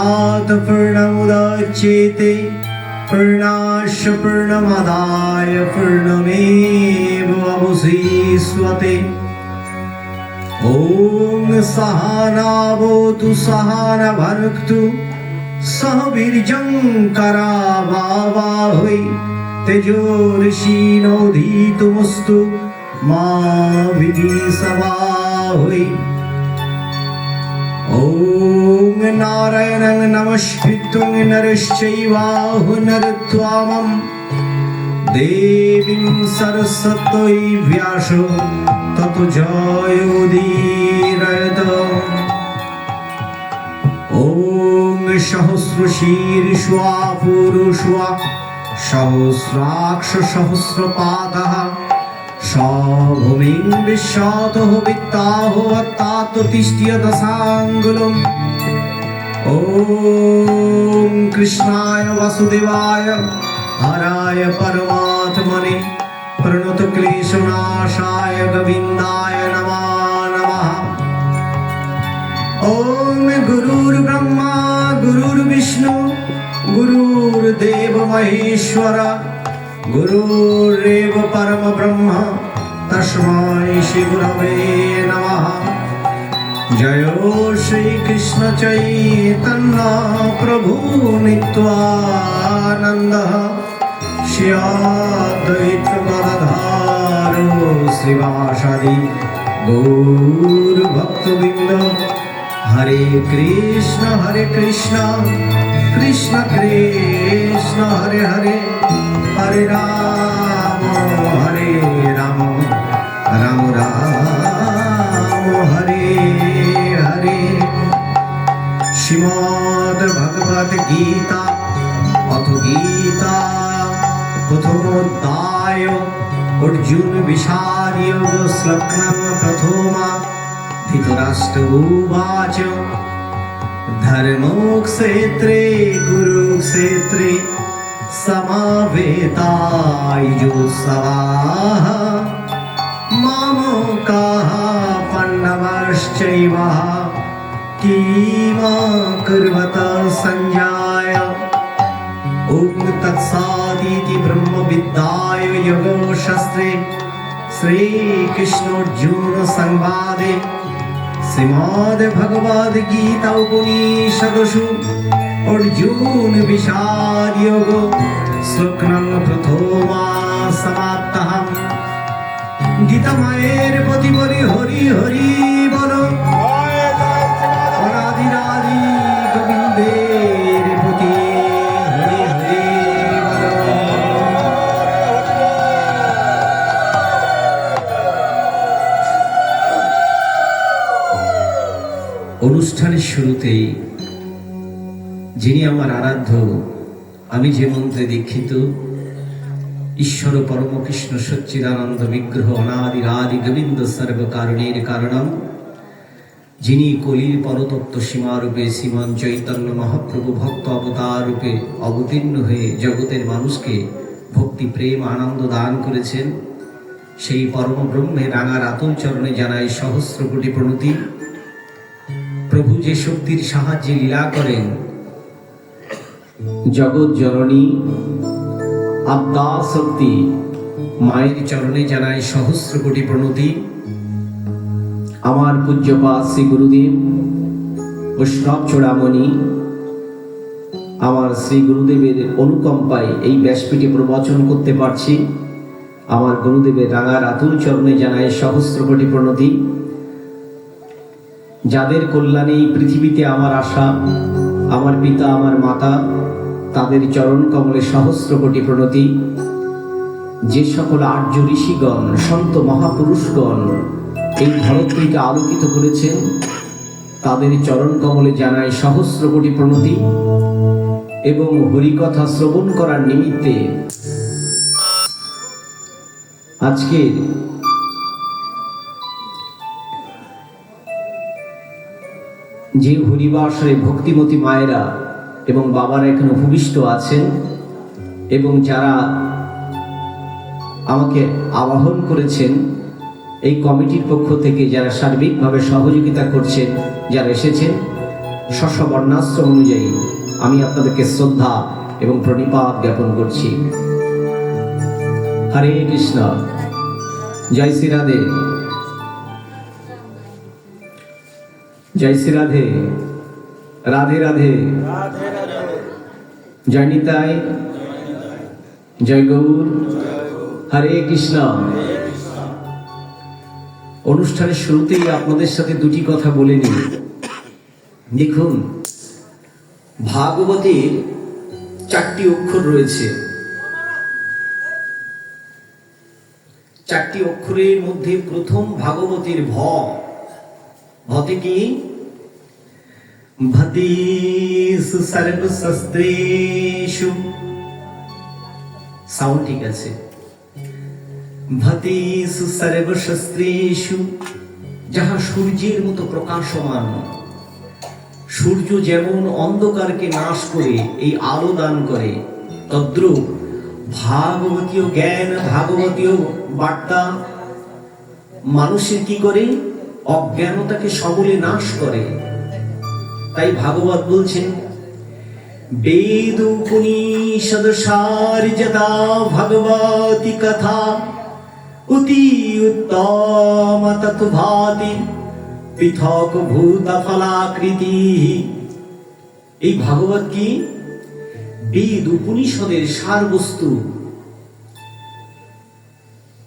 पूर्णात् पूर्णमुदच्यते पूर्णाश्च पूर्णमादाय पूर्णमेवावशिष्यते। ॐ सहना भवतु सहना भुनक्तु सह वीर्यं करवावहै तेजोरिषीणोदीतुमस्तु मा विद्विषावहै। ॐ नारायणं नमस्कृत्य नरश्चैव नरोत्तमं देवीं सरस्वतीं व्यासं ततो जयोदीरयेत्। ॐ सहस्रशीर्षा पुरुषा सहस्राक्ष सहस्रपादः स भूमिं विश्वातो वित्ताहो अत्तातो तिष्ठ्य दशाङ्गुलम्। ॐ कृष्णाय वासुदेवाय हराय परमात्मने प्रणतक्लेशनाशाय गोविन्दाय नमः नमः। ॐ गुरुर्ब्रह्मा गुरुर्विष्णु गुरुर्देव महेश्वर गुरुरेव परम ब्रह्म तस्मै श्री गुरवे नमः। जय श्री कृष्ण चैतन्य प्रभु नित्यानंद श्री अद्वैत गदाधर श्रीवासादि गौर भक्तवृंद। हरे कृष्ण कृष्ण कृष्ण हरे हरे हरे राम राम राम हरे हरे। श्रीमद् भगवद गीता अथ गीता प्रथमोऽध्याय अर्जुन विषाद योग श्लोक प्रथम। धृतराष्ट्र उवाच धर्मक्षेत्रे कुरुक्षेत्रे समवेतायुत्सवाः मामकाः पाण्डवाश्चैव किम कुर्वत सञ्जय। ॐ तत्सदिति ब्रह्मविद्याय योगशास्त्रे श्रीकृष्णार्जुन संवादे श्रीमद् भगवद गीता उपनिषदसु अर्जुन विषाद योग श्लोक प्रथम समाप्तः। गीतामायेर प्रति बोली हरि हरि बोलो। अनादिरादि गोविंदेर प्रति हरि हरि बोलो। অনুষ্ঠানের শুরুতেই যিনি আমার আরাধ্য, আমি যে মন্ত্রে দীক্ষিত, ঈশ্বর পরম কৃষ্ণ সচ্চিদানন্দ বিগ্রহ অনাদিরাদি গোবিন্দ সর্বকারণের কারণম, যিনি কলির পরতত্ত্ব সীমারূপে শ্রীমান চৈতন্য মহাপ্রভু ভক্ত অবতার রূপে অবতীর্ণ হয়ে জগতের মানুষকে ভক্তি প্রেম আনন্দ দান করেছেন, সেই পরম ব্রহ্মের রাঙা আতুল চরণে জানাই সহস্র কোটি প্রণতি। প্রভু যে শক্তির সাহায্যে লীলা করেন, জগৎ জননী আদ্যা শক্তি মায়ের চরণে জানাই সহস্র কোটি প্রণতি। আমার পূজ্যপাদ শ্রী গুরুদেব বৈষ্ণব চূড়ামণি, আমার শ্রী গুরুদেবের অনুকম্পায় এই ব্যাসপীঠে প্রবচন করতে পারছি। আমার গুরুদেবের রাঙার আতুল চরণে জানাই সহস্র কোটি প্রণতি। যাদের কল্যাণে এই পৃথিবীতে আমার আশা, আমার পিতা আমার মাতা, তাদের চরণ কমলে সহস্র কোটি প্রণতি। যে সকল আর্য ঋষিগণ সন্ত মহাপুরুষগণ এই ধরত্রীকে আলোকিত করেছেন, তাদের চরণ কমলে জানাই সহস্র কোটি প্রণতি। এবং হরিকথা শ্রবণ করার নিমিত্তে আজকের যে হরিবাসরে ভক্তিমতী মায়েরা এবং বাবারা এখানে উপবিষ্ট আছেন, এবং যারা আমাকে আবাহন করেছেন এই কমিটির পক্ষ থেকে, যারা সার্বিকভাবে সহযোগিতা করছেন, যারা এসেছেন, স্ব বর্ণাশ্রম অনুযায়ী আমি আপনাদেরকে শ্রদ্ধা এবং প্রণিপাত জ্ঞাপন করছি। হরে কৃষ্ণ। জয় শ্রী রাধে। জয় শ্রী রাধে। রাধে রাধে। জয় নিতাই। জয় গৌর। হরে কৃষ্ণ। অনুষ্ঠানের শুরুতেই আপনাদের সাথে দুটি কথা বলে নিই। দেখুন, ভাগবতের 4টি অক্ষর রয়েছে। 4টি অক্ষরের মধ্যে প্রথম ভাগবতের ভ। ভতে কি? ভতিষু সর্বশস্ত্রেষু। সাউন্ড ঠিক আছে। ভতিষু সর্বশস্ত্রেষু, যাহা সূর্যের মতো প্রকাশমান। সূর্য যেমন অন্ধকারকে নাশ করে এই আলো দান করে, তদ্রূপ ভাগবতীয় জ্ঞান, ভাগবতীয় বার্তা মানুষের কি করে? অজ্ঞানতাকে সমূলে নাশ করে। তাই ভাগবত বলছেন, বেদ উপনিষদ সার যদা ভগবতী কথা অতি উত্তম তৎ ভাতি পৃথক ভূত ফলাকৃতি। এই ভাগবত কি? বেদ উপনিষদের সার বস্তু।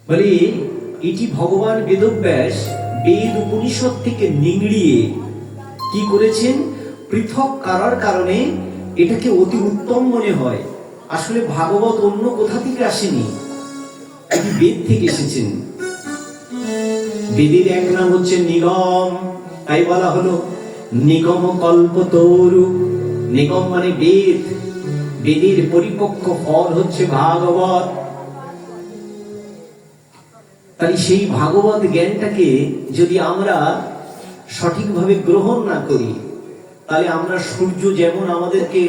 বলে এটি ভগবান বেদব্যাস বেদ উপনিষদ থেকে নিংড়িয়ে কি করেছেন? পৃথক করার কারণে এটাকে অতি উত্তম মনে হয়। আসলে ভাগবত অন্য কোথা থেকে আসেনি, এটি বেদ থেকে এসেছেন। বেদের এক নাম হচ্ছে নিগম, তাই বলা হলো নিগম কল্পতরু। নিগম মানে বেদ, বেদের পরিপক্ক ফল হচ্ছে ভাগবত। তাই সেই ভাগবত জ্ঞানটাকে যদি আমরা সঠিকভাবে গ্রহণ না করি, তাহলে আমরা সূর্য যেমন আমাদেরকে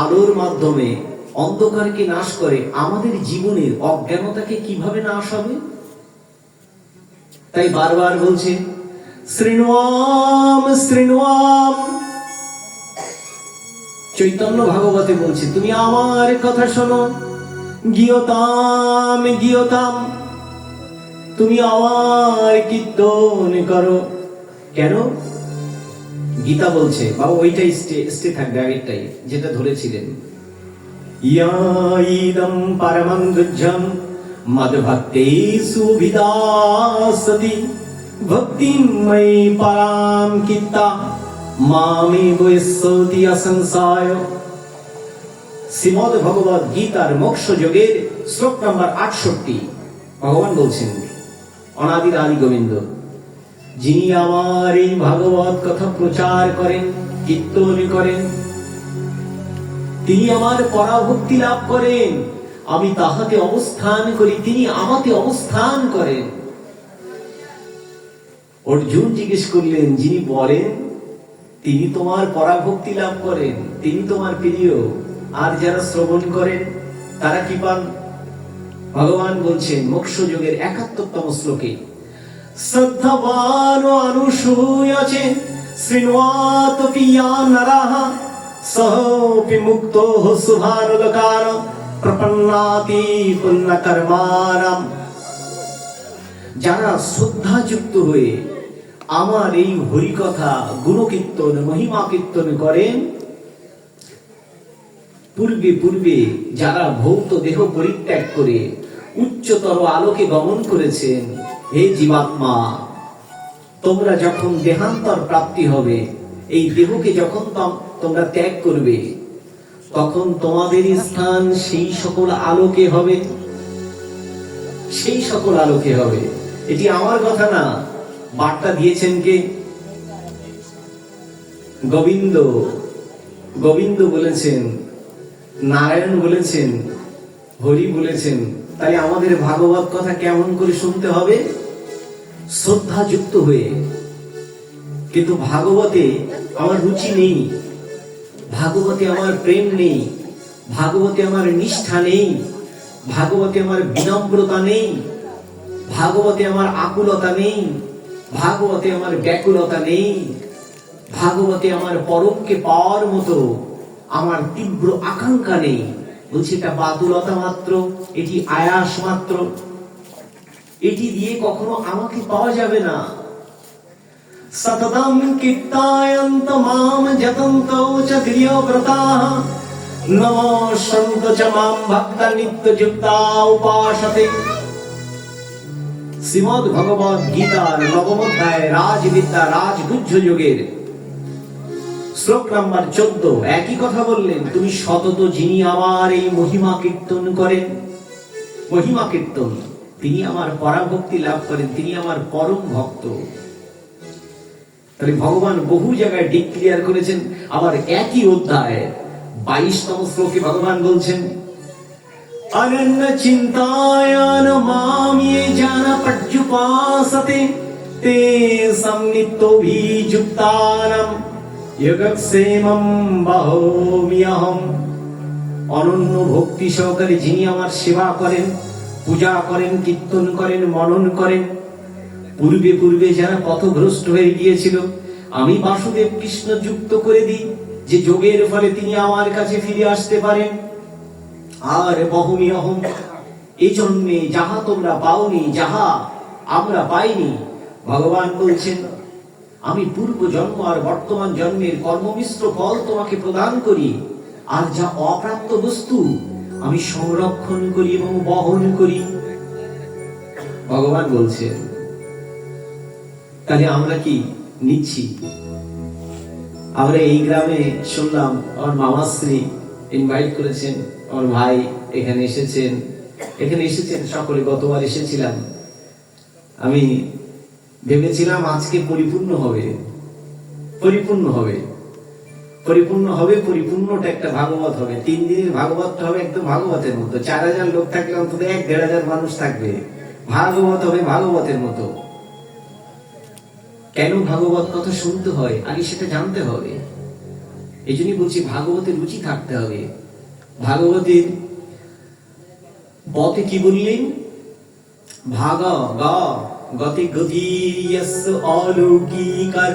আলোর মাধ্যমে অন্ধকারকে নাশ করে, আমাদের জীবনের অজ্ঞানতাকে কিভাবে নাশ হবে? তাই বারবার বলছে শৃণুয়াম শৃণুয়াম। চৈতন্য ভাগবতে বলছে, তুমি আমার কথা শোনো। গীয়তাম গীয়তাম, তুমি আমার কীর্তন করো। কেন? গীতা বলছে, বাবা ওইটাই স্টে থাকবে, আগেরটাই যেটা ধরেছিলেন। ইয়াইদম পরমং গুহ্যম মদ্ভক্তেষু বিদাসতি ভক্তিম ময়ি পরাম কিত্তা মামে বৈসতি অসংশয়। শ্রীমদ্ ভগবদ গীতার মোক্ষ যোগের শ্লোক নম্বর 68 ভগবান বলছেন, অনাদির আদি গোবিন্দ, যিনি আমার এই ভাগবত কথা প্রচার করেন, কীর্তন করেন, তিনি আমার পরাভক্তি লাভ করেন। আমি তাহাতে অবস্থান করি, তিনি আমাতে অবস্থান করেন। অর্জুন জিজ্ঞেস করলেন, যিনি বলেন তিনি তোমার পরাভক্তি লাভ করেন, তিনি তোমার প্রিয়, আর যারা শ্রবণ করেন তারা কি পান? ভগবান বলছেন মোক্ষ যোগের 71তম শ্লোকে, শ্রদ্ধাবান অনুসূয়চে শৃণ্বাত পিয়া নরঃ সহপি মুক্তো শুভানুলোকান প্রপন্নাতি পুণ্য কর্মাণাম। যারা শ্রদ্ধাযুক্ত হয়ে আমার এই হরি কথা, গুণকীর্তন, মহিমা কীর্তন করেন, পূর্বে পূর্বে যারা ভৌত দেহ পরিত্যাগ করে উচ্চতর আলোকে গমন করেছেন, হে জীবাত্মা, তোমরা যখন দেহান্তর প্রাপ্তি হবে, এই দেহকে যখন তোমরা ত্যাগ করবে, তখন তোমাদের স্থান সেই সকল আলোকে হবে, সেই সকল আলোকে হবে। এটি আমার কথা না, বার্তা দিয়েছেন কে? গোবিন্দ। গোবিন্দ বলেছেন, নারায়ণ বলেছেন, হরি বলেছেন। তাই আমাদের ভাগবত কথা কেমন করে শুনতে হবে? শ্রদ্ধা যুক্ত হয়ে। কিন্তু ভাগবতে আমার রুচি নেই, ভাগবতে আমার প্রেম নেই, ভাগবতে আমার নিষ্ঠা নেই, ভাগবতে আমার বিনম্রতা নেই, ভাগবতে আমার আকুলতা নেই, ভাগবতে আমার ব্যাকুলতা নেই, ভাগবতে আমার পরমকে পাওয়ার মতো আমার তীব্র আকাঙ্ক্ষা নেই। বলছে এটা বাতুলতা মাত্র, এটি আয়াস মাত্র, এটি দিয়ে কখনো আমাকে পাওয়া যাবে না। সততম কীর্তয়ন্ত মাম যতন্তো চ প্রিয়ব্রতাঃ নমস্যন্ত চ মাম ভক্তা নিত্যযুক্তা উপাসতে। শ্রীমদ্ ভগবদ গীতার নবম অধ্যায় রাজবিদ্যা রাজগুহ্য যোগের শ্লোক নাম্বার 14 একই কথা বললেন, তুমি সতত যিনি আমার এই মহিমা কীর্তন করেন, মহিমা কীর্তন, তিনি আমার পরাভক্তি লাভ করেন, তিনি আমার পরম ভক্ত। তাহলে ভগবান বহু জায়গায় ডিক্লেয়ার করেছেন। আবার একই অধ্যায় 22তম শ্লোকে ভগবান বলছেন, অনন্য চিন্তায়ান মাম ইয়ে জানা পর্যুপাসতে তে সংনিত্যভিযুক্তানাম যোগক্ষেমম বাহমিয়হম। অনন্য ভক্তি সহকারে যিনি আমার সেবা করেন, পূজা করেন, কীর্তন করেন, মনন করেন, পূর্বে পূর্বে যারা পথভ্রষ্ট হয়ে গিয়েছিল আমি বাসুদেব কৃষ্ণ যুক্ত করে দিই, যে যোগের ফলে তিনি আমার কাছে ফিরে আসতে পারেন। আর বহুমিয়হম, এই জন্যে যাহা তোমরা পাওনি, যাহা আমরা পাইনি, ভগবান বলছেন আমি পূর্ব জন্ম আর বর্তমান জন্মের কর্মমিশ্র ফল তোমাকে প্রদান করি। আর যা অপ্রাপ্ত বস্তু আমি সংরক্ষণ করি এবং বহন করি, ভগবান বলছেন। তাহলে আমরা কি নিচ্ছি? আমরা এই গ্রামে শুনলাম আমার মামাশ্রী ইনভাইট করেছেন, আমার ভাই এখানে এসেছেন, সকলে। গতবার এসেছিলাম, আমি ভেবেছিলাম আজকে পরিপূর্ণ হবে, পরিপূর্ণটা একটা ভাগবত হবে। 3 দিনের ভাগবতটা হবে একদম ভাগবতের মতো। 4000 লোক থাকলে অন্তত 1-1500 মানুষ থাকবে, ভাগবত হবে ভাগবতের মতো। কেন ভাগবত কথা শুনতে হয় আগে সেটা জানতে হবে। এই জন্যই বলছি ভাগবতের রুচি থাকতে হবে। ভাগবতের বতে কি বললেন? ভাগ গতি গতির্যস্য অলৌকিকার,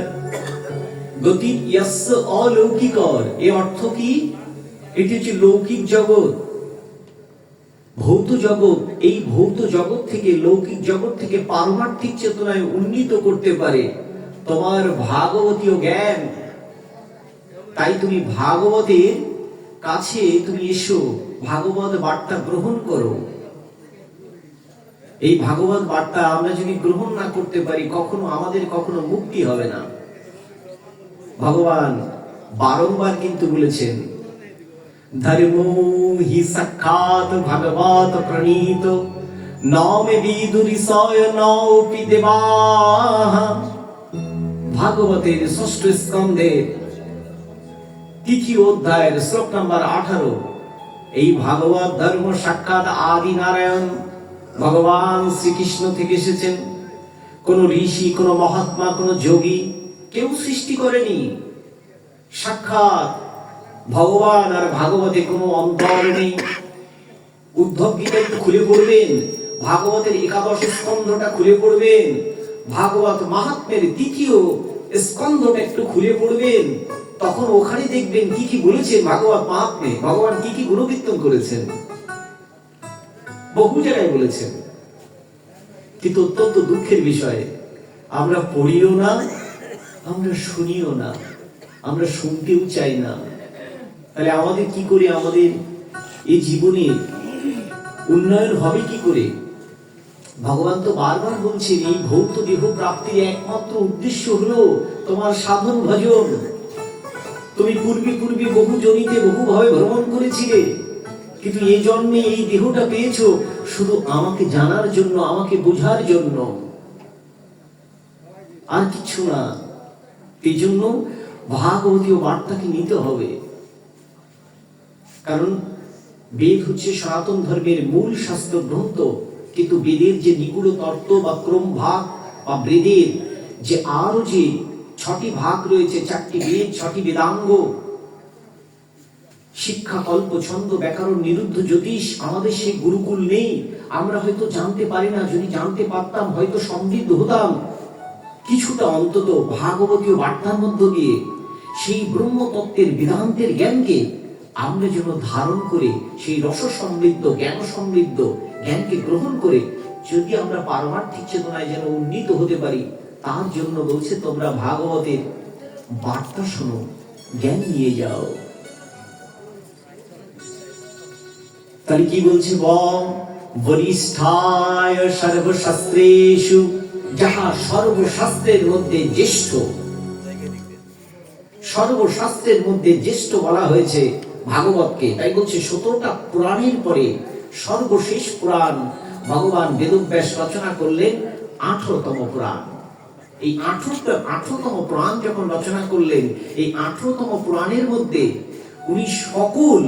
গতির্যস্য অলৌকিকর। এর অর্থ কি? এটি হচ্ছে লৌকিক জগৎ, ভৌত জগৎ। এই ভৌত জগৎ থেকে, লৌকিক জগৎ থেকে পারমার্থিক চেতনায় উন্নীত করতে পারে তোমার ভাগবতীয় জ্ঞান। তাই তুমি ভাগবতের কাছে তুমি এসো, ভাগবত বার্তা গ্রহণ করো। এই ভাগবত বার্তা আমরা যদি গ্রহণ না করতে পারি, কখনো মুক্তি হবে না। ভগবান বারংবার কিন্তু বলেছেন, ধর্মো হি সাক্ষাৎ ভগবত প্রণীত নমে বিদুরিসয় নৌপি দেবাঃ। ভাগবতের 6ষ্ঠ স্কন্ধের 3য় অধ্যায়ের শ্লোক নাম্বার 18। এই ভাগবত ধর্ম সাক্ষাৎ আদি নারায়ণ ভগবান শ্রীকৃষ্ণ থেকে এসেছেন। কোন ঋষি, কোন মহাত্মা, কোন যোগী কেউ সৃষ্টি করেনি। সাক্ষাৎ ভগবান। আর ভাগবতে কোনো অন্তর নেই। উদ্ধব গীতা একটু খুলে পড়বেন, ভাগবতের 11 স্কন্ধটা খুলে পড়বেন, ভাগবত মাহাত্ম্যের 3য় স্কন্ধটা একটু খুলে পড়বেন, তখন ওখানে দেখবেন কি কি বলেছেন ভাগবত মাহাত্ম্যে, ভগবান কি কি গুণকীর্তন করেছেন। বহু জায়গায় বলেছেন, কিন্তু অত্যন্ত দুঃখের বিষয় আমরা পড়িও না, আমরা শুনিও না, আমরা শুনতেও চাই না। তাহলে আমাদের কি করে, আমাদের এই জীবনে উন্নয়ন হবে কি করে? ভগবান তো বারবার বলছেন এই ভৌত দেহ প্রাপ্তির একমাত্র উদ্দেশ্য হলো তোমার সাধন ভজন। তুমি পূর্বে বহু জনিতে বহুভাবে ভ্রমণ করেছিলে, কিন্তু এই জন্মে এই দেহটা পেয়েছো শুধু আমাকে জানার জন্য, আমাকে বোঝার জন্য, আর কিছু না। এই জন্য ভাগবতীয় বার্তাকে নিতে হবে। কারণ বেদ হচ্ছে সনাতন ধর্মের মূল শাস্ত্র গ্রন্থ, কিন্তু বেদের যে নিগুড় তত্ত্ব বা ক্রম ভাগ বা বেদের যে আরো যে 6টি ভাগ রয়েছে, 4টি বেদ, 6টি বেদাঙ্গ, শিক্ষা, কল্প, ছন্দ, ব্যাকরণ, নিরুদ্ধ, জ্যোতিষ, আমাদের সেই গুরুকুল নেই। আমরা হয়তো জানতে পারি না, যদি জানতে পারতাম হয়তো সমৃদ্ধ হতাম। কিছু কিছুটা অন্তত ভাগবতীয় বার্তার মধ্য দিয়ে সেই ব্রহ্মতত্ত্বের বেদান্তের জ্ঞানকে আমরা যেন ধারণ করে সেই রস সমৃদ্ধ জ্ঞান সমৃদ্ধ জ্ঞানকে গ্রহণ করে যদি আমরা পারমার্থিক চেতনায় যেন উন্নীত হতে পারি, তার জন্য বলছে তোমরা ভাগবতের বার্তা শোনো, জ্ঞান নিয়ে যাও। তাহলে কি বলছে? বরিষ্ঠায় সর্বশাস্ত্রেষু, যাহা সর্বশাস্ত্রের মধ্যে জ্যেষ্ঠ, সর্বশাস্ত্রের মধ্যে জ্যেষ্ঠ বলা হয়েছে ভাগবতকে। তাই বলছে 17টা পুরাণের পরে সর্বশেষ পুরাণ ভগবান বেদব্যাস রচনা করলেন 18তম পুরাণ। এই 18তম পুরাণ যখন রচনা করলেন, এই 18তম পুরাণের মধ্যে উনি সকল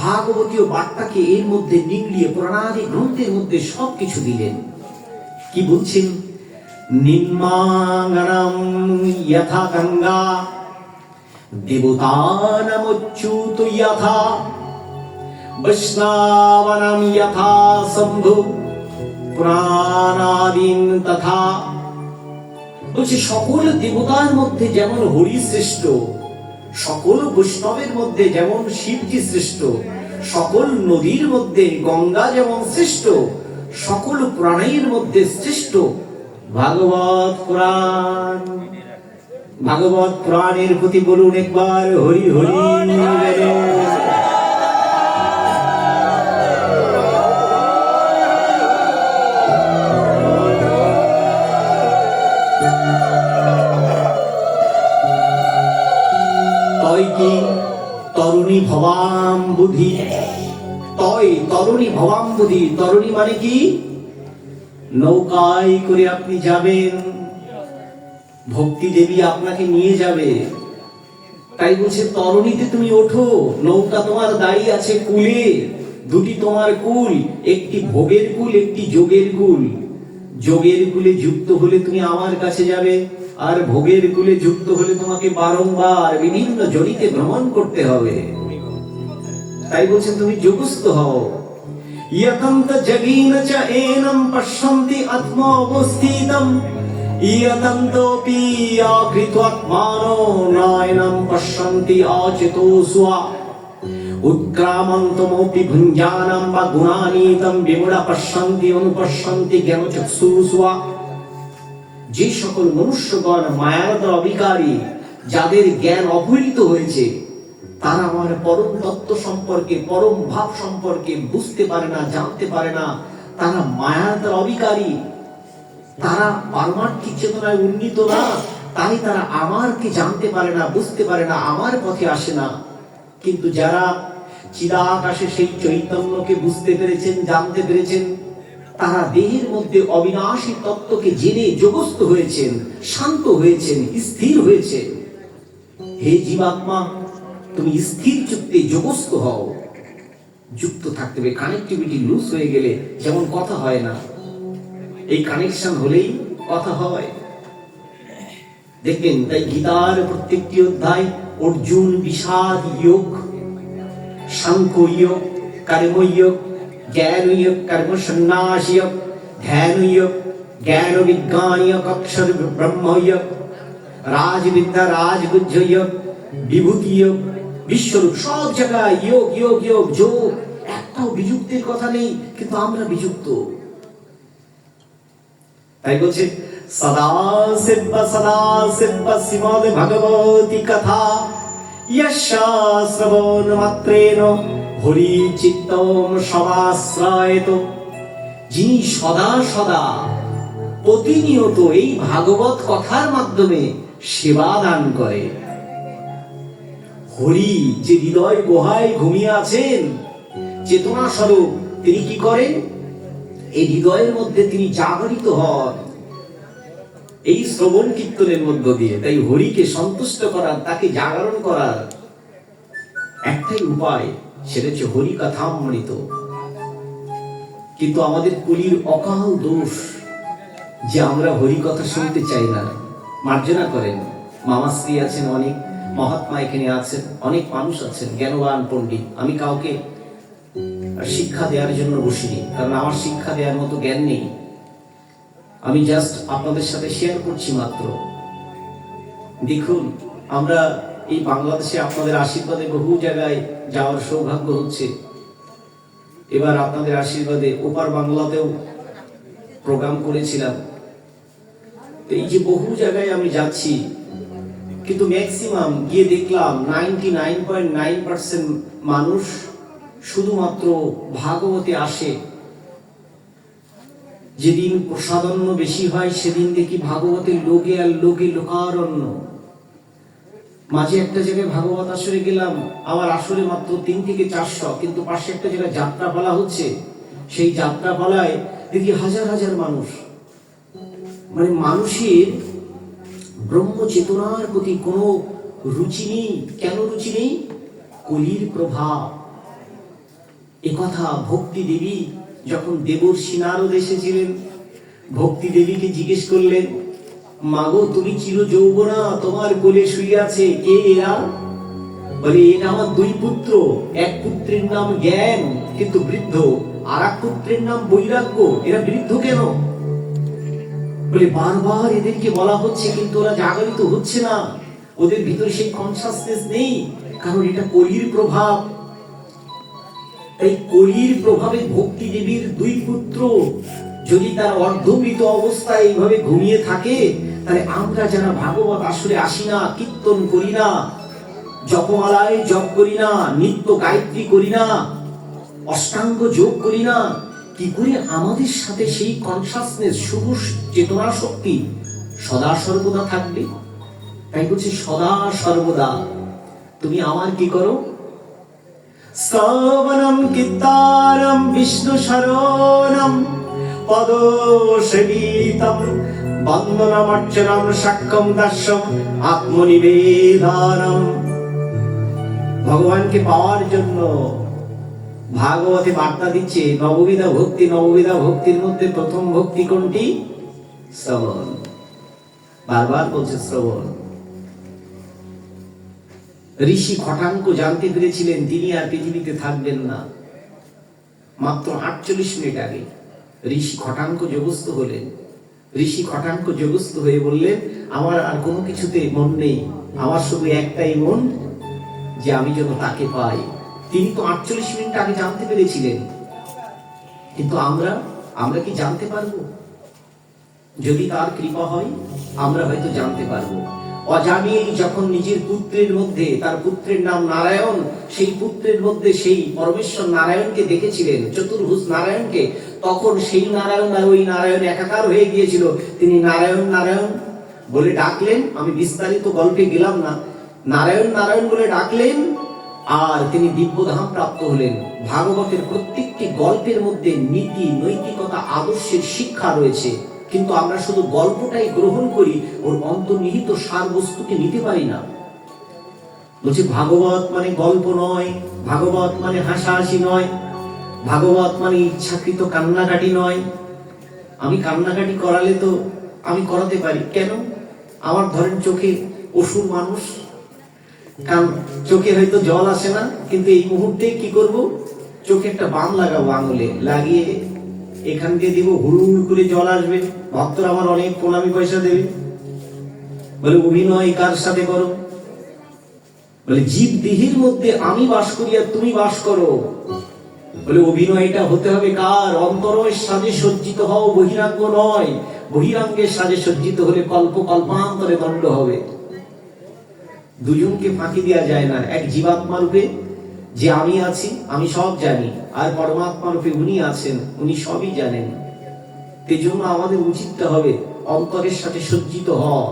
ভাগবতীয় বার্তাকে এর মধ্যে নিগড়িয়ে পুরাণাদি গ্রন্থের মধ্যে সবকিছু দিলেন। কি বলছেন? নিম্মাঙ্গনম যথা গঙ্গা দেবতানামচ্যুত যথা বৈষ্ণবানাম যথা শম্ভু পুরাণাদিন তথা। বলছে সকল দেবতার মধ্যে যেমন হরি শ্রেষ্ঠ, সকল বৈষ্ণবের মধ্যে যেমন শিবজি শ্রেষ্ঠ, সকল নদীর মধ্যে গঙ্গা যেমন শ্রেষ্ঠ, সকল পুরাণের মধ্যে শ্রেষ্ঠ ভাগবত পুরাণ। ভাগবত পুরাণের প্রতি বলুন একবার হরি হরি। তরুণী ভবাম্বুধি, তরুণী ভবাম্বুধি, তরুণী মানে কি? নৌকায় করে আপনি যাবেন, ভক্তি দেবী আপনাকে নিয়ে যাবে। তাই বলছে তরুণীতে তুমি ওঠো, নৌকা তোমার দাঁড়িয়ে আছে কুলে, দুটি তোমার কুল, একটি ভোগের কুল, একটি যোগের কুল। যোগের কুলে যুক্ত হলে তুমি আমার কাছে যাবে, আর ভোগের কুলে যুক্ত হলে তোমাকে বারংবার বিভিন্ন জনিতে ভ্রমণ করতে হবে। তাই বলছেন তুমি যোগস্থ হও। ইয়তন্ত জগীন চ এনম পশ্যন্তি আত্মা অবস্থিতম, ইয়তন্তোপি আকৃত্বাত্মানো নয়নম পশ্যন্তি অচেতোস্বা, উৎক্রামন্তমপি ভুঞ্জানম বা গুণানীতম বিমূঢ় পশ্যন্তি অনুপশ্যন্তি জ্ঞানচক্ষুষা। যে সকল মনুষ্যগণ মায়ার অবিকারী, যাদের জ্ঞান অপহৃত হয়েছে, তারা আমার পরম তত্ত্ব সম্পর্কে, পরম ভাব সম্পর্কে বুঝতে পারে না, জানতে পারে না। তারা মায়ার অবিকারী, তারা পারমার্থিক চেতনায় উন্নীত না, তাই তারা আমারকে জানতে পারে না, বুঝতে পারে না, আমার পথে আসে না। কিন্তু যারা চিদাকাশে সেই চৈতন্যকে বুঝতে পেরেছেন, জানতে পেরেছেন, তারা দেহের মধ্যে অবিনাশী তত্ত্বকে জেনে যোগস্থ হয়েছেন, শান্ত হয়েছেন, স্থির হয়েছেন। হে জীবাত্মা, তুমি স্থির চিত্তে যোগস্থ হও। যুক্ত থাকতে হবে। কানেক্টিভিটি লুজ হয়ে গেলে যেমন কথা হয় না, এই কানেকশন হলেই কথা হয়। দেখবেন তাই গীতার প্রত্যেকটি অধ্যায় অর্জুন বিষাদ যোগ, সাংখ্য যোগ, কর্মযোগ, জ্ঞান যোগ, কর্ম সন্ন্যাস যোগ, ধ্যান যোগ, জ্ঞান বিজ্ঞান যোগ, অক্ষর ব্রহ্ম যোগ, রাজবিদ্যা রাজগুহ্য যোগ, বিভূতি যোগ, বিশ্বরূপ, সব জায়গায় যোগ যোগ যোগ যোগ। একটাও বিযুক্তের কথা নেই, কিন্তু আমরা বিযুক্ত। তাই বলছে সদা শিব্য শ্রীমদ্ ভগবতী কথা ইয়স্যা শ্রবণ মাত্রেণ হরি চিত্তম সমাশ্রয়েত। যিনি সদা সদা প্রতিনিয়ত এই ভাগবত কথার মাধ্যমে সেবা দান করে। হরি যে হৃদয় গুহায় ঘুমিয়ে আছেন, চেতনা স্বরূপ, তিনি কি করেন? এই হৃদয়ের মধ্যে তিনি জাগরিত হন এই শ্রবণ কীর্তনের মধ্য দিয়ে। তাই হরিকে সন্তুষ্ট করার, তাকে জাগরণ করার একটাই উপায়, সেটা হচ্ছে হরি কথামৃত। কিন্তু আমাদের কলির অকাল দোষ যে আমরা হরি কথা শুনতে চাই না। মার্জনা করেন, মামাশ্রী আছেন, অনেক মহাত্মা এখানে আছেন, অনেক মানুষ আছেন, জ্ঞানবান পণ্ডিত। আমি কাউকে শিক্ষা দেওয়ার জন্য বসিনি, কারণ আমার শিক্ষা দেওয়ার মতো জ্ঞান নেই। আমি জাস্ট আপনাদের সাথে শেয়ার করছি মাত্র। দেখুন, আমরা এই বাংলাদেশে আপনাদের আশীর্বাদে বহু জায়গায় যাওয়ার সৌভাগ্য হচ্ছে। এবার আপনাদের আশীর্বাদে ওপার বাংলাতেও প্রোগ্রাম করেছিলাম। এই যে বহু জায়গায় আমি যাচ্ছি, কিন্তু ম্যাক্সিমাম গিয়ে দেখলাম 99.9% মানুষ শুধুমাত্র ভাগবতে আসে। যেদিন প্রসাদান্ন বেশি হয় সেদিন দেখি ভাগবতের লোকে আর লোকে লোকারণ্য। মাঝে একটা জায়গায় ভাগবত আসরে গেলাম, আমার আসরে মাত্র 3 থেকে 400, কিন্তু পাশে একটা জায়গায় যাত্রা পালা হচ্ছে, সেই যাত্রা পালায় দেখি হাজার হাজার মানুষ। মানে মানুষের ব্রহ্ম চেতনার প্রতি কোনো রুচি নেই। কেন রুচি নেই? কলির প্রভাব। একথা ভক্তি দেবী যখন দেবর্ষি নারদ এসেছিলেন, ভক্তি দেবীকে জিজ্ঞেস করলেন, মাগো তুমি চির যৌবনা, তোমার কোলে শুয়ে আছে কে এরা? বলে এটা আমার 2 পুত্র, এক পুত্রের নাম জ্ঞান কিন্তু বৃদ্ধ, আর এক পুত্রের নাম বৈরাগ্য, এরা বৃদ্ধ কেন? বলে বারবার এদেরকে বলা হচ্ছে কিন্তু ওরা জাগরিত হচ্ছে না, ওদের ভিতরে সেই কনসাসনেস নেই, কারণ এটা কলির প্রভাব। এই কলির প্রভাবে ভক্তি দেবীর 2 পুত্র যদি তার অর্ধমৃত অবস্থায় এইভাবে ঘুমিয়ে থাকে, তাহলে আমরা যারা ভাগবত আসলে আসি না, কীর্তন করি না, জপমালায় জপ করি না, নিত্য গায়ত্রী করি না, অষ্টাঙ্গ যোগ করি না, কি করে আমাদের সাথে সেই কনসাসনেস, শুভ চেতনা শক্তি সদা সর্বদা থাকবে? তাই বলছি সদা সর্বদা তুমি আমার কি করো? শ্রবণম কীর্তনম বিষ্ণু শরণম পদ সেবিতম বন্দনম অর্চনম সাক্ষ্যম দর্শম আত্মনিবেদনম। ভগবানকে পাওয়ার জন্য ভাগবতে বার্তা দিচ্ছে নববিধা ভক্তি। নববিধা ভক্তির মধ্যে প্রথম ভক্তি কোনটি? শ্রবণ। বারবার বলছে শ্রবণ। ঋষি খটাঙ্ক জানতে পেরেছিলেন তিনি আর পৃথিবীতে থাকবেন না। মাত্র 48 মিনিট আগে ঋষি খটাঙ্ক যোগস্থ হলেন। ঋষি খটাঙ্ক যোগস্থ হয়ে বললেন, আমার আর কোনো কিছুতে মন নেই, আমার শুধু একটাই মন, যে আমি যেন তাকে পাই। তিনি তো 48 মিনিট আগে জানতে পেরেছিলেন, কিন্তু আমরা কি জানতে পারবো? যদি তার কৃপা হয় আমরা হয়তো জানতে পারবো। অজামিল যখন নিজের পুত্রের মধ্যে, তার পুত্রের নাম নারায়ণ, সেই পুত্রের মধ্যে সেই পরমেশ্বর নারায়ণকে দেখেছিলেন, চতুর্ভুজ নারায়ণকে, তখন সেই নারায়ণ আর ওই নারায়ণ একাকার হয়ে গিয়েছিল। তিনি নারায়ণ নারায়ণ বলে ডাকলেন, আমি বিস্তারিত গল্পে গেলাম না, নারায়ণ নারায়ণ বলে ডাকলেন, আর তিনি দিব্যধাম প্রাপ্ত হলেন। ভাগবতের প্রত্যেকটি গল্পের মধ্যে নীতি, নৈতিকতা, আদর্শের শিক্ষা রয়েছে, কিন্তু আমরা শুধু গল্পটাই গ্রহণ করি, ওর অন্তর্নিহিত সার বস্তুকে নিতে পারি না। বলছে ভাগবত মানে গল্প নয়, ভাগবত মানে হাসাহাসি নয়, ভাগবত মানে ইচ্ছাকৃত কান্নাকাটি নয়। আমি কান্নাকাটি করালে তো আমি করাতে পারি, কেন? আমার ধরেন চোখে অসুর মানুষ, কারণ চোখে হয়তো জল আসে না, কিন্তু এই মুহূর্তে কি করব? চোখে একটা বাম লাগাবো, আঙুলে লাগিয়ে এখান দিয়ে দিব, হুড় করে জল আসবে, ভক্তরা আমার অনেক প্রণামী পয়সা দেবে। বলে অভিনয় কার সাথে করো? বলে জীব দেহের মধ্যে আমি বাস করি আর তুমি বাস করো। বলে অভিনয়টা হতে হবে কার? অন্তরের সাজে সজ্জিত হও, বহিরাঙ্গ নয়। বহিরাঙ্গের সাজে সজ্জিত হলে কল্প কল্পান্তরে দণ্ড হবে। দুজনকে ফাঁকি দেওয়া যায় না। এক জীবাত্মা রূপে যে আমি আছি, আমি সব জানি, আর পরমাত্মা রূপে উনি আছেন, উনি সবই জানেন। তেজন্য আমাদের উচিতটা হবে অন্তরের সাথে সজ্জিত হওয়া।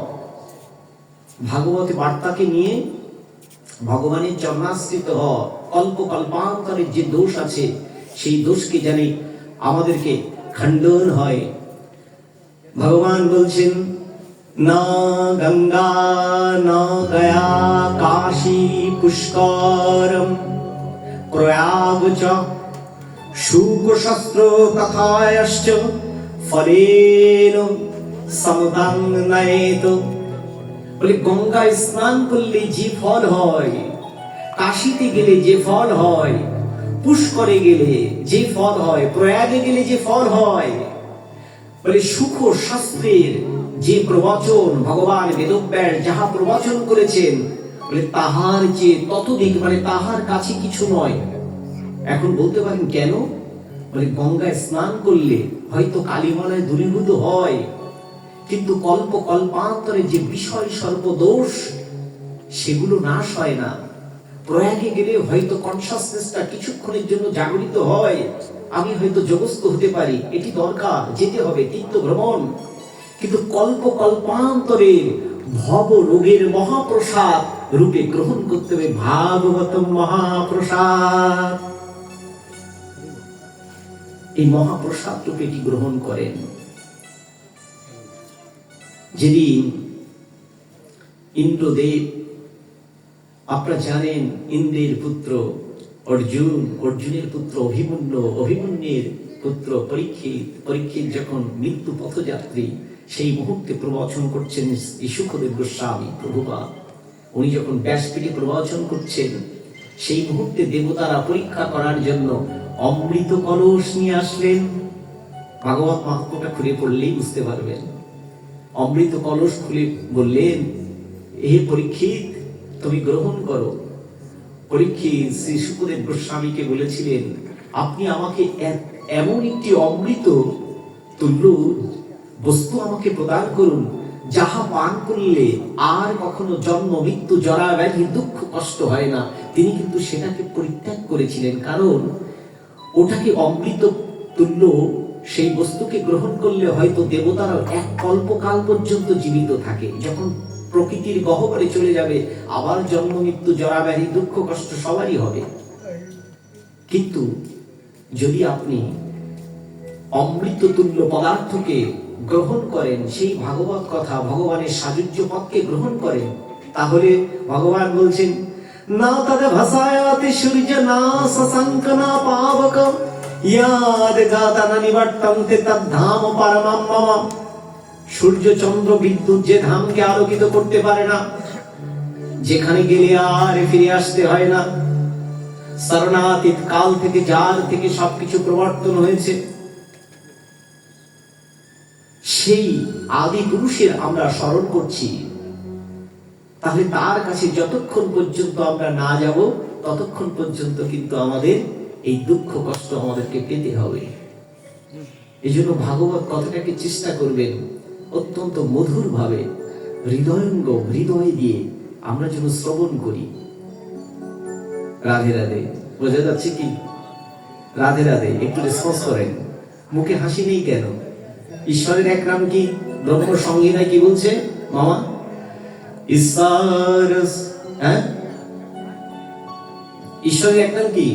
ভাগবতী বার্তাকে নিয়ে ভগবানের চরণাশ্রিত হওয়া, কল্প কল্পান্তরের যে দোষ আছে সেই দোষকে জানি আমাদেরকে খণ্ডন হয়। ভগবান বলছেন, না গঙ্গা না গয়া কাশী পুষ্করম প্রয়াগ চ শুকশস্ত্র তথায়শ্চ ফলেন সমতাং নয়েত। বলে গঙ্গায় স্নান করলে যে ফল হয়, কাশীতে গেলে যে ফল হয়, পুষ্করে গেলে যে ফল হয়, প্রয়াগে গেলে যে ফল হয়, বলে সুখ শাস্ত্রের যে প্রবচন ভগবান বেদব্যাস যাহা প্রবচন করেছেন, বলে তাহার যে ততোধিক, মানে তাহার কাছে কিছু নয়। এখন বলতে পারেন কেন? বলে গঙ্গায় স্নান করলে হয়তো কালিমালায় দূরীভূত হয়, কিন্তু কল্প কল্পান্তরে যে বিষয় সর্বদোষ সেগুলো নাশ হয় না। প্রয়াগে গেলে হয়তো কনসাসনেসটা কিছুক্ষণের জন্য জাগরিত হয়, আমি হয়তো যোগস্থ হতে পারি, এটি দরকার, যেতে হবে তীর্থ ভ্রমণ। কিন্তু কল্প কল্পান্তরে ভব রোগের মহাপ্রসাদ রূপে গ্রহণ করতে হবে ভাগবত মহাপ্রসাদ। এই মহাপ্রসাদ রূপে এটি গ্রহণ করেন। যেদিন ইন্দ্রদেব, আপনারা জানেন ইন্দ্রের পুত্র অর্জুন, অর্জুনের পুত্র অভিমন্যু, অভিমন্যুর পুত্র পরীক্ষিত, পরীক্ষিত যখন মৃত্যু পথযাত্রী, সেই মুহূর্তে প্রবচন করছেন শুকদেব গোস্বামী প্রভুপাদ। উনি যখন ব্যাসপীঠে প্রবচন করছেন, সেই মুহূর্তে দেবতারা পরীক্ষা করার জন্য অমৃত কলস নিয়ে আসলেন। ভাগবত মাহাত্ম্যটা খুলে পড়লেই বুঝতে পারবেন। অমৃত কলস খুলে বললেন, হে পরীক্ষিত, তুমি গ্রহণ করো। পরীক্ষিত শ্রী শুকদেব গোস্বামীকে বলেছিলেন, আপনি আমাকে এমন একটি অমৃত তুল্য বস্তু আমাকে প্রদান করুন, যাহা পান করলে আর কখনো জন্ম মৃত্যু জরা ব্যাধি দুঃখ কষ্ট হয় না। তিনি কিন্তু সেটাকে পরিত্যাগ করেছিলেন, কারণ ওটাকে অমৃত তুল্য সেই বস্তুকে গ্রহণ করলে হয়তো দেবতারা এক কল্পকাল পর্যন্ত জীবিত থাকে। যখন প্রকৃতির গহ্বরে চলে যাবে, আবার জন্ম মৃত্যু জরা ব্যাধি দুঃখ কষ্ট সবারই হবে। কিন্তু যদি আপনি অমৃত তুল্য পদার্থকে গ্রহণ করেন, সেই ভাগবত কথা, ভগবানের সাযুজ্য পথকে গ্রহণ করেন, তাহলে ভগবান বলছেন, না তদ ভাসায়াতি সূর্য না শশাঙ্ক না পাবক ইয়াদ গাতা না নিবর্তন্তে তদ্ধাম পরমম মম। সূর্য চন্দ্র বিদ্যুৎ যে ধামকে আলোকিত করতে পারে না, যেখানে গেলে আর ফিরে আসতে হয় না, শরণাতীত কাল থেকে যার থেকে সবকিছু প্রবর্তন হয়েছে, সেই আদি পুরুষের আমরা স্মরণ করছি। তাহলে তার কাছে যতক্ষণ পর্যন্ত আমরা না যাব, ততক্ষণ পর্যন্ত কিন্তু আমাদের এই দুঃখ কষ্ট আমাদেরকে পেতে হবে। এই জন্য ভাগবত কথাটাকে চেষ্টা করবেন অত্যন্ত মধুর ভাবে, হৃদয়ঙ্গ হৃদয় দিয়ে আমরা যেন শ্রবণ করি। রাধে রাধে, বোঝা যাচ্ছে কি? রাধে রাধে, একটু রেসপন্স করেন। মুখে হাসি নেই কেন? ঈশ্বরের এক নাম কি? ব্রহ্ম সংহিতায় কি বলছে মামা? ঈশ্বর, হ্যাঁ, ঈশ্বরের এক নাম কি?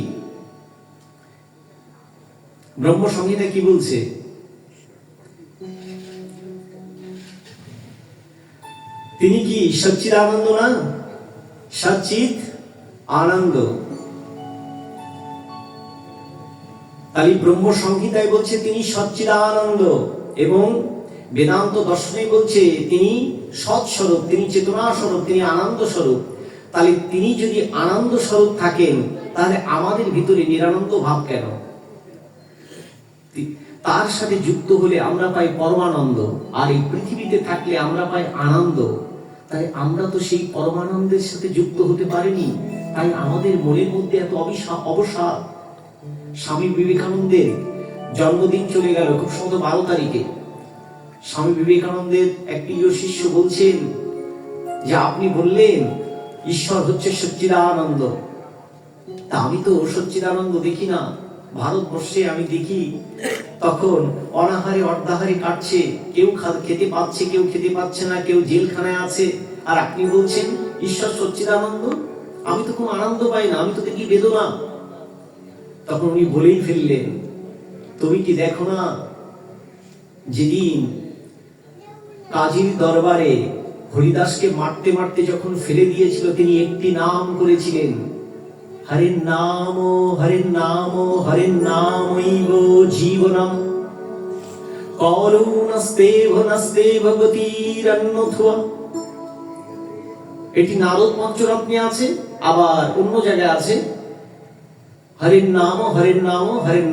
ব্রহ্ম সংহিতা কি বলছে? তিনি কি সচ্চিদানন্দ না? সচ্চিত আনন্দ। তাই ব্রহ্ম সংহিতায় বলছে তিনি সচ্চিদানন্দ, এবং বেদান্ত দর্শনে বলছে তিনি সৎস্বরূপ, তিনি চেতনা স্বরূপ, তিনি আনন্দ স্বরূপ। তাহলে তিনি যদি আনন্দ স্বরূপ থাকেন, তাহলে আমাদের ভিতরে নিরানন্দ ভাব কেন? তার সাথে যুক্ত হলে আমরা পাই পরমানন্দ, আর এই পৃথিবীতে থাকলে আমরা পাই আনন্দ। তাই আমরা তো সেই পরমানন্দের সাথে যুক্ত হতে পারিনি, তাই আমাদের মনের মধ্যে এত অবসাদ। স্বামী বিবেকানন্দের জন্মদিন চলে গেল খুব সম্ভবত 12 তারিখে। স্বামী বিবেকানন্দের এক প্রিয় শিষ্য বলছেন যে আপনি বললেন ঈশ্বর হচ্ছে সচ্চিদানন্দ, তা আমি তো সচ্চিদানন্দ দেখি না। ভারতবর্ষে আমি দেখি তখন অনাহারে অর্ধাহারে কাটছে, কেউ খেতে পাচ্ছে, কেউ খেতে পাচ্ছে না, কেউ জেলখানায় আছে, আর আপনি বলছেন ঈশ্বর সচ্চিদানন্দ। আমি তো কোনো আনন্দ পাই না, আমি তো দেখি বেদনা। তখন উনি বলেই ফেললেন, তুমি কি দেখো না, যেদিন কাজীর দরবারে হরিদাসকে মারতে মারতে যখন ফেলে দিয়েছিল, তিনি একটি নাম করেছিলেন, হরির নাম হরির নাম হরির নামৈব জীবনম করুণস্তেভ নস্তেভ গতিরন্যথা। এটি নারদ পঞ্চরত্নে আছে, আবার অন্য জায়গায় আছে হরির নাম হরির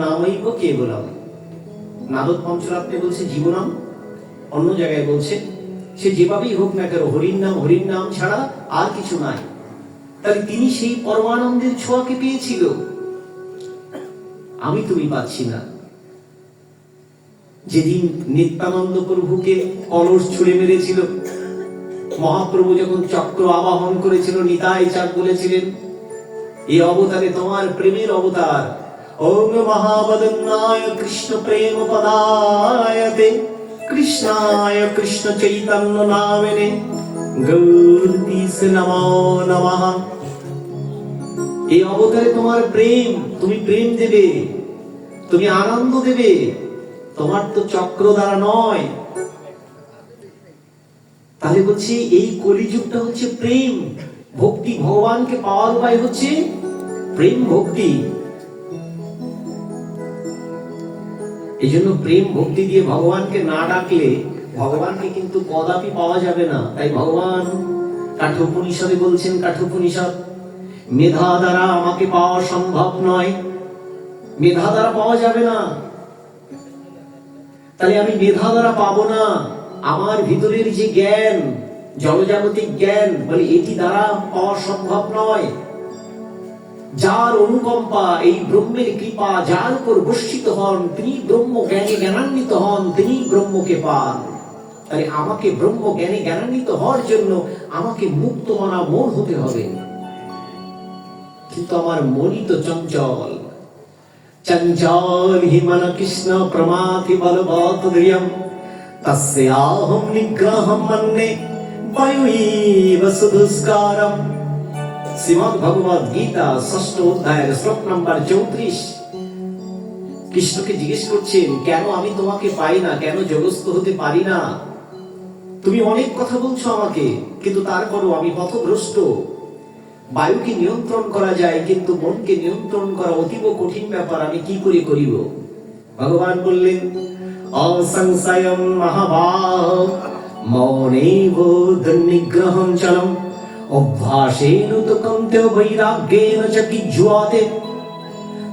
নামৈব কেবলম। নারদ পঞ্চরাত্রে বলছে জীবনম, অন্য জায়গায় বলছে সে যেভাবেই হোক না কেন হরির নাম ছাড়া আর কিছু নাই। তাহলে তিনি সেই পরমানন্দের ছোঁয়াকে পেয়েছিল, আমি তুমি পাচ্ছি না। যেদিন নিত্যানন্দ প্রভুকে কলস ছুঁড়ে মেরেছিল, মহাপ্রভু যখন চক্র আবাহন করেছিল, নিতাই চাঁদ বলেছিলেন এই অবতারে তোমার প্রেমের অবতার। ওম মহাবদন্নায় কৃষ্ণ প্রেম পদায়তে কৃষ্ণায় কৃষ্ণ চৈতন্য নামেনে গৌরীশ নমো নমঃ। এই অবতারে তোমার প্রেম, তুমি প্রেম দেবে, তুমি আনন্দ দেবে, তোমার তো চক্র দ্বারা নয়। তাহলে বলছি এই কলিযুগটা হচ্ছে প্রেম ভক্তি, ভগবানকে পাওয়ার উপায় হচ্ছে প্রেম ভক্তি। এই জন্য প্রেম ভক্তি দিয়ে ভগবানকে না ডাকলে ভগবানকে কিন্তু কদাপি পাওয়া যাবে না। তাই ভগবান কাঠোপনিষদে বলছেন, কাঠোপনিষদ, মেধা দ্বারা আমাকে পাওয়া সম্ভব নয়, মেধা দ্বারা পাওয়া যাবে না। তাহলে আমি মেধা দ্বারা পাবো না, আমার ভিতরের যে জ্ঞান, জনজাগতিক জ্ঞান, বলে এটি দ্বারা পাওয়া সম্ভব নয়। যার অনুকম্পা, এই ব্রহ্মের কৃপা যার উপর বর্ষিত হন, তিনি ব্রহ্ম জ্ঞানে জ্ঞানান্বিত হন, তিনি ব্রহ্মকে পান। তাই আমাকে ব্রহ্ম জ্ঞানে জ্ঞানান্বিত হওয়ার জন্য আমাকে মুক্ত মনা মন হতে হবে। কিন্তু আমার মনই তো চঞ্চল, চঞ্চল হি মন কৃষ্ণ প্রমাথি বলবৎ দৃঢ়ম তস্যাহম নিগ্রহম মন্যে বায়ুইব সুদুষ্কারম। শ্রীমদ্ ভগবদ গীতা ৬ষ্ঠ অধ্যায়ের শ্লোক নাম্বার ৩৪। কৃষ্ণকে জিজ্ঞেস করছেন, কেন আমি তোমাকে পাই না, কেন যোগস্থ হতে পারি না? তুমি অনেক কথা বলছো আমাকে, কিন্তু তারপরও আমি পথভ্রষ্ট। বায়ুকে নিয়ন্ত্রণ করা যায়, কিন্তু মনকে নিয়ন্ত্রণ করা অতীব কঠিন ব্যাপার, আমি কি করে করিব? ভগবান বললেন, অসংশয়ম মহাভাব মৌনৈব নিগ্রহম চলম অভ্যাসেন তো কন্তেয় বৈরাগ্যেন চ কিজ্জুয়াতে।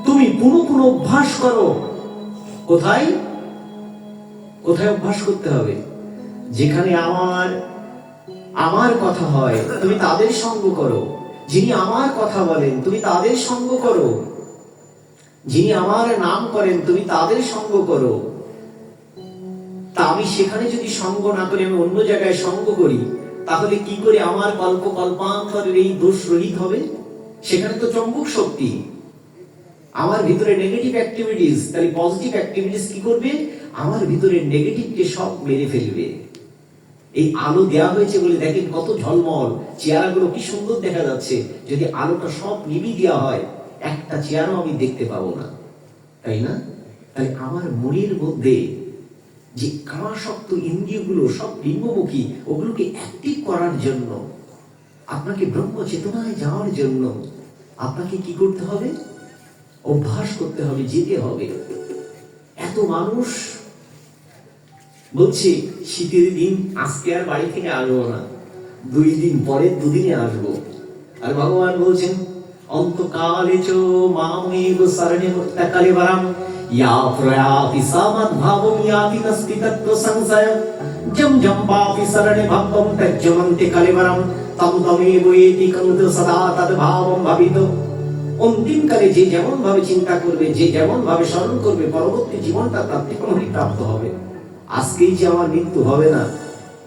তুমি পুনঃ পুনঃ অভ্যাস করো। কোথায় কোথায় অভ্যাস করতে হবে? যেখানে আমার কথা হয় তুমি তাদের সঙ্গ করো, যিনি আমার কথা বলেন তুমি তাদের সঙ্গ করো, যিনি আমার নাম করেন তুমি তাদের সঙ্গ করো। তা আমি সেখানে যদি সঙ্গ না করে আমি অন্য জায়গায় সঙ্গ করি, তাহলে কি করে আমার কল্প কল্পান্তরের এই দোষ রহিত হবে? সেখানে তো চম্বক শক্তি, আমার ভিতরে নেগেটিভ অ্যাক্টিভিটিস, তাহলে পজিটিভ অ্যাক্টিভিটিস কি করবে? আমার ভিতরে নেগেটিভকে সব মেরে ফেলবে। এই আলো দেয়া হয়েছে বলে দেখেন কত ঝলমল, চেয়ারগুলো কি সুন্দর দেখা যাচ্ছে। যদি আলোটা সব নিভিয়ে দেওয়া হয়, একটা চেয়ারও আমি দেখতে পাবো না, তাই না? তাই আমার মনের মধ্যে যে কামাসক্ত ইন্দ্রিয়গুলো সব লিঙ্গমুখী, ওগুলোকে অ্যাক্টিভ করার জন্য, আপনাকে ব্রহ্ম চেতনায় যাওয়ার জন্য আপনাকে কি করতে হবে? অভ্যাস করতে হবে, যেতে হবে। এত মানুষ বলছে শীতের দিন আজকে আর বাড়ি থেকে আসবো না, 2 দিন পরে 2 দিনে আসবো। আর ভগবান বলছেন, অন্তকালে চ মামেব শরণে মুক্তকালে বরম ইয়া প্রয়াতি সামদ্ভাবম ইয়াতি নাস্তি তত্ত্ব সংশয় জম জম পাপি শরণে ভক্তম তজ্জমন্তে কলেবরম তম তমেব এতি কন্ত সদা তদ্ভাবম ভাবিত। অন্তিম কালে যে যেমন ভাবে চিন্তা করবে, যে যেমন ভাবে স্মরণ করবে, পরবর্তী জীবনটা তার থেকে প্রাপ্ত হবে। আজকেই যে আমার মৃত্যু হবে না,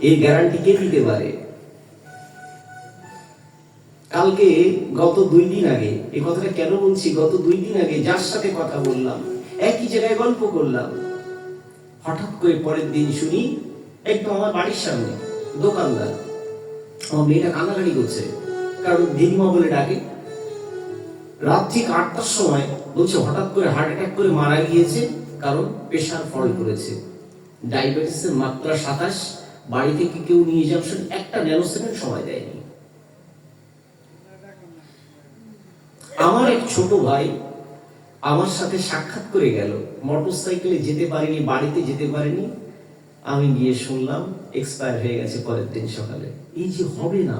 এই গ্যারান্টি কে দিতে পারে? কালকে গত 2 দিন আগে, এই কথাটা কেন বলছি, গত 2 দিন আগে যার সাথে কথা বললাম, একই জায়গায় গল্প করলাম, হঠাৎ করে পরের দিন শুনি একদম আমার বাড়ির সামনে দোকানদার, আমার মেয়েটা কান্নাকাটি করছে, কারণ দিদিমা বলে ডাকে। রাত ঠিক 8টার সময় বলছে হঠাৎ করে হার্ট অ্যাটাক করে মারা গিয়েছে, কারণ প্রেশার ফল করেছে, ডায়াবেটিসের মাত্রা 27, বাড়ি থেকে কেউ নিয়ে যাওয়ার জন্য একটা ন্যানোসেকেন্ড সময় দেয়নি। আমার এক ছোট ভাই আমার সাথে সাক্ষাৎ করে গেল, মোটরসাইকেলে যেতে পারিনি, বাড়িতে যেতে পারিনি, আমি গিয়ে শুনলাম এক্সপায়ার হয়ে গেছে পরের দিন সকালে। এই যে হবে না,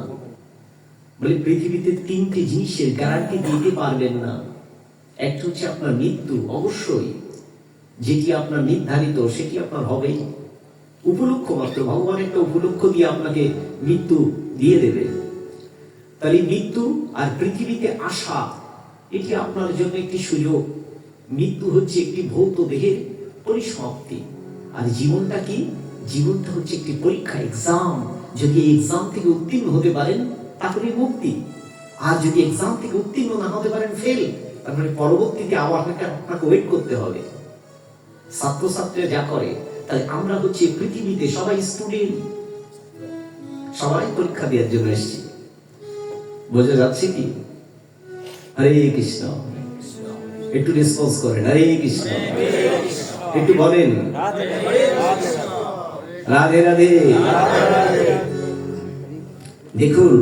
বলে পৃথিবীতে 3টে জিনিসের গ্যারান্টি দিতে পারবেন না। একটা হচ্ছে আপনার মৃত্যু, অবশ্যই যেটি আপনার নির্ধারিত সেটি আপনার হবেই। উপলক্ষ মাত্র, ভগবান একটা উপলক্ষ দিয়ে আপনাকে মৃত্যু দিয়ে দেবে। তাহলে মৃত্যু আর পৃথিবীতে আসা এটি আপনার জন্য একটি সুযোগ। মৃত্যু হচ্ছে একটি ভৌত দেহের পরিসমাপ্তি। আর জীবনটা কি? জীবনটা হচ্ছে একটি পরীক্ষা, এক্সাম। যদি এক্সাম থেকে উত্তীর্ণ হতে পারেন তাহলে মুক্তি, আর যদি এক্সাম থেকে উত্তীর্ণ না হতে পারেন ফেল। তারপরে পরবর্তীতে আবার আপনাকে ওয়েট করতে হবে। ছাত্রছাত্রীরা যা করে, তাই আমরা হচ্ছে পৃথিবীতে সবাই স্টুডেন্ট, সবাই পরীক্ষা দেওয়ার জন্য এসেছি। বোঝা যাচ্ছে কি? হরে কৃষ্ণ। একটু রেসপন্স করেন, হরে কৃষ্ণ। একটু বলেন রাধে রাধে। দেখুন,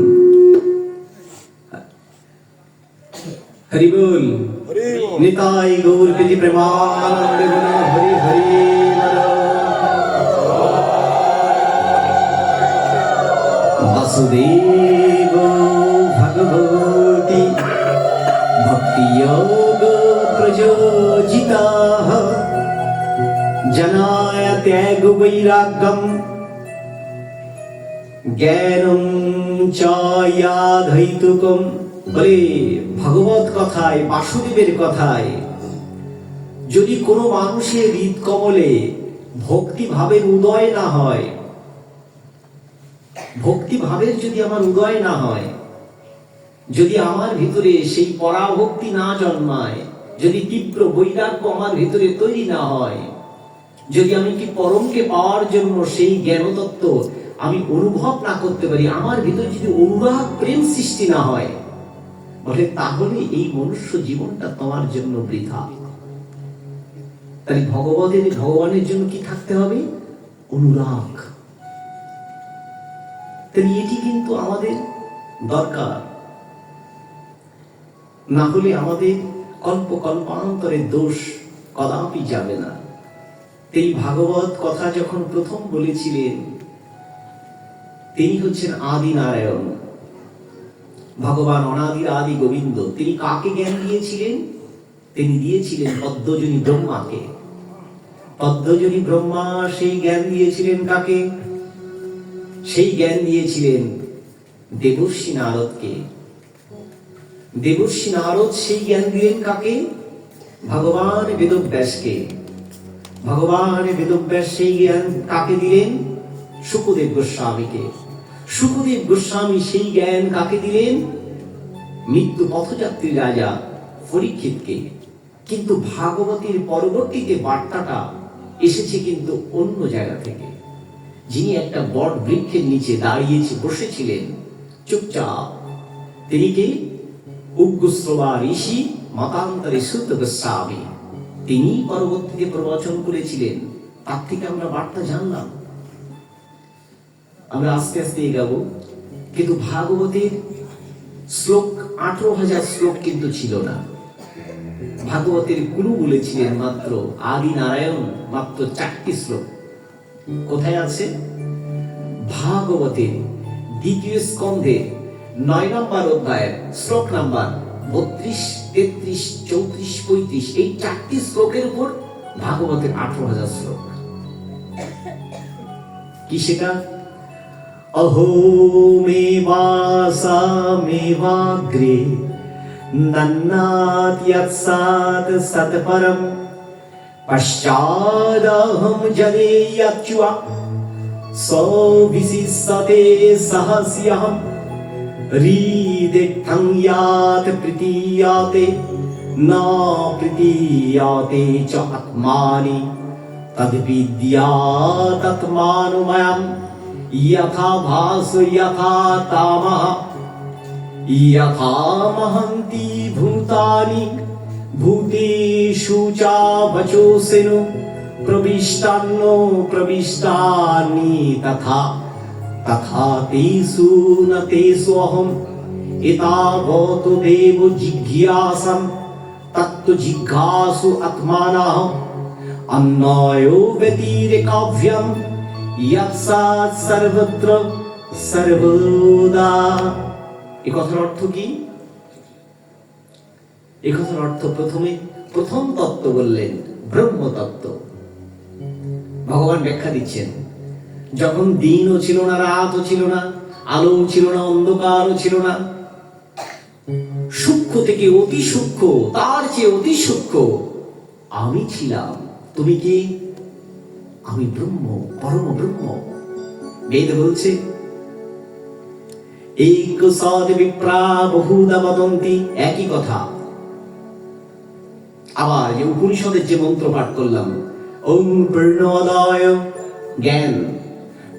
হরি বল, নিতাই গৌর প্রীতি প্রেমানন্দে বলো হরি হরি বলো। বাসুদেব ভগবতী ভক্তি যোগ প্রযোজিতাঃ জনায় ত্যাগ বৈরাগ্যম জ্ঞানম চ ইয়াধৈতুকম। বলে ভগবত কথায়, বাসুদেবের কথায় যদি কোনো মানুষের হৃদ কমলে ভক্তি ভাবের উদয় না হয়, ভক্তি ভাবের যদি আমার উদয় না হয়, যদি আমার ভিতরে সেই পরাভক্তি না জন্মায়, যদি তীব্র বৈরাগ্য আমার ভিতরে তৈরি না হয়, যদি আমি কি পরমকে পাওয়ার জন্য সেই জ্ঞানতত্ত্ব আমি অনুভব না করতে পারি, আমার ভিতরে যদি অনুরাগ প্রেম সৃষ্টি না হয়, বলে তাহলে এই মনুষ্য জীবনটা তোমার জন্য বৃথা। তাই ভগবানের জন্য কি থাকতে হবে? অনুরাগ। তাই এটি কিন্তু আমাদের দরকার, না হলে আমাদের কল্পান্তরের দোষ কদাপি যাবে না। এই ভাগবত কথা যখন প্রথম বলেছিলেন, তিনি হচ্ছেন আদি নারায়ণ, ভগবান অনাদির আদি গোবিন্দ। তিনি কাকে জ্ঞান দিয়েছিলেন? তিনি দিয়েছিলেন পদ্মজনী ব্রহ্মাকে। পদ্মজনী ব্রহ্মা সেই জ্ঞান দিয়েছিলেন কাকে? সেই জ্ঞান দিয়েছিলেন দেবর্ষি নারদকে। দেবর্ষি নারদ সেই জ্ঞান দিলেন কাকে? ভগবান বেদব্যাসকে। ভগবান বেদব্যাস সেই জ্ঞান কাকে দিলেন? শুকদেব গোস্বামীকে। শুকদেব গোস্বামী সেই জ্ঞান কাকে দিলেন? মৃত্যু পথযাত্রী রাজা পরীক্ষিতকে। কিন্তু ভাগবতের পরবর্তীতে বার্তাটা এসেছে কিন্তু অন্য জায়গা থেকে। যিনি একটা বট বৃক্ষের নিচে দাঁড়িয়েছে বসেছিলেন চুপচাপ, তিনি কে? উগ্রশ্রবা ঋষি মতান্তরে সুত গোস্বামী। তিনি পরবর্তীতে প্রবচন করেছিলেন। তার থেকে আমরা বার্তা জানলাম। আমরা আস্তে আস্তে এগাবো। কিন্তু ভাগবতের শ্লোক 18,000 শ্লোক কিন্তু ছিল না। ভাগবতের গুরু বলেছিলেন মাত্র আদি নারায়ণ মাত্র 4টি শ্লোক। কোথায় আছে? ভাগবতের দ্বিতীয় স্কন্ধে 9 নম্বর অধ্যায়ের শ্লোক নাম্বার 32, 33, 34, 35 এই 4টি শ্লোকের উপর ভাগবতের 18,000 শ্লোক। কি সেটা? অহো মে বাসামেবাগ্রে নন্নাত ইয়াৎসাত সতপরম পশ্চাদহম জনে ইয়াচ্যুয়া সৌভিসিসতে সহস্যহম হৃদিঠং ইয়াত প্রীতিয়াতে না প্রীতিয়াতে চ আত্মানি তদ্বিদ্যাতাত্মানুময়ম यथा भासु यथा तामः यथा महन्ति भूतानि भूतेषु च वचोसिनो प्रविष्टान्नो प्रविष्टानि तथा तथा तेषु न तेषु अहम् एतावत् देव जिज्ञासं तत्तु जिज्ञासु आत्मानः अन्वयो व्यतिरेकाभ्याम् ইয়াৎসাৎ সর্বত্র সর্বদা। এই কথার অর্থ কি? এই কথার অর্থ প্রথম তত্ত্ব বললেন ব্রহ্মতত্ত্ব। ভগবান ব্যাখ্যা দিচ্ছেন, যখন দিনও ছিল না, রাতও ছিল না, আলো ছিল না, অন্ধকারও ছিল না, সূক্ষ্ম থেকে অতি সূক্ষ্ম, তার চেয়ে অতি সূক্ষ্ম আমি ছিলাম। তুমি কি? আমি ব্রহ্ম, পরম ব্রহ্ম। বেদ বলছে এক সদ বিপ্রা বহুদা বদন্তি, একই কথা। আবার যে উপনিষদের যে মন্ত্র পাঠ করলাম, ওম পূর্ণোদয়, জ্ঞান,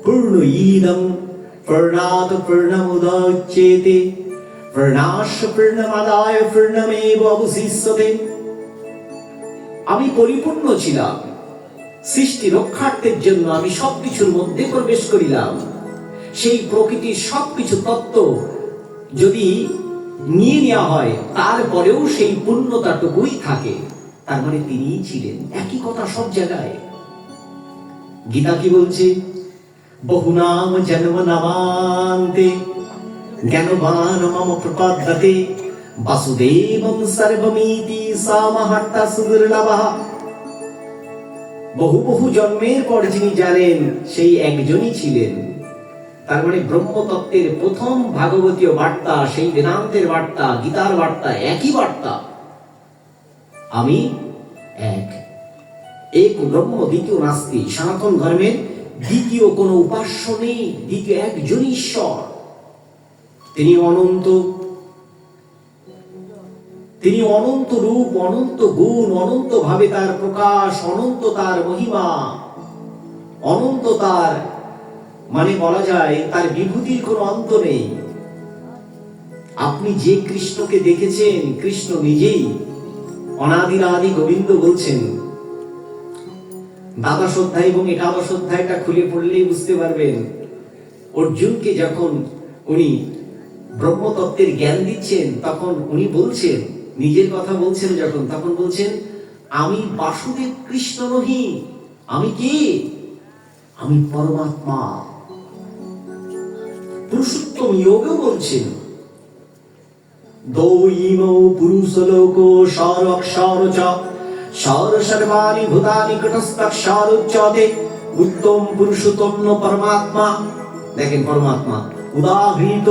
পূর্ণ ইদম পূর্ণাৎ পূর্ণমুদচ্যেতে পূর্ণাস্য পূর্ণমাদায় পূর্ণমেব অবশিষ্যতে। আমি পরিপূর্ণ ছিলাম, সৃষ্টি রক্ষার্থের জন্য আমি সবকিছুর মধ্যে প্রবেশ করিলাম। সেই প্রকৃতির সবকিছু তত্ত্ব যদি নিয়ে নেওয়া হয়, তারপরেও সেই পূর্ণতাটুকুই থাকে। তার মানে তিনিই ছিলেন। একই কথা সব জায়গায়। গীতা কি বলছে? বহুনাম জন্ম নামান্তে জ্ঞানবান মম প্রপদ্যতে বাসুদেবং সর্বমিতি সামহর্তা সুদুর্লভঃ। বহু বহু জন্মের পর যিনি জানেন, সেই একজনই ছিলেন। তার মানে ব্রহ্মতত্ত্বের প্রথম ভাগবতীয় বার্তা, সেই বেদান্তের বার্তা, গীতার বার্তা একই বার্তা। আমি এক, এক ব্রহ্ম দ্বিতীয় নাস্তি। সনাতন ধর্মের দ্বিতীয় কোন উপাস্য নেই, দ্বিতীয় একজন ঈশ্বর। তিনি অনন্ত, তিনি অনন্ত রূপ, অনন্ত গুণ, অনন্ত ভাবে তার প্রকাশ, অনন্ত তার মহিমা, অনন্ত তার মানে বলা যায় তার বিভূতির কোনো অন্ত নেই। আপনি যে কৃষ্ণকে দেখেছেন, কৃষ্ণ নিজেই অনাদিরাদি গোবিন্দ বলছেন। দ্বাদশ অধ্যায় এবং একাদশ অধ্যায়টা খুলে পড়লেই বুঝতে পারবেন। অর্জুনকে যখন উনি ব্রহ্মতত্ত্বের জ্ঞান দিচ্ছেন, তখন উনি বলছেন, নিজের কথা বলছেন যখন, তখন বলছেন, আমি বাসুদেব কৃষ্ণ নহি। আমি কি? আমি পরমাত্মা। পুরুষোত্তম যোগেও বলছেন, দৈমৌ পুরুষলোক সরক্ষর চ সর সর্বাণি ভূতানি কটস্থক্ষর উচ্যতে উত্তম পুরুষোত্তম পরমাত্মা। দেখেন, পরমাত্মা উদাহৃত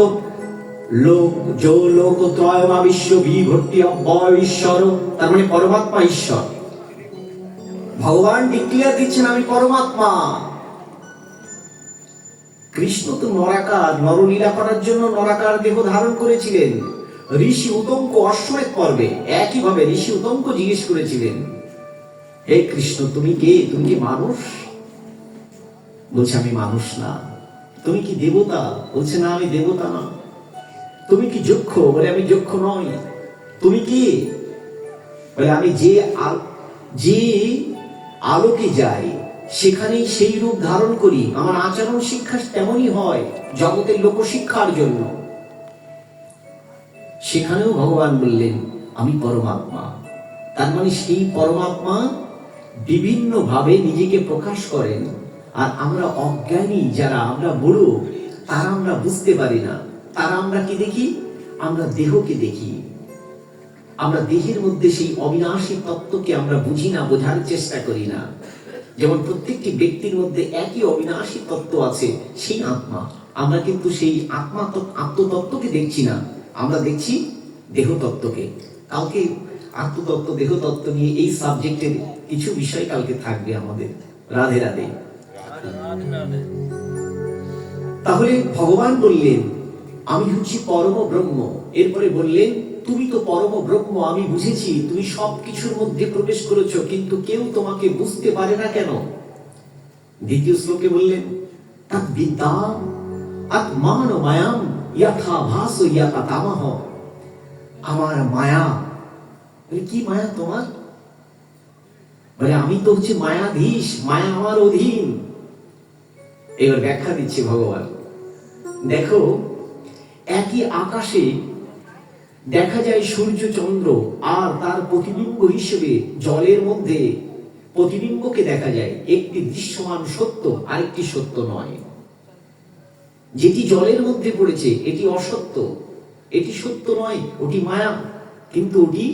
লোক যো লোকত্রয়মা বিশ্ব বিভর্তি অব্যয় ঈশ্বর। তার মানে পরমাত্মা ঈশ্বর। ভগবান ডিক্লেয়ার দিচ্ছেন, আমি পরমাত্মা। কৃষ্ণ তো নরাকার, নরলীলা করার জন্য নরাকার দেহ ধারণ করেছিলেন। ঋষি উতঙ্ক অশ্বমেধ পর্বে একইভাবে ঋষি উতঙ্ক জিজ্ঞেস করেছিলেন, হে কৃষ্ণ, তুমি কে? তুমি কি মানুষ? বলছে, আমি মানুষ না। তুমি কি দেবতা? বলছে, না, আমি দেবতা না। তুমি কি যক্ষ? বলে, আমি যক্ষ নই। তুমি কি? বলে, আমি যে আলোকে যাই, সেখানেই সেই রূপ ধারণ করি। আমার আচরণ শিক্ষা তেমনই হয়, জগতের লোকশিক্ষার জন্য। সেখানেও ভগবান বললেন, আমি পরমাত্মা। তার মানে সেই পরমাত্মা বিভিন্ন ভাবে নিজেকে প্রকাশ করেন। আর আমরা অজ্ঞানী যারা, আমরা বুড়ো, তারা আমরা বুঝতে পারি না। তারা আমরা কি দেখি? আমরা দেহকে দেখি। আমরা দেহের মধ্যে সেই অবিনাশী তত্ত্বকে আমরা বুঝি না, বোঝার চেষ্টা করি না। যেমন প্রত্যেকটি ব্যক্তির মধ্যে একই অবিনাশী তত্ত্ব আছে, সেই আত্মা। আমরা কিন্তু সেই আত্মতত্ত্বকে দেখছি না, আমরা দেখছি দেহতত্ত্বকে। কালকে আত্মতত্ত্ব, দেহতত্ত্ব নিয়ে এই সাবজেক্টের কিছু বিষয় কালকে থাকবে আমাদের। রাধে রাধে। তাহলে ভগবান বললেন, আমি হচ্ছি পরম ব্রহ্ম। এরপরে বললেন, তুমি তো পরম ব্রহ্ম, আমি বুঝেছি তুমি সবকিছুর মধ্যে প্রবেশ করেছো, কিন্তু কেউ তোমাকে বুঝতে পারে না কেন? দ্বিতীয় শ্লোকে বললেন, তৎ বিদ্যা আত্মান মায়াম যথা ভাস যথা তামহ। আমার মায়া। কি মায়া তোমার? বলে, আমি তো হচ্ছে মায়াধীশ, মায়া আমার অধীন। এবার ব্যাখ্যা দিচ্ছে ভগবান। দেখো, একই আকাশে দেখা যায় সূর্য চন্দ্র, আর তার প্রতিবিম্ব হিসেবে জলের মধ্যে প্রতিবিম্বকে দেখা যায়। একটি দৃশ্যমান সত্য, আরেকটি সত্য নয়। যেটি জলের মধ্যে পড়েছে এটি অসত্য, এটি সত্য নয়, ওটি মায়া, কিন্তু ওটি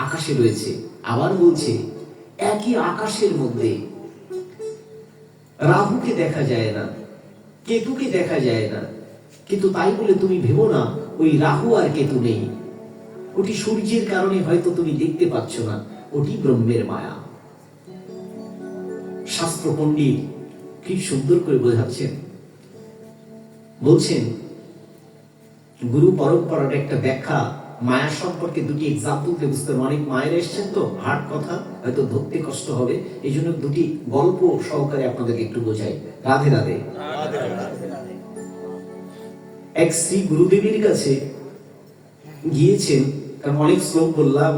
আকাশে রয়েছে। আবার বলছে, একই আকাশের মধ্যে রাহুকে দেখা যায় না, কেতুকে দেখা যায় না, কিন্তু তাই বলে তুমি ভেবো না ওই রাহু আর কেতু নেই। ওটি সূর্যের কারণে হয়তো তুমি দেখতে পাচ্ছ না, ওটি ব্রহ্মের মায়া। শাস্ত্র পণ্ডিত কি সুন্দর করে বোঝাচ্ছেন, বলছেন গুরু পরম্পরার একটা ব্যাখ্যা মায়া সম্পর্কে দুটি এক্সাম্পল দিয়ে বুঝতে হবে। অনেক মায়ের এসছেন তো হার্ড কথা, হয়তো ধরতে কষ্ট হবে, এই জন্য দুটি গল্প সহকারে আপনাদেরকে একটু বোঝাই। রাধে রাধে। এক শ্রী গুরুদেবের কাছে গিয়েছেন, কারণ অনেক শ্লোক বললাম,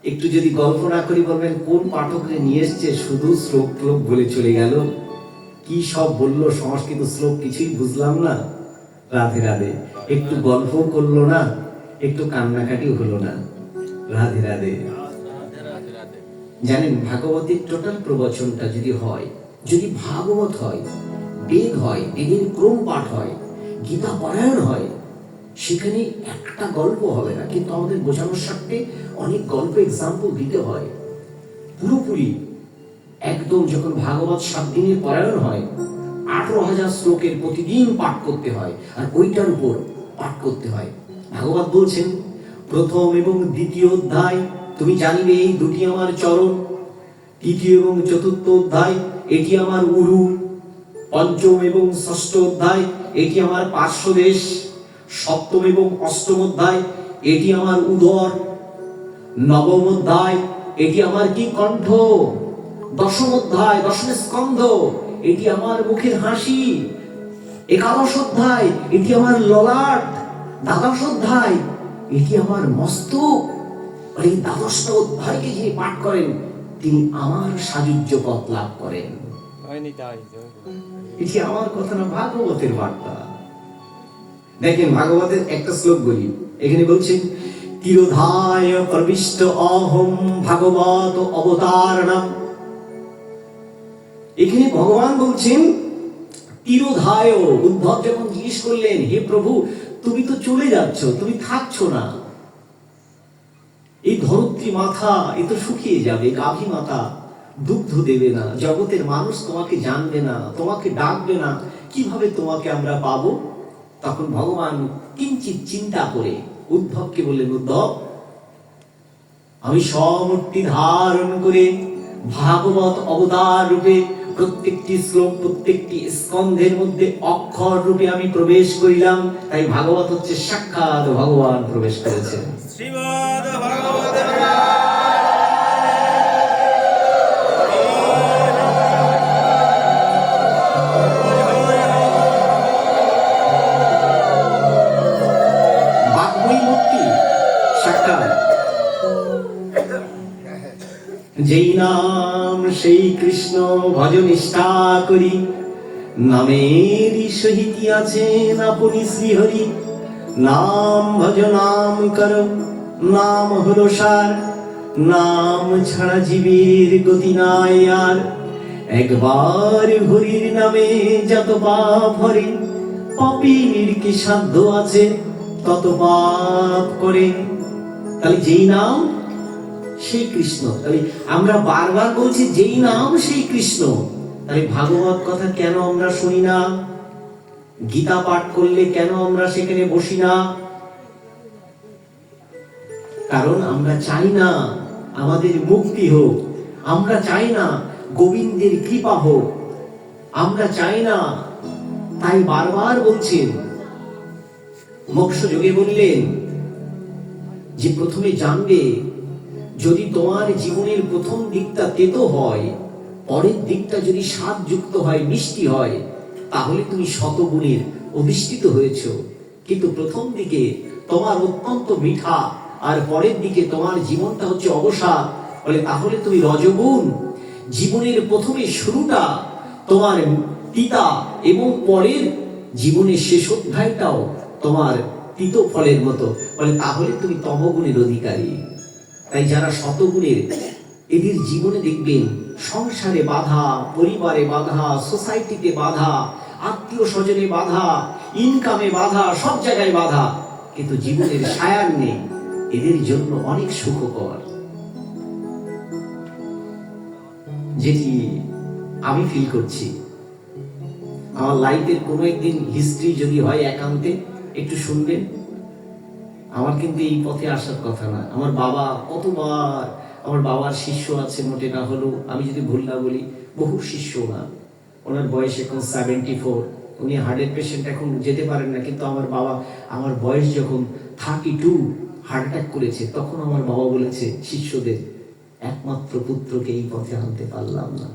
একটু যদি গল্প না করি বলবেন কোন পাঠকরে নিয়ে এসছে, শুধু শ্লোক শ্লোক বলে চলে গেল, কি সব বললো সংস্কৃত শ্লোক কিছুই বুঝলাম না। রাধে রাধে। একটু গল্প করলো না, একটু কান্নাকাটিও হলো না। রাধে রাধে। জানেন ভাগবতের টোটাল প্রবচনটা যদি হয়, যদি ভাগবত হয়, বেদ হয়, বেদের ক্রম পাঠ হয়, গীতা পারায়ণ হয়, সেখানে একটা গল্প হবে না, কিন্তু আমাদের বোঝানোর স্বার্থে অনেক গল্প এক্সাম্পল দিতে হয়। পুরোপুরি একদম যখন ভাগবত 7 দিনের পারায়ণ হয়, 18,000 শ্লোকের প্রতিদিন পাঠ করতে হয়, আর ওইটার উপর পাঠ করতে হয়। ভাগবত বলছেন প্রথম এবং দ্বিতীয় অধ্যায় তুমি জানিবে এই দুটি আমার চরণ, তৃতীয় এবং চতুর্থ অধ্যায় এটি আমার উরু, পঞ্চম এবং ষষ্ঠ অধ্যায় এটি আমার পার্শ্বদেশ, সপ্তম এবং অষ্টম অধ্যায় এটি আমার উদর, নবম অধ্যায় এটি আমার কি কণ্ঠ, দশম অধ্যায় দশম স্কন্ধ এটি আমার মুখের হাসি, একাদশ অধ্যায় এটি আমার ললাট, দ্বাদশ অধ্যায় এটি আমার মস্তক। এই দ্বাদশটা অধ্যায়কে যিনি পাঠ করেন তিনি আমার সাযুজ্য পথ লাভ করেন। এটি আমার কথা না, ভাগবতের বার্তা। দেখেন ভাগবতের একটা শ্লোক বলি, এখানে বলছেন তিরোধায় প্রবিষ্ট অহম ভাগবত অবতারণম। এখানে ভগবান বলছেন তিরোধায়। উদ্ধব যখন জিজ্ঞেস করলেন হে প্রভু তুমি তো চলে যাচ্ছ, তুমি থাকছো না, এই ধরিত্রী মাথা এ তো শুকিয়ে যাবে, গাভী মাথা দুগ্ধ দেবে না, জগতের মানুষ তোমাকে জানবে না, তোমাকে ডাকবে না, কিভাবে তোমাকে আমরা পাবো? তখন ভগবান কিঞ্চিত চিন্তা করে উদ্ধবকে বললেন উদ্ধব আমি স্বমূর্তি ধারণ করে ভাগবত অবতার রূপে প্রত্যেকটি শ্লোক প্রত্যেকটি স্কন্ধের মধ্যে অক্ষর রূপে আমি প্রবেশ করিলাম। তাই ভাগবত হচ্ছে সাক্ষাৎ ভগবান প্রবেশ করেছেন। শ্রীমদ্ ভাগবতের যেই নাম সেই কৃষ্ণ ভজ নিষ্ঠা করি, নামেরই সহিত আছেন আপনি শ্রীহরি। নাম ভজ নাম কর, নাম হলো সার, নাম ছাড়া জীবের গতি নাই আর। একবার হরির নামে যত পাপ হরে, পাপীর কি সাধ্য আছে তত পাপ করে। তাহলে যেই নাম সেই কৃষ্ণ, তাহলে আমরা বারবার বলছি যেই নাম সেই কৃষ্ণ। তাহলে ভাগবত কথা কেন আমরা শুনি না? গীতা পাঠ করলে কেন আমরা সেখানে বসি না? কারণ আমরা চাই না আমাদের মুক্তি হোক, আমরা চাই না গোবিন্দের কৃপা হোক, আমরা চাই না। তাই বারবার বলছেন, মোক্ষ যোগে বললেন যে প্রথমে জানবে যদি তোমার জীবনের প্রথম দিকটা তেতো হয়, পরের দিকটা যদি স্বাদযুক্ত হয়, মিষ্টি হয়, তাহলে তুমি শতগুণের অধিষ্ঠিত হয়েছো। কিন্তু প্রথম দিকে তোমার অত্যন্ত মিঠা, আর পরের দিকে তোমার জীবনটা হচ্ছে অবসাদ, বলে তাহলে তুমি রজগুণ। জীবনের প্রথমে শুরুটা তোমার তিতা এবং পরের জীবনের শেষ অধ্যায়টাও তোমার তিতো ফলের মতো, বলে তাহলে তুমি তমগুণের অধিকারী। তাই যারা শতগুণের, এদের জীবনে দেখবেন সংসারে বাধা, পরিবারে বাধা, সোসাইটিতে বাধা, আত্মীয় স্বজনে বাধা, ইনকামে বাধা, সব জায়গায় বাধা, কিন্তু জীবনের সায়ার নেই। এদের জন্য অনেক সুখকর। যেটি আমি ফিল করছি। আমার লাইফের কোনো একদিন হিস্ট্রি যদি হয় একান্তে একটু শুনবেন। আমার কিন্তু এই পথে আসার কথা না। আমার বাবা কতবার, আমার বাবার শিষ্য আছে মোটে না হলেও, আমি যদি ভুল না বলি, বহু শিষ্য না। ওনার বয়স এখন 74, উনি হার্টের পেশেন্ট, এখন যেতে পারেন না। কিন্তু আমার বাবা, আমার বয়স যখন 32 হার্ট অ্যাটাক করেছে, তখন আমার বাবা বলেছে শিষ্যদের, একমাত্র পুত্রকে এই পথে আনতে পারলাম না।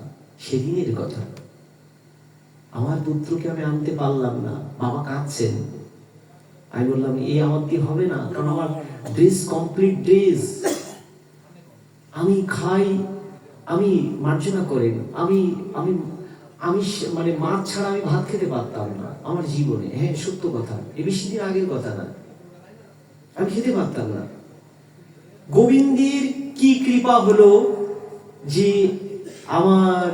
সেদিনের কথা, আমার পুত্রকে আমি আনতে পারলাম না। বাবা কাঁদছেন। আমি বললাম এই আমার দিয়ে হবে না, কারণ আমার ড্রেস কমপ্লিট ড্রেস, আমি খাই, আমি মার্জনা করেন, আমি আমি আমি মানে মাছ ছাড়া আমি ভাত খেতে পারতাম না আমার জীবনে। হ্যাঁ, সত্য কথা, এ বেশি দিন আগের কথা না, আমি খেতে পারতাম না। গোবিন্দের কি কৃপা হলো যে আমার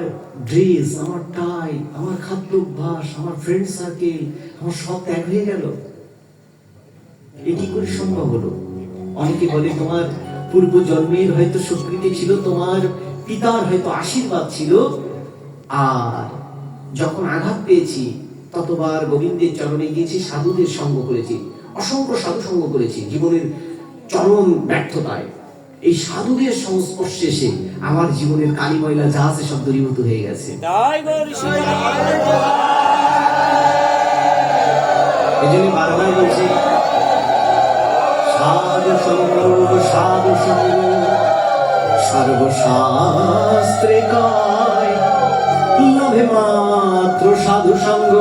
ড্রেস, আমার টাই, আমার খাদ্যাভ্যাস, আমার ফ্রেন্ড সার্কেল, আমার সব ত্যাগ হয়ে গেল। এ কি করে সম্ভব হলো? অনেকে বলে তোমার পূর্ব জন্মের হয়তো সুকৃতি ছিল, তোমার পিতার হয়তো আশীর্বাদ ছিল। আর যখন আঘাত পেয়েছি ততবার গোবিন্দের চরণে গিয়েছি, সাধুদের সঙ্গ করেছি, অসংখ্য সাধু সঙ্গ করেছি জীবনের চরম ব্যর্থতায়। এই সাধুদের সংস্পর্শে এসে আমার জীবনের কালি ময়লা যা আছে সব দূরীভূত হয়ে গেছে। এই জন্য বারবার বলছি, সাধু সঙ্গ, সাধু সঙ্গ সর্বশাস্ত্রে কয়, লভে মাত্র সাধু সঙ্গ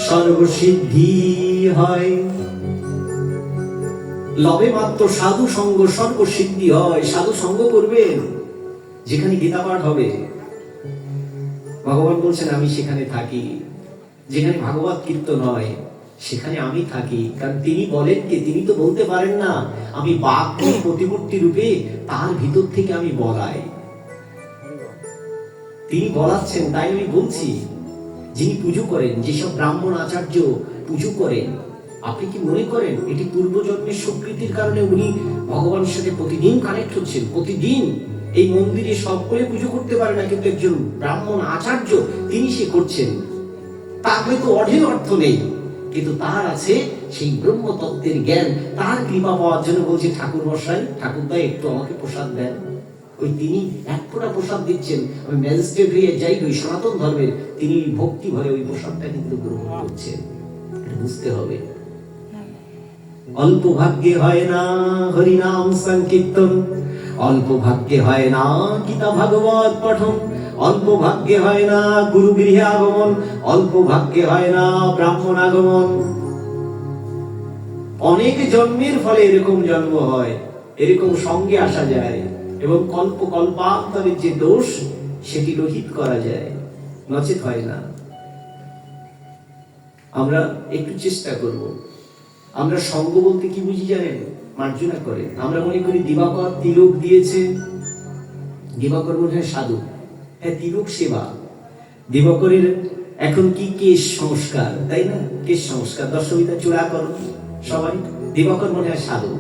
সর্বসিদ্ধি হয়। লবে মাত্র সাধু সঙ্গ সর্বসিদ্ধি হয়। সাধু সঙ্গ করবেন, যেখানে গীতা পাঠ হবে, ভগবান বলছেন আমি সেখানে থাকি। যেখানে ভাগবত কীর্তন হয় সেখানে আমি থাকি। কারণ তিনি বলেন কি, তিনি তো বলতে পারেন না আমি বাঘ প্রতিমূর্তি রূপে তার ভিতর থেকে আমি বলাই। তিনি বলাচ্ছেন, তাই আমি বলছি। যিনি পুজো করেন, যেসব ব্রাহ্মণ আচার্য পুজো করেন, আপনি কি মনে করেন এটি পূর্বজন্মের স্বীকৃতির কারণে উনি ভগবানের সাথে প্রতিদিন কানেক্ট হচ্ছেন? প্রতিদিন এই মন্দিরে সকলে পুজো করতে পারে না, কিন্তু একজন ব্রাহ্মণ আচার্য তিনি সে করছেন। তার হয়তো অঢেল অর্থ নেই, কিন্তু তার আছে সেই ব্রহ্মতত্ত্বের জ্ঞান। তার কৃপা পাওয়ার জন্য বলছে, ঠাকুর মশাই, ঠাকুরদা একটু আমাকে প্রসাদ দেন। ওই তিনি এক ফোঁটা প্রসাদ দিচ্ছেন, আমি ম্যাজিস্ট্রেট হয়ে যাই ওই সনাতন ধর্মের, তিনি ভক্তি ভরে ওই প্রসাদটা কিন্তু গ্রহণ করছেন। এটা বুঝতে হবে। অল্প ভাগ্যে হয় না হরিনাম সংকীর্তন, অল্প ভাগ্যে হয় না গীতা ভাগবত পঠন, অল্প ভাগ্যে হয় না গুরু গৃহে আগমন, অল্প ভাগ্যে হয় না ব্রাহ্মণ আগমন। অনেক জন্মের ফলে এরকম জন্ম হয়, এরকম সঙ্গে আসা যায়, এবং কল্প কল্পান্তরের যে দোষ সেটি রহিত করা যায়, নচেত হয় না। আমরা একটু চেষ্টা করব। আমরা সঙ্গ বলতে কি বুঝি জানেন? মার্জনা করে। আমরা মনে করি দিবাকর তিলক দিয়েছে, দিবাকর মনে হয় সাধু। হ্যাঁ, তিলক সেবা। দিবাকরের এখন কি কেশ সংস্কার, তাই না? কেশ সংস্কার, দশমিতা চূড়া করো সবাই। দিবাকর মনে হয় সাধু।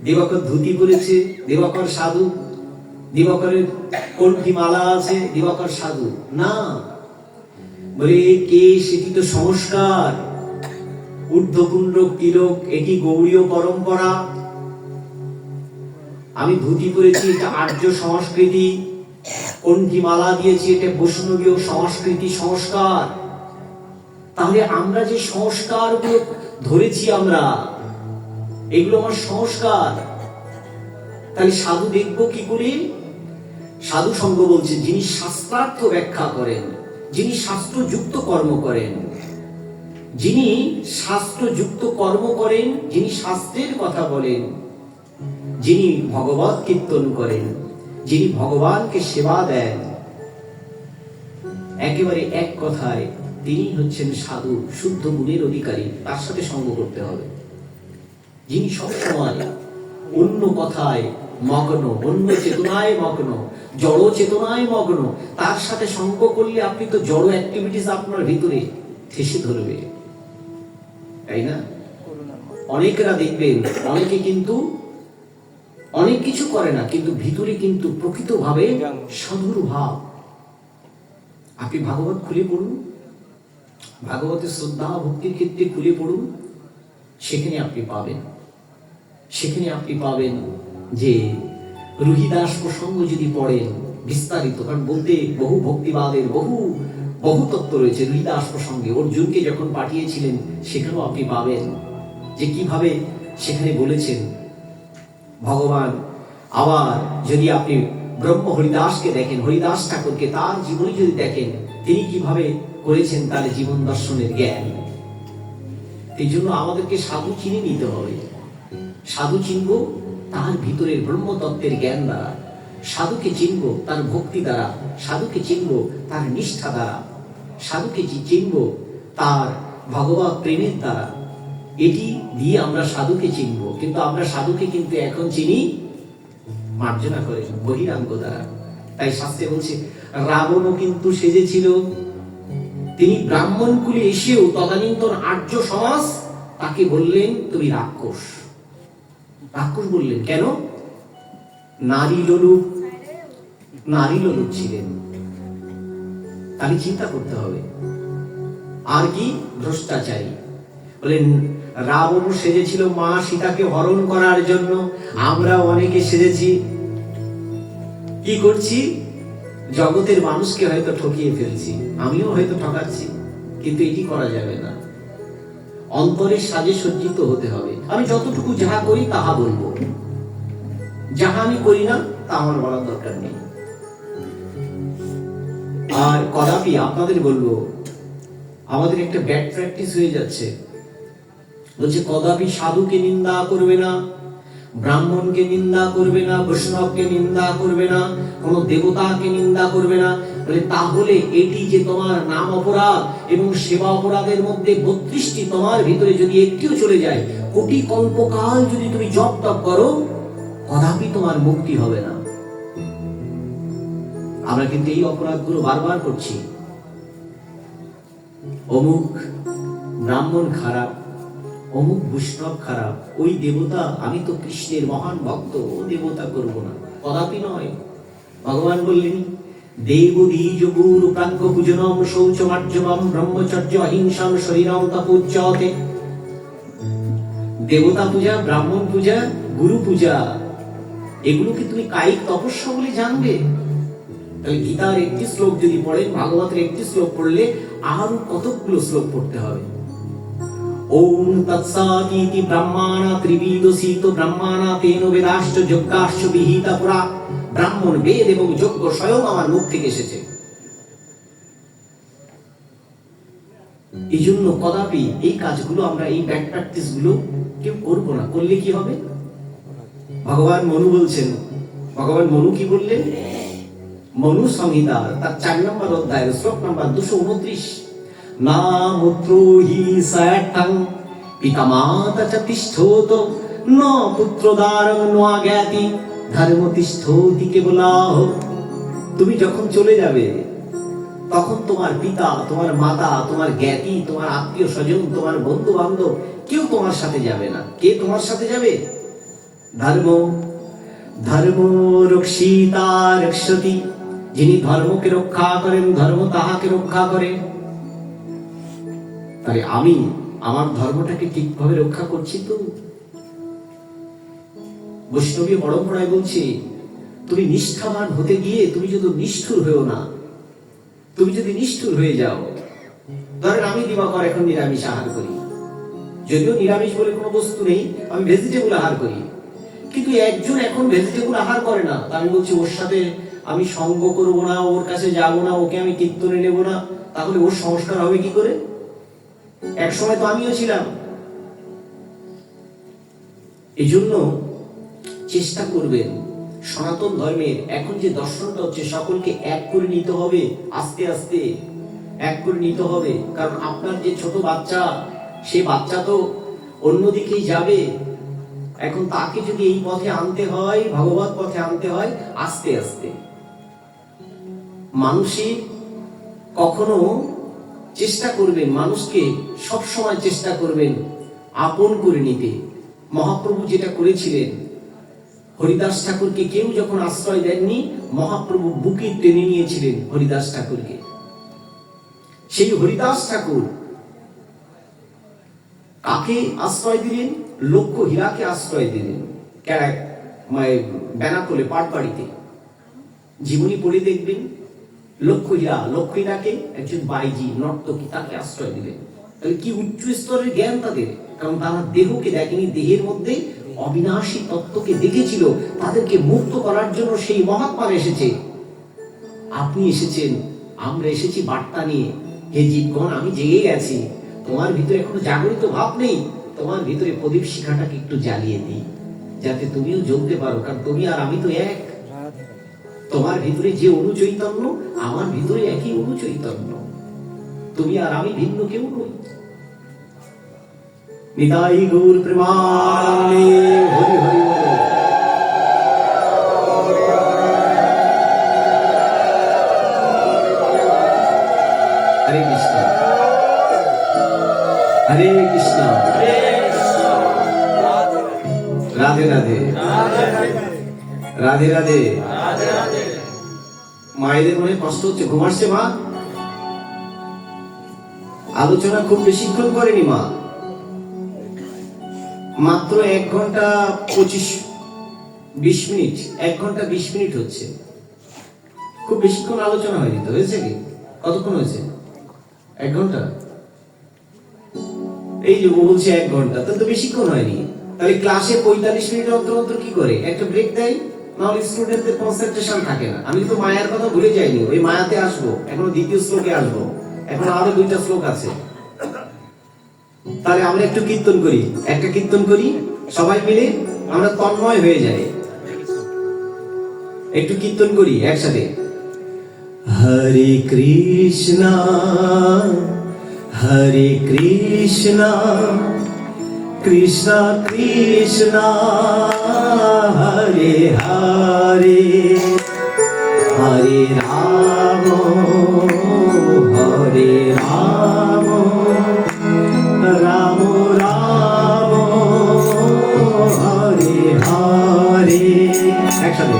দিবাকর ধুতি পরেছে, দিবাকর সাধু। দিবাকরের কণ্ঠী মালা আছে, দিবাকর সাধু না। বলে কেশ, এটি তো সংস্কার। ঊর্ধ্বপুণ্ড তিলক, এটি গৌড়ীয় পরম্পরা। আমি ধুতি পরেছি, এটা আর্য সংস্কৃতি। কণ্ঠী মালা দিয়েছি, এটা বৈষ্ণবীয় সংস্কৃতি, সংস্কার। তাহলে আমরা যে সংস্কারগুলো ধরেছি, আমরা এগুলো আমার সংস্কার। তাহলে সাধু দেখবো কি করে? সাধু সঙ্গ বলছে যিনি শাস্ত্রার্থ ব্যাখ্যা করেন, যিনি শাস্ত্রযুক্ত কর্ম করেন, যিনি শাস্ত্রযুক্ত কর্ম করেন, যিনি শাস্ত্রের কথা বলেন, যিনি ভগবত কীর্তন করেন, যিনি ভগবানকে সেবা দেন, একেবারে এক কথায় তিনি হচ্ছেন সাধু, শুদ্ধ গুণের অধিকারী। তার সাথে সঙ্গ করতে হবে। যিনি সবসময় অন্য কথায় মগ্ন, অন্য চেতনায় মগ্ন, জড় চেতনায় মগ্ন, তার সাথে সঙ্গ করলে আপনি তো জড় অ্যাক্টিভিটিস আপনার ভিতরে ঠেসে ধরবে, তাই না? অনেকেরা দেখবেন, অনেকে কিন্তু অনেক কিছু করে না, কিন্তু ভিতরে কিন্তু প্রকৃতভাবে সাধুর ভাব। আপনি ভাগবত খুলে পড়ুন, ভাগবতের শ্রদ্ধা ভক্তির ক্ষেত্রে খুলে পড়ুন, সেখানে আপনি পাবেন, সেখানে আপনি পাবেন যে রুহিদাস প্রসঙ্গ যদি পড়েন বিস্তারিত, কারণ বলতে বহু ভক্তিবাদের বহু বহু তত্ত্ব রয়েছে রুহিদাস প্রসঙ্গে। অর্জুনকে যখন পাঠিয়েছিলেন সেখানেও আপনি পাবেন যে কিভাবে সেখানে বলেছেন ভগবান। আবার যদি আপনি ব্রহ্ম হরিদাসকে দেখেন, হরিদাস ঠাকুরকে, তার জীবনী যদি দেখেন, তিনি কিভাবে করেছেন তার জীবন দর্শনের জ্ঞান। এই জন্য আমাদেরকে সাধু চিনে নিতে হবে। সাধু চিনব তার ভিতরের ব্রহ্মতত্ত্বের জ্ঞান দ্বারা, সাধুকে চিনব তার ভক্তি দ্বারা, সাধুকে চিনব তার নিষ্ঠা দ্বারা, সাধুকে চিনব তার ভগবত প্রেমের দ্বারা। এটি দিয়ে আমরা সাধুকে চিনব। কিন্তু আমরা সাধুকে কিন্তু এখন চিনি মার্জনা করে বহিরাঙ্গ দ্বারা। তাই শাস্ত্রে বলছে রাবণও কিন্তু সেজেছিল, তিনি ব্রাহ্মণ কুলে এসেও তদানীন্তন আর্য সমাজ তাকে বললেন তুমি রাক্ষস। রাক্ষস বললেন কেন? নারী লোলুপ, নারী লোলুপ ছিলেন। তাহলে চিন্তা করতে হবে। আর কি? ভ্রষ্টাচারী। বলেন রাবণ সেজেছিল মা সীতাকে হরণ করার জন্য, আমরা অনেকে সেজেছি কি করছি? জগতের মানুষকে হয়তো ঠকিয়ে ফেলছি, আমিও হয়তো ঠকাচ্ছি, কিন্তু এটি করা যাবে না। অন্তরের সাজে সজ্জিত হতে হবে। আমি যতটুকু যাহা করি তাহা বলবো, যাহা আমি করি না তা আমার বলার দরকার নেই। আর কদাপি আপনাদের বলবো, আমাদের একটা ব্যাড প্র্যাকটিস হয়ে যাচ্ছে। বলছে কদাপি সাধুকে নিন্দা করবে না, ব্রাহ্মণকে নিন্দা করবে না, বৈষ্ণবকে নিন্দা করবে না, কোন দেবতাকে নিন্দা করবে না। বলে তাহলে এটি যে তোমার নাম অপরাধ এবং সেবা অপরাধের মধ্যে 32টি তোমার ভিতরে যদি একটিও চলে যায়, কোটি কল্পকাল যদি তুমি জপ তপ করো, কদাপি তোমার মুক্তি হবে না। আমরা কিন্তু এই অপরাধগুলো বারবার করছি। অমুক ব্রাহ্মণ খারাপ, অমুক বৈষ্ণব খারাপ, ওই দেবতা, আমি তো কৃষ্ণের মহান ভক্ত, ও দেবতা করব না, কদাপি নয়। ভগবান বললেন দেব দ্বিজ গুরু প্রাজ্ঞ পূজনম শৌচমার্জবম ব্রহ্মচর্য অহিংসাম শরীরম তপোচ্যতে। দেবতা পূজা, ব্রাহ্মণ পূজা, গুরু পূজা, এগুলোকে তুমি কায়িক তপস্যা বলে জানবে। তাহলে গীতার একটি শ্লোক যদি পড়েন, ভাগবতের একটি শ্লোক পড়লে আরো কতগুলো শ্লোক পড়তে হবে। ওম তৎসাদিতি ব্রহ্মাণা ত্রিবিদসিত ব্রহ্মাণা তেন বেদাশ্চ যজ্ঞাশ্চ বিহিতা পুরা। ব্রাহ্মণ, বেদ এবং যজ্ঞ স্বয়ং আমার মুখ থেকে এসেছে। এই জন্য কদাপি এই কাজগুলো আমরা, এই ব্যাড প্র্যাকটিস গুলো কেউ করব না। করলে কি হবে? ভগবান মনু বলছেন, ভগবান মনু কি বললেন? মনু সংহিতা তার 4 নম্বর অধ্যায়ের শ্লোক নম্বর 229, না মুত্র হি সায়ঠং পিতামাতা চ তিষ্ঠত ন পুত্রদারং ন জ্ঞাতি ধর্ম তিষ্ঠতি কেবলাহ। তুমি যখন চলে যাবে তখন তোমার পিতা, তোমার মাতা, তোমার জ্ঞাতি, তোমার আত্মীয় স্বজন, তোমার বন্ধু বান্ধব কেউ তোমার সাথে যাবে না। কে তোমার সাথে যাবে? ধর্ম, ধর্ম রক্ষিতা রক্ষতি। যিনি ধর্মকে রক্ষা করেন, ধর্ম তাহাকে রক্ষা করে। তাহলে আমি আমার ধর্মটাকে ঠিকভাবে রক্ষা করছি তো? বৈষ্ণবী পরম্পরায় বলছি, তুমি নিষ্ঠাবান হতে গিয়ে তুমি যদি নিষ্ঠুর হয়েও না, তুমি যদি নিষ্ঠুর হয়ে যাও। ধরেন আমি দিবাকর এখন নিরামিষ আহার করি, যদিও নিরামিষ বলে কোনো বস্তু নেই, আমি ভেজিটেবল আহার করি, কিন্তু একজন এখন ভেজিটেবল আহার করে না। আমি বলছি ওর সাথে আমি সঙ্গ করব না, ওর কাছে যাব না, ওকে আমি কীর্তনে নেব না, তাহলে ওর সংস্কার হবে কি করে? এক সময় তো আমিও ছিলাম। এই জন্য চেষ্টা করবেন সনাতন ধর্মের এখন যে দর্শনটা হচ্ছে, সকলকে এক করে নিতে হবে, আস্তে আস্তে এক করে নিতে হবে। কারণ আপনার যে ছোট বাচ্চা, সে বাচ্চা তো অন্যদিকেই যাবে। এখন তাকে যদি এই পথে আনতে হয়, ভগবত পথে আনতে হয়, আস্তে আস্তে। মানুষই কখনো চেষ্টা করবেন, মানুষকে সব সময় চেষ্টা করবেন আপন করে নিতে। মহাপ্রভু যেটা করেছিলেন, হরিদাস ঠাকুরকে কেউ যখন আশ্রয় দেননি, মহাপ্রভু বুকে টেনে নিয়েছিলেন হরিদাস ঠাকুরকে। সেই হরিদাস ঠাকুর কাকে আশ্রয় দিলেন? লক্ষ হীরাকে আশ্রয় দিলেন। বেনাপোলে পাটবাড়িতে জীবনী পড়ে দেখবেন, লক্ষ হীরাকে একজন বাইজি নর্তকী তাকে আশ্রয় দিলেন। তাহলে কি উচ্চ স্তরের জ্ঞান তাদের, কারণ তারা দেহকে দেখেনি, দেহের মধ্যে অবিনাশী তত্ত্বকে দেখেছিল। তাদেরকে মুক্ত করার জন্য সেই মহাত্মা এসেছে। আপনি এসেছেন, আমরা এসেছি বার্তা নিয়ে। হে জীবগণ, আমি জেগে গেছি, তোমার ভিতরে এখনো জাগরিত ভাব নেই, তোমার ভিতরে প্রদীপ শিখাটাকে একটু জ্বালিয়ে দিই, যাতে তুমিও জ্বলতে পারো। কারণ তুমি আর আমি তো এক। তোমার ভিতরে যে অনুচৈতন্য, আমার ভিতরে একই অনুচৈতন্য। তুমি আর আমি ভিন্ন কেউ নই। নিতাই গৌর প্রেমানন্দে হরি হরি বল। হরে কৃষ্ণ হরে কৃষ্ণ রাধে রাধে রাধে রাধে। মায়েদের মনে কষ্ট হচ্ছে, ঘুমাচ্ছে মা? আলোচনা খুব বেশিক্ষণ করেনি মা, মাত্র 1 ঘন্টা 20 মিনিট, 1 ঘন্টা 20 মিনিট হচ্ছে। খুব বেশিক্ষণ আলোচনা হয়নি তো, হয়েছে কি? কতক্ষণ হয়েছে? 1 ঘন্টা। এই যে বলছে 1 ঘন্টা, তাহলে তো বেশিক্ষণ হয়নি। তাহলে ক্লাসে 45 মিনিট অন্তর অন্তর কি করে একটা ব্রেক দেয়, নাহলে স্টুডেন্টদের কনসেন্ট্রেশন থাকে না। আমি তো মায়ার কথা ভুলে যাইনি, ওই মায়াতে আসবো, এখনো দ্বিতীয় শ্লোকে আসবো, এখন আরো 2টা শ্লোক আছে। তাহলে আমরা একটু কীর্তন করি, একটা কীর্তন করি সবাই মিলে, আমরা তন্ময় হয়ে যাই। একটু কীর্তন করি একসাথে। হরে কৃষ্ণ হরে কৃষ্ণ কৃষ্ণ কৃষ্ণ হরে হরে হরে রাম হরে রাম রাম রাম হরে হরে। একসাথে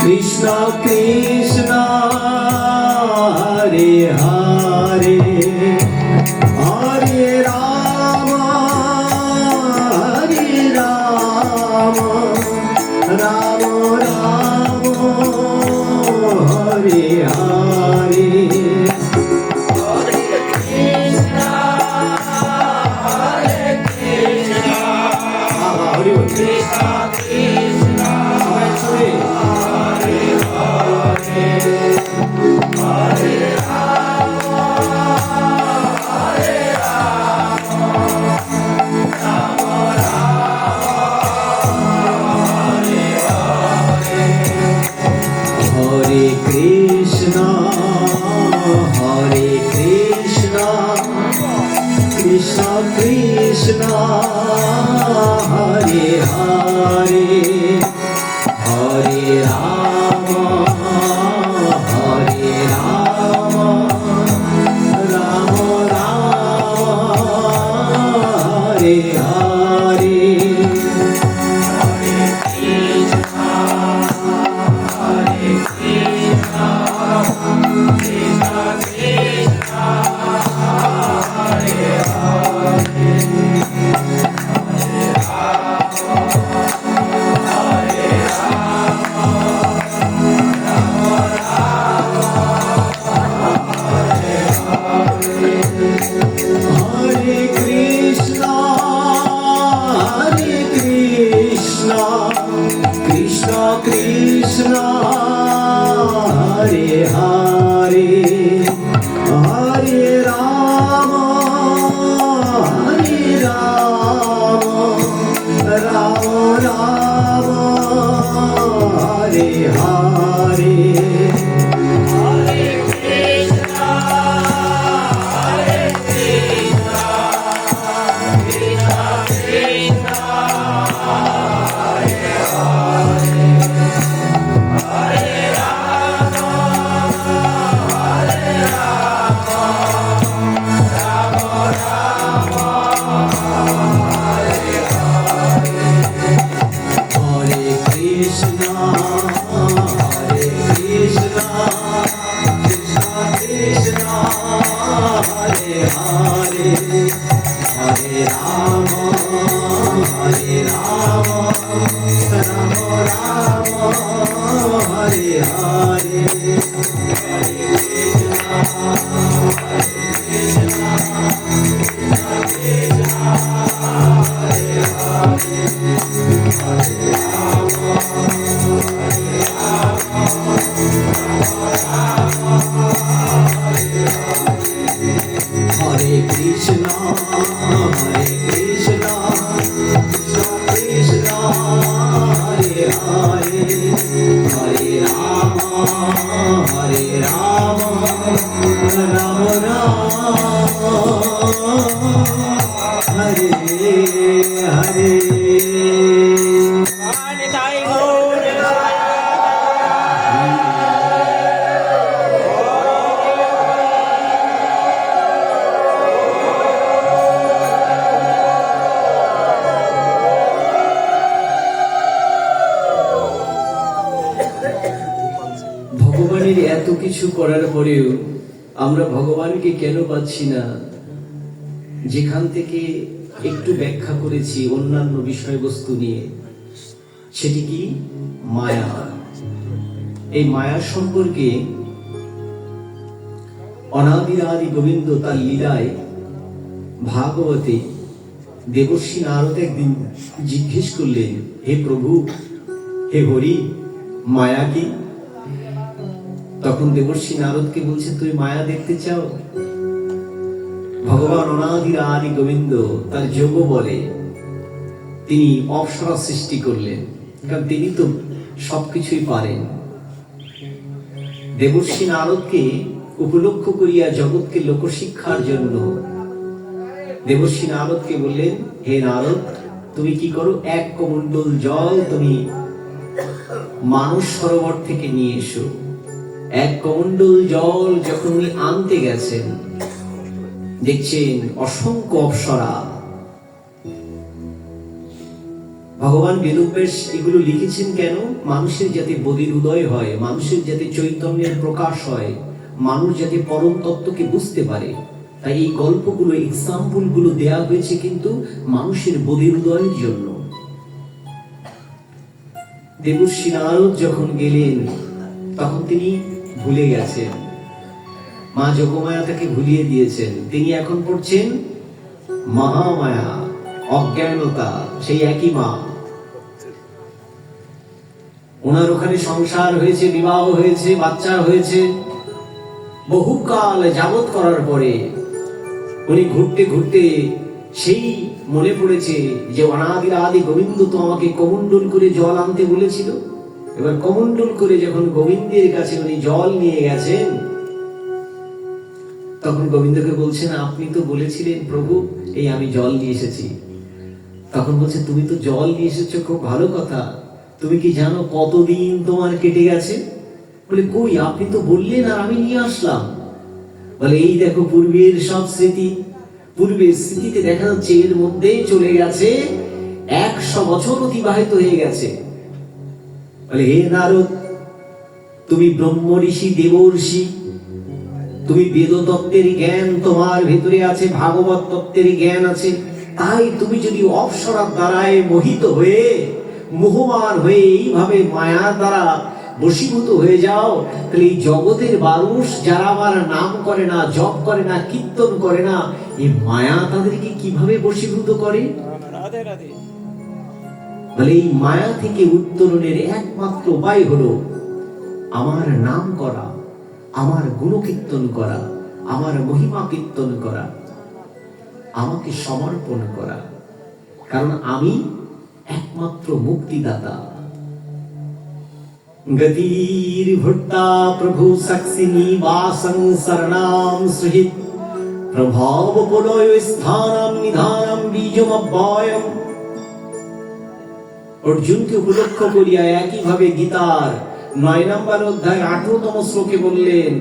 কৃষ্ণ কৃষ্ণ হরে হরে হরে রাম রাম রাম হরে হরে। কৃষ্ণ হরে হরে হরে রাম রাম হরে হরে। কৃষ্ণ হরে হরে হরে রাম রাম হরে হরে ভগবানের এত কিছু করার পরেও আমরা ভগবানকে কেন পাচ্ছি না? যেখান থেকে একটু ব্যাখ্যা করেছি অন্যান্য বিষয়বস্তু নিয়ে, সেটি কি? মায়া। এই মায়া সম্পর্কে অনাদিরাদি গোবিন্দ তার লীলায় ভাগবতে দেবর্ষি নারদ একদিন জিজ্ঞেস করলেন, হে প্রভু, হে হরি, মায়া কি? তখন দেবর্ষি নারদকে বলছে, তুই মায়া দেখতে চাও? ভগবান অনাদিরাদি গোবিন্দ তার যোগ বলে তিনি অপ্সরা সৃষ্টি করলেন, কারণ তিনি তো সবকিছুই পারেন। দেবর্ষি নারদকে উপলক্ষ করিয়া জগৎকে লোকশিক্ষার জন্য দেবর্ষি নারদকে বললেন, হে নারদ, তুমি কি করো? এক কমণ্ডল জল তুমি মানস সরোবর থেকে নিয়ে এসো। এক কমণ্ডল জল যখন উনি আনতে গেছেন, দেখছেন অসংখ্য অপ্সরা। ভগবান বেদব্যাস এগুলো লিখেছেন কেন? মানুষের যাতে বোধির উদয় হয়, মানুষের যাতে চৈতন্যের প্রকাশ হয়, মানুষ যাতে পরম তত্ত্বকে বুঝতে পারে। তাই এই গল্পগুলো, এক্সাম্পল গুলো দেয়া হয়েছে কিন্তু মানুষের বোধির উদয়ের জন্য। দেবর্ষি নারদ যখন গেলেন, তখন তিনি ভুলে গেছেন, মা যোগমায়া তাকে ভুলিয়ে দিয়েছেন। তিনি এখন পড়ছেন মহামায়া, অজ্ঞানতা, সেই একই মা। ওনার ওখানে সংসার হয়েছে, বিবাহ হয়েছে, বাচ্চা হয়েছে, বহুকাল যাবত করার পরে উনি ঘুরতে ঘুরতে সেই মনে পড়েছে যে অনাদিরাদি গোবিন্দ তো আমাকে কমণ্ডল করে জল আনতে বলেছিল। এবার কমণ্ডল করে যখন গোবিন্দের কাছে উনি জল নিয়ে গেছেন, তখন গোবিন্দকে বলছেন, আপনি তো বলেছিলেন প্রভু, এই আমি জল নিয়ে এসেছি। তখন বলছে, তুমি তো জল নিয়ে এসেছো, খুব ভালো কথা। তুমি কি জানো কতদিন তোমার কেটে গেছে? বলে, কই, আপনি তো বললেন আর আমি নিয়ে আসলাম। বলে, এই দেখো পূর্বের সব স্মৃতি। পূর্বের স্মৃতিতে দেখা যাচ্ছে এর মধ্যে চলে গেছে 100 বছর অতিবাহিত হয়ে গেছে। বলে, হে নারদ, তুমি ব্রহ্ম ঋষি, দেবর্ষি, তুমি বেদ তত্ত্বের জ্ঞান তোমার ভেতরে আছে, ভাগবত তত্ত্বের জ্ঞান আছে। তাই তুমি যদি অপ্সরার দ্বারায় মোহিত হয়ে, মোহমান হয়ে এইভাবে মায়ার দ্বারা বশীভূত হয়ে যাও, তাহলে এই জগতের মানুষ যারা আমার নাম করে না, জপ করে না, কীর্তন করে না, এই মায়া তাদেরকে কিভাবে বশীভূত করে? বলে, এই মায়া থেকে উত্তরণের একমাত্র উপায় হলো আমার নাম করা, আমার গুণ কীর্তন করা, আমার মহিমা কীর্তন করা, আমাকে সমর্পণ করা। কারণ আমি একমাত্র মুক্তিদাতা। গতির ভট্টা প্রভু সাক্ষিনী বাসং শরণাম সহিত প্রভাব প্রলয় স্থানম নিধানম বীজমব্যয়ম। অর্জুনকে উপলক্ষ করিয়া একইভাবে গীতার 9 নম্বর অধ্যায় 18তম শ্লোকে বললেন,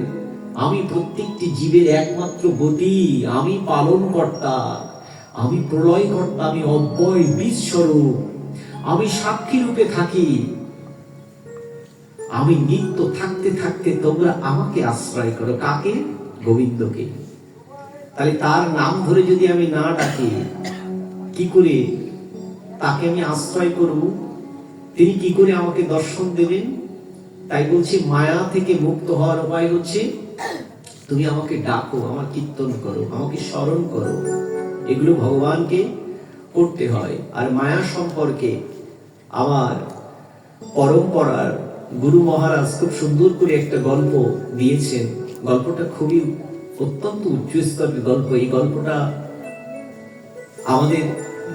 আমি প্রত্যেকটি জীবের একমাত্র গতি, আমি পালন কর্তা, আমি প্রলয় কর্তা, আমি অব্যয় বীজ স্বরূপ, আমি সাক্ষী রূপে থাকি। আমি নিত্য থাকতে থাকতে তোমরা আমাকে আশ্রয় করো। কাকে? গোবিন্দকে। তাহলে তার নাম ধরে যদি আমি না ডাকি, কি করে তাকে আমি আশ্রয় করব? তিনি কি করে আমাকে দর্শন দেবেন? তাই বলছি, মায়া থেকে মুক্ত হওয়ার উপায় হচ্ছে তুমি আমাকে ডাকো, আমার কীর্তন করো, আমাকে স্মরণ করো। এগুলো ভগবানকে করতে হয়। আর মায়া সম্পর্কে আমার পরম্পরার গুরু মহারাজ খুব সুন্দর করে একটা গল্প দিয়েছেন। গল্পটা খুবই অত্যন্ত উচ্চ স্তরের গল্প। এই গল্পটা আমাদের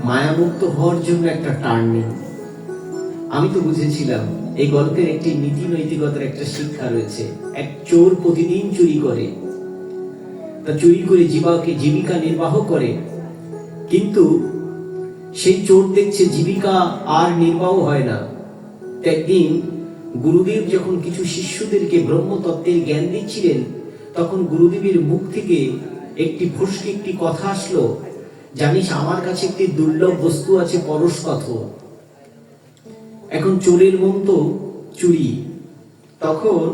মায়ামুক্ত হওয়ার জন্য একটা টার্নিং। আমি তো বুঝেছিলাম এই গল্পের একটি নীতি নৈতিকতার একটা শিক্ষা রয়েছে। এক চোর প্রতিদিন চুরি করে, তা চুরি করে জীবিকা নির্বাহ করে, কিন্তু সেই চোর দেখছে জীবিকা আর নির্বাহ হয় না। একদিন গুরুদেব যখন কিছু শিষ্যদেরকে ব্রহ্মতত্ত্বের জ্ঞান দিচ্ছিলেন, তখন গুরুদেবের মুখ থেকে একটি ফসকে একটি কথা আসলো, জানিস আমার কাছে একটি দুর্লভ বস্তু আছে, পরশ পাথর। এখন চোরের মন তো চুরি, তখন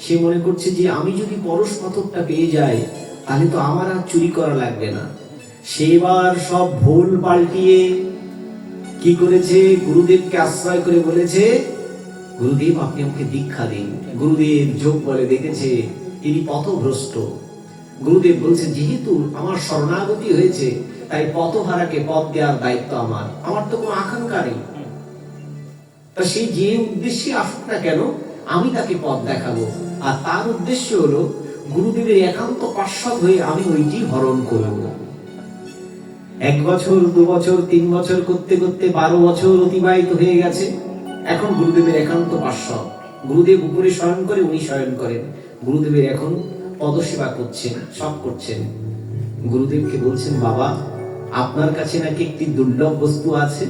সে মনে করছে যে আমি যদি পরশ পাথরটা পেয়ে যাই তাহলে তো আমার আর চুরি করা লাগবে না। সেবার সব ভুল পাল্টিয়ে কি করেছে, গুরুদেবকে আশ্রয় করে বলেছে, গুরুদেব আপনি আমাকে দীক্ষা দিন। গুরুদেব যোগ বলে দেখেছে তিনি পথভ্রষ্ট। গুরুদেব বলছে, যেহেতু আমার শরণাগতি হয়েছে তাই পথহারাকে পথ দেওয়ার দায়িত্ব আমার, আমার তো কোনো আকাঙ্ক্ষা নেই। তা সে যে উদ্দেশ্যে আসুক না কেন, আমি তাকে পথ দেখাবো। আর তার উদ্দেশ্য হলো গুরুদেবের একান্ত পার্শ্বদ হয়ে আমি ওইটি হরণ করব। 1 বছর 2 বছর 3 বছর করতে করতে 12 বছর অতিবাহিত হয়ে গেছে। এখন গুরুদেবের একান্ত পার্শ্বদ। গুরুদেব উপরে শয়ন করে, উনি শয়ন করেন। গুরুদেবের এখন পদসেবা করছেন, সব করছেন। গুরুদেবকে বলছেন, বাবা আপনার কাছে নাকি একটি দুর্লভ বস্তু আছে।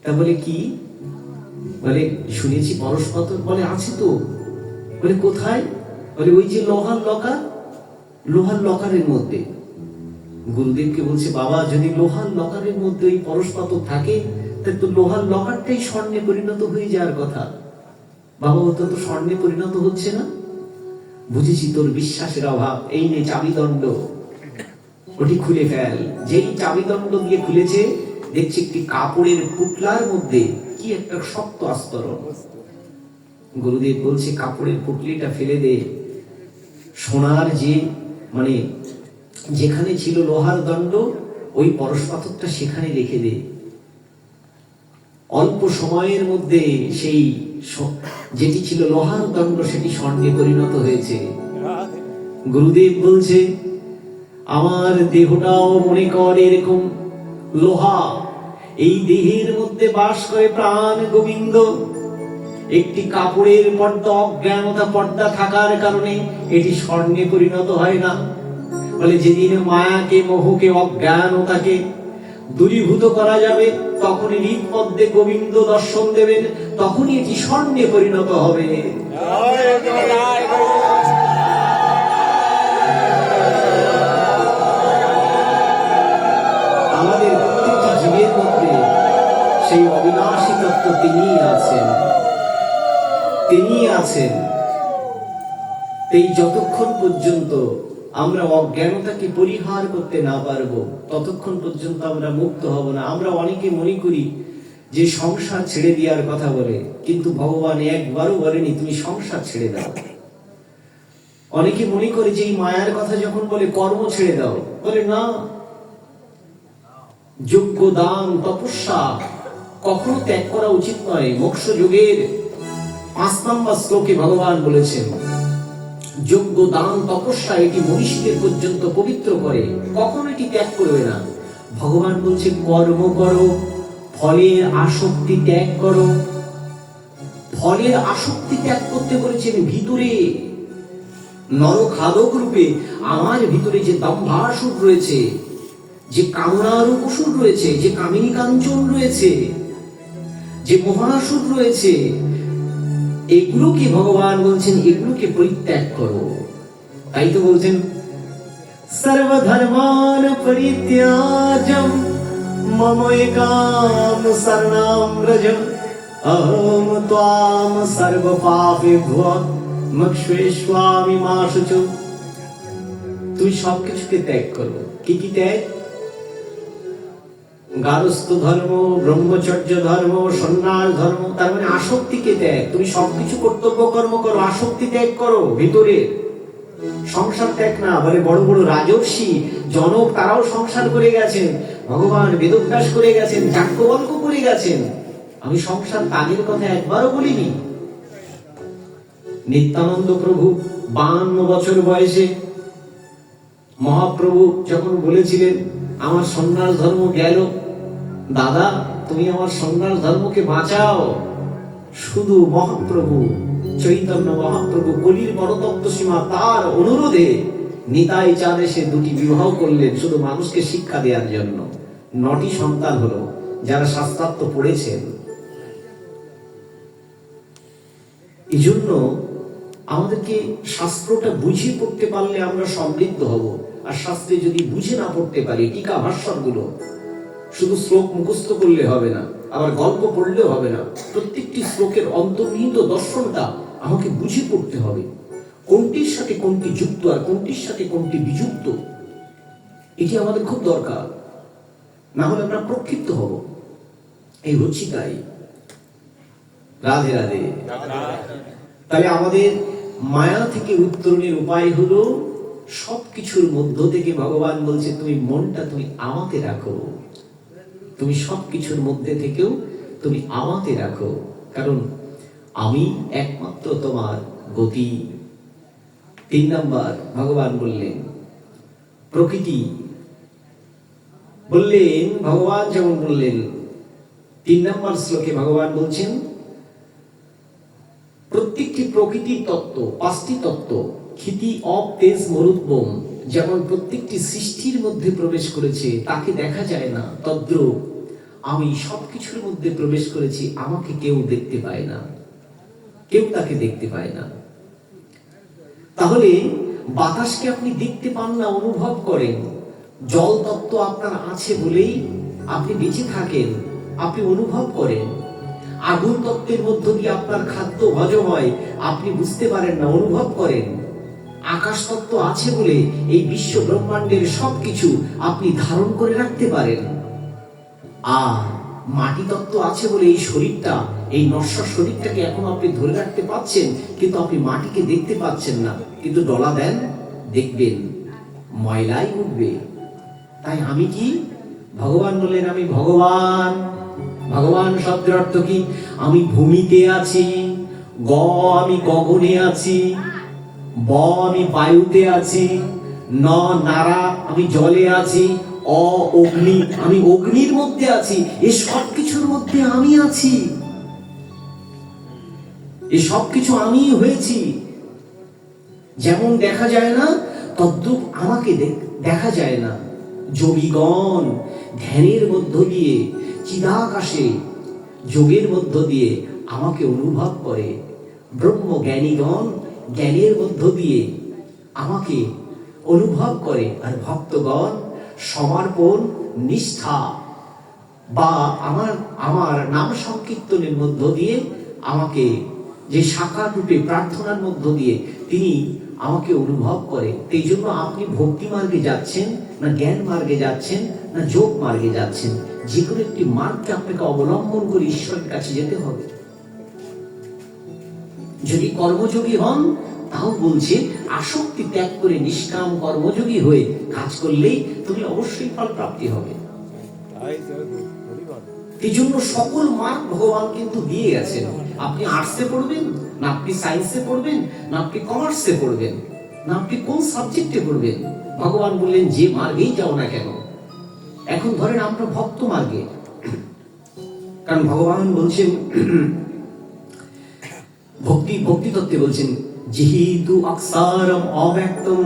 তা বলে কি? বলে শুনেছি পরশ পাথর। বলে আছে তো। বলে কোথায়? বলে ওই যে লোহার লকার, লোহার লকারের মধ্যে। গুরুদেবকে বলছে, বাবা যদি লোহার লকারের মধ্যে ওই পরশ পাথর থাকে তাহলে তো লোহার লকারটাই স্বর্ণে পরিণত হয়ে যাওয়ার কথা। বাবা ওটা তো স্বর্ণে পরিণত হচ্ছে না। বুঝেছি তোর বিশ্বাসের অভাব, এই নে চাবিদণ্ড, ওটি খুলে ফেল। যেই চাবিদণ্ড দিয়ে খুলেছে, দেখছি একটি কাপড়ের পুটলার মধ্যে কি একটা শক্ত আস্তরণ। গুরুদেব বলছে, কাপড়ের পুটলিটা ফেলে দে, সোনার যে মানে যেখানে ছিল লোহার দণ্ড, ওই পরশ পাথরটা সেখানে রেখে দে। অল্প সময়ের মধ্যে সেই যেটি ছিল লোহার দণ্ড সেটি স্বর্ণে পরিণত হয়েছে। গুরুদেব বলছে, আমার দেহটাও মনে কর এরকম লোহা, এই দেহের মধ্যে বাস করে প্রাণ গোবিন্দ। একটি কাপড়ের পর্দা, অজ্ঞানতা পর্দা থাকার কারণে এটি স্বর্ণে পরিণত হয় না। বলে যেদিন মায়াকে, মোহকে, অজ্ঞানতাকে দূরীভূত করা যাবে, তখনই হৃদপদ্মে গোবিন্দ দর্শন দেবেন, তখনই এটি স্বর্ণে পরিণত হবে। আমাদের প্রত্যেকটি জীবের মধ্যে সেই অবিনাশী তত্ত্ব তিনিই আছেন, তিনিই আছেন। এই যতক্ষণ পর্যন্ত আমরা অজ্ঞানতাকে পরিহার করতে না পারবো, ততক্ষণ পর্যন্ত আমরা মুক্ত হব না। আমরা অনেকে মনে করি যে সংসার ছেড়ে দেওয়ার কথা বলে, কিন্তু ভগবান একবারও বলেনি তুমি সংসার ছেড়ে দাও। অনেকে মনে করে যে এই মায়ার কথা যখন বলে কর্ম ছেড়ে দাও, বলে না। যজ্ঞ, দান, তপস্যা কখনো ত্যাগ করা উচিত নয়। মোক্ষ যোগের 5 নম্বর শ্লোকে ভগবান বলেছেন, যজ্ঞ, দান, তপস্যা এটি মনীষীদের পর্যন্ত পবিত্র করে, কখনো এটি ত্যাগ করবে না। ভগবান বলছে কর্ম করো, ফলের আসক্তি ত্যাগ করো। ফলের আসক্তি ত্যাগ করতে বলেছেন। ভিতরে নরখাদক রূপে আমার ভিতরে যে দম্ভাসুর রয়েছে, যে কামনার উপসুর রয়েছে, যে কামিনী কাঞ্চন রয়েছে, যে মহাসুর রয়েছে, এগুলোকে ভগবান বলছেন এগুলোকে পরিত্যাগ করো। তাই তো বলছেন সর্বধর্মান পরিত্যাজ্যম মম একাম শরণাম ব্রজ অহম ত্বাম সর্ব পাপেভ্যো মোক্ষয়িষ্যামি মা শুচি। তুই সবকিছুকে ত্যাগ করো। কি কি ত্যাগ? গারস্থ ধর্ম, ব্রহ্মচর্য ধর্ম, সন্ন্যাস ধর্ম, তার মানে আসক্তিকে ত্যাগ। তুমি সবকিছু কর্তব্য কর্ম করো, আসক্তি ত্যাগ করো। ভিতরে সংসার ত্যাগ না। বলে বড় বড় রাজর্ষি জনক তারাও সংসার করে গেছেন, ভগবান বেদব্যাস করে গেছেন, যাজ্ঞবল্ক্য করে গেছেন। আমি সংসার ত্যাগের কথা একবারও বলিনি। নিত্যানন্দ প্রভু 52 বছর বয়সে মহাপ্রভু যখন বলেছিলেন আমার সন্ন্যাস ধর্ম গেল, দাদা তুমি আমার সন্ন্যাস ধর্মকে বাঁচাও, শুধু মহাপ্রভু চৈতন্য মহাপ্রভু কলির পরতত্ত্ব সীমা তার অনুরোধে নিতাই চাঁদ এসে 2টি বিবাহ করলেন শুধু মানুষকে শিক্ষা দেওয়ার জন্য। 9টি সন্তান হলো যারা শাস্ত্রার্থ পড়েছেন। এই জন্য আমাদেরকে শাস্ত্রটা বুঝে পড়তে পারলে আমরা সমৃদ্ধ হব। আর শাস্ত্রে যদি বুঝে না পড়তে পারি, টিকা ভাষ্য গুলো শুধু শ্লোক মুখস্থ করলে হবে না, আবার গল্প পড়লেও হবে না। প্রত্যেকটি শ্লোকের অন্তর্নিহিত দর্শনটা আমাকে বুঝে পড়তে হবে। কোনটির সাথে কোনটি যুক্ত আর কোনটির সাথে কোনটি বিযুক্ত, এটি আমাদের খুব দরকার। না হলে আমরা প্রক্ষিপ্ত হব। এই হচ্ছে তাই। রাধে রাধে। তাহলে আমাদের মায়া থেকে উত্তরণের উপায় হলো সবকিছুর মধ্য থেকে ভগবান বলছে তুমি মনটা তুমি আমাতে রাখো। তুমি সবকিছুর মধ্যে থেকেও তুমি আমাতে রাখো, কারণ আমি একমাত্র তোমার গতি। 3 নাম্বার ভগবান বললেন প্রকৃতি। বললেন ভগবান যেমন বললেন 3 নাম্বার শ্লোকে ভগবান বলছেন প্রত্যেকটি প্রকৃতির তত্ত্ব, 5টি তত্ত্ব, ক্ষিতি অপ তেজ মরুদ্গম, যেমন প্রত্যেকটি সৃষ্টির মধ্যে প্রবেশ করেছে তাকে দেখা যায় না, তদ্রূপ আমি সবকিছুর মধ্যে প্রবেশ করেছি, আমাকে কেউ দেখতে পায় না, কেউ তাকে দেখতে পায় না। তাহলে বাতাসকে আপনি দেখতে পান না, অনুভব করেন। জল তত্ত্ব আপনার আছে বলেই আপনি বেঁচে থাকেন, আপনি অনুভব করেন। আগুন তত্ত্বের মধ্য দিয়ে আপনার খাদ্য হজম হয়, আপনি বুঝতে পারেন না, অনুভব করেন। আকাশ তত্ত্ব আছে বলে এই বিশ্ব ব্রহ্মাণ্ডের সবকিছু আপনি ধারণ করে রাখতে পারেন। আর মাটি তত্ত্ব আছে বলে এই শরীরটা, এই নশ্বর শরীরটাকে এখন আপনি ধরে রাখতে পাচ্ছেন, কিন্তু আপনি মাটিকে দেখতে পাচ্ছেন না। কিন্তু ডলা দেন, দেখবেন ময়লাই উঠবে। তাই আমি কি? ভগবান বললেন আমি ভগবান। ভগবান শব্দের অর্থ কি? আমি ভূমিতে আছি, গ আমি গগনে আছি, ব আমি বায়ুতে আছি, ন নারা আমি জলে আছি, অ অগ্নি আমি অগ্নির মধ্যে আছি। এই সব কিছুর মধ্যে আমি আছি, এই সব কিছু আমি হয়েছি। যেমন দেখা যায় না তদ্রূপ আমাকে দেখা যায় না। যোগীগণ ধ্যানের মধ্য দিয়ে চিদাকাশে যোগের মধ্য দিয়ে আমাকে অনুভব করে। ব্রহ্ম জ্ঞানীগণ জ্ঞানের মধ্য দিয়ে আমাকে অনুভব করে। আর ভক্তগণ সমর্পণ নিষ্ঠা বা আমার নাম সংকীর্তনের মধ্য দিয়ে আমাকে, যে সাকার রূপে প্রার্থনার মধ্য দিয়ে তিনি আমাকে অনুভব করে। এই জন্য আপনি ভক্তি মার্গে যাচ্ছেন না জ্ঞান মার্গে যাচ্ছেন না যোগ মার্গে যাচ্ছেন, যে কোনো একটি মার্গকে আপনাকে অবলম্বন করে ঈশ্বরের কাছে যেতে হবে। যদি কর্মযোগী হন তাও বলছে আসক্তি ত্যাগ করে নিষ্কাম কর্মযোগী হয়ে কাজ করলেই তুমি অবশ্যই ফল প্রাপ্তি হবে। এই জন্য সকল মার্গ ভগবান কিন্তু দিয়ে গেছেন। আপনি আর্টসে পড়বেন না আপনি সায়েন্সে পড়বেন না আপনি কমার্সে পড়বেন না আপনি কোন সাবজেক্টে পড়বেন, ভগবান বললেন যে মার্গেই যাও না কেন। এখন ধরেন আমরা ভক্ত মার্গে, কারণ ভগবান বলছেন, ভক্তি তত্ত্বে বলছেন, যেহেতু অক্ষরম অব্যক্তম,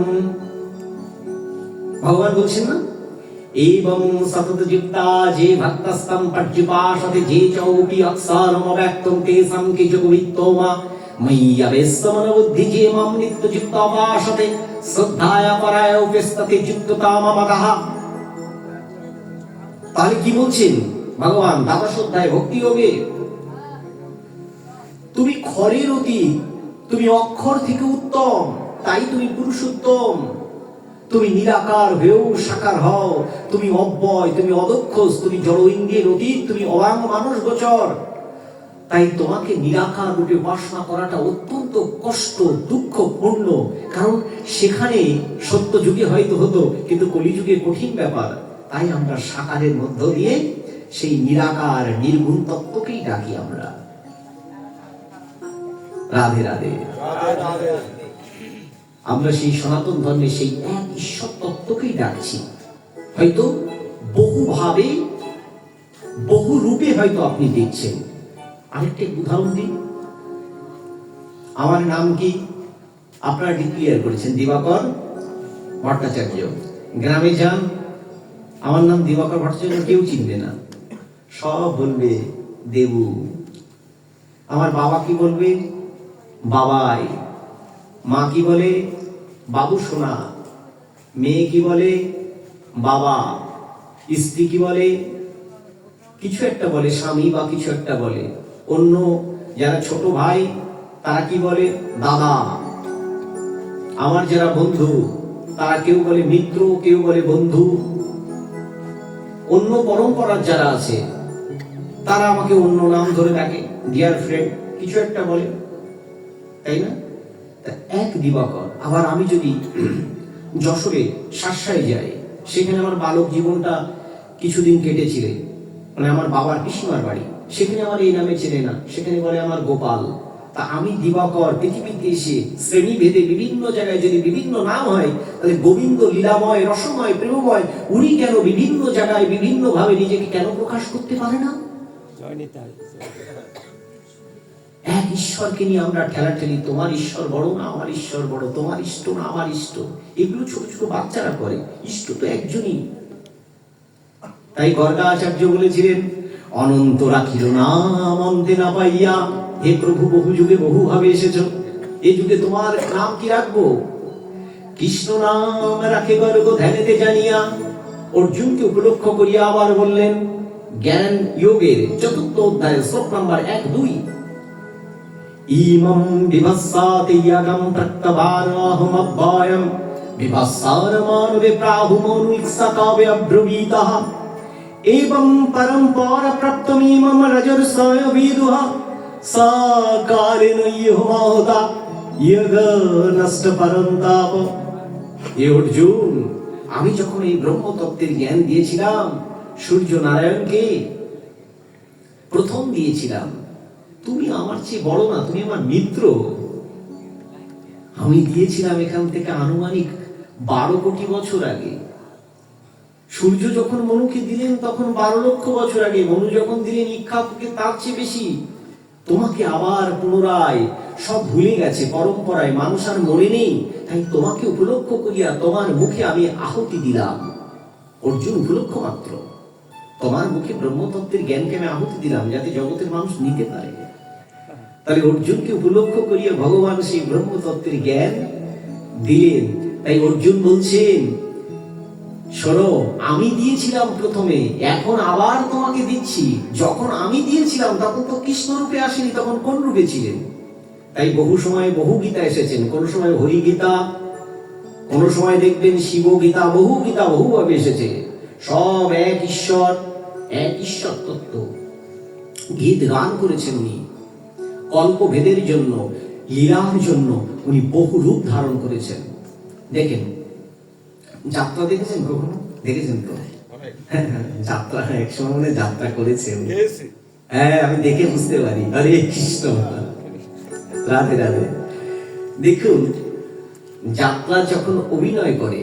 ভগবান বলছেন না, এবং সতত যুক্তা যে ভক্তস্তম পর্যুপাসতে যে চৌপি অক্ষরম অব্যক্তম তেষাং কিঞ্চিৎ ময়্যবেশ্বমন বুদ্ধি যে মাম নিত্য যুক্ত উপাসতে শ্রদ্ধায়া পরায় উপস্থিতে যুক্ততামমতঃ। তাহলে কি বলছেন ভগবান দ্বাদশ অধ্যায় ভক্তি যোগে? তুমি ক্ষরের অতীত, তুমি অক্ষর থেকে উত্তম, তাই তুমি পুরুষোত্তম। তুমি নিরাকার হয়েও সাকার হও, তুমি অব্যয়, তুমি অদক্ষস, তুমি জড় ইন্দ্রিয়ের অতীত, তুমি অবাং মানুষ গোচর। তাই তোমাকে নিরাকার রূপে উপাসনা করাটা অত্যন্ত কষ্ট, দুঃখপূর্ণ। কারণ সেখানে সত্য যুগে হয়তো হতো, কিন্তু কলিযুগে কঠিন ব্যাপার। তাই আমরা সাকারের মধ্য দিয়ে সেই নিরাকার নির্গুণ তত্ত্বকেই ডাকি আমরা। রাধে রাধে। আমরা সেই সনাতন ধর্মে সেই এক ঈশ্বর তত্ত্বকেই ডাকছি। হয়তো বহুভাবে, বহু রূপে হয়তো আপনি দেখছেন। আরেকটা উদাহরণ দিন। আমার নাম কি আপনারা ডিক্লিয়ার করেছেন? দিবাকর ভট্টাচার্য। গ্রামে যান, আমার নাম দিবাকর ভট্টাচার্য, কেউ চিনবে না, সব বলবে দেবু। আমার বাবা কি বলবে? বাবাই। মা কি বলে? বাবু সোনা। মেয়ে কি বলে? বাবা। স্ত্রী কি বলে? কিছু একটা বলে, স্বামী বা কিছু একটা বলে। অন্য যারা ছোট ভাই তারা কি বলে? দাদা। আমার যারা বন্ধু তারা কেউ বলে মিত্র, কেউ বলে বন্ধু। অন্য পরম্পরার যারা আছে তারা আমাকে অন্য নাম ধরে ডাকে, ডিয়ার ফ্রেন্ড, কিছু একটা বলে, তাই না? এক দিবাকর। আবার আমি যদি যশোরে শাসায় যাই, সেখানে আমার বালক জীবনটা কিছুদিন কেটেছিলেন, মানে আমার বাবার পিসিমার বাড়ি, সেখানে আমার এই নামে চেনে না, সেখানে বলে আমার গোপাল। তা আমি দিবাকর পৃথিবীতে এসে শ্রেণী ভেদে বিভিন্ন জায়গায় যদি বিভিন্ন নাম হয়, তাহলে গোবিন্দ লীলাময়, রসময়, প্রেমময়, উনি কেন বিভিন্ন জায়গায় বিভিন্ন ভাবে নিজেকে কেন প্রকাশ করতে পারে না? এক ঈশ্বরকে নিয়ে আমরা ঠেলাঠেলি, তোমার ঈশ্বর বড় না আমার ঈশ্বর বড়, তোমার ইষ্ট না আমার ইষ্ট, এগুলো ছোট ছোট বাচ্চারা করে। ইষ্ট তো একজনই। তাই গর্গাচার্য বলেছিলেন, অনন্ত রাখিল নাম অন্তে না পাইয়া। হে প্রভু, বহু যুগে বহু ভাবে এসেছো, এই যুগে তোমার নাম কি রাখবো? কৃষ্ণ নাম রাখে গর্গ ধ্যানেতে জানিয়া। অর্জুনকে উপলক্ষ করিয়া আবার বললেন, জ্ঞান যোগের ৪র্থ অধ্যায় শ্লোক নাম্বার ১-২, ইমম বিভস্সাতে ইয়াগম প্রত্যবারাহম অব্যয়ম বিভস্সারমান বিপ্রাহুমনু ইক্সাকাবে অব্রবীতঃ এবং পরম্পর প্রাপ্তমিমম রজর্ষয় বিদুহ সাকারেণ ইহমাহতা ইয়গ নষ্ট পরন্তাপ। হে অর্জুন, আমি যখন এই ব্রহ্মতত্ত্বের জ্ঞান দিয়েছিলাম সূর্য নারায়ণকে, প্রথম দিয়েছিলাম, তুমি আমার চেয়ে বড় না, তুমি আমার মিত্র। আমি দিয়েছিলাম এখান থেকে আনুমানিক 12 কোটি বছর আগে। সূর্য যখন মনুকে দিলেন তখন 12 লক্ষ বছর আগে। মনু যখন দিলেন ইক্ষ্বাকুকে তার চেয়ে বেশি। তোমাকে আবার পুনরায় সব ভুলে গেছে পরম্পরায়, মানুষ আর মনে নেই, তাই তোমাকে উপলক্ষ করিয়া তোমার মুখে আমি আহুতি দিলাম। অর্জুন, উপলক্ষ মাত্র, তোমার মুখে ব্রহ্মতত্ত্বের জ্ঞানকে আমি আহুতি দিলাম যাতে জগতের মানুষ নিতে পারে। তাহলে অর্জুনকে উপলক্ষ করিয়া ভগবান সেই ব্রহ্মতত্ত্বের জ্ঞান দিলেন। তাই অর্জুন বলছেন, শোনো, আমি দিয়েছিলাম প্রথমে, এখন আবার তোমাকে দিচ্ছি। যখন আমি দিয়েছিলাম তখন তো কৃষ্ণ রূপে আসেনি, তখন কোন রূপে ছিলেন? তাই বহু সময় বহু গীতা এসেছেন, কোন সময় হরি গীতা, কোন সময় দেখবেন শিব গীতা, বহু গীতা বহুভাবে এসেছে। সব এক ঈশ্বর, এক ঈশ্বর তত্ত্ব। গীত গান করেছেন উনি, কল্পভেদের জন্য, লীলার জন্য উনি বহু রূপ ধারণ করেছেন। দেখেন, যাত্রা দেখেছেন কখনো? দেখেছেন তো? যাত্রা একসময় মনে যাত্রা করেছেন। হ্যাঁ, আমি দেখে বুঝতে পারি। আরে কৃষ্ণ, রাধে রাধে। দেখুন, যাত্রা যখন অভিনয় করে,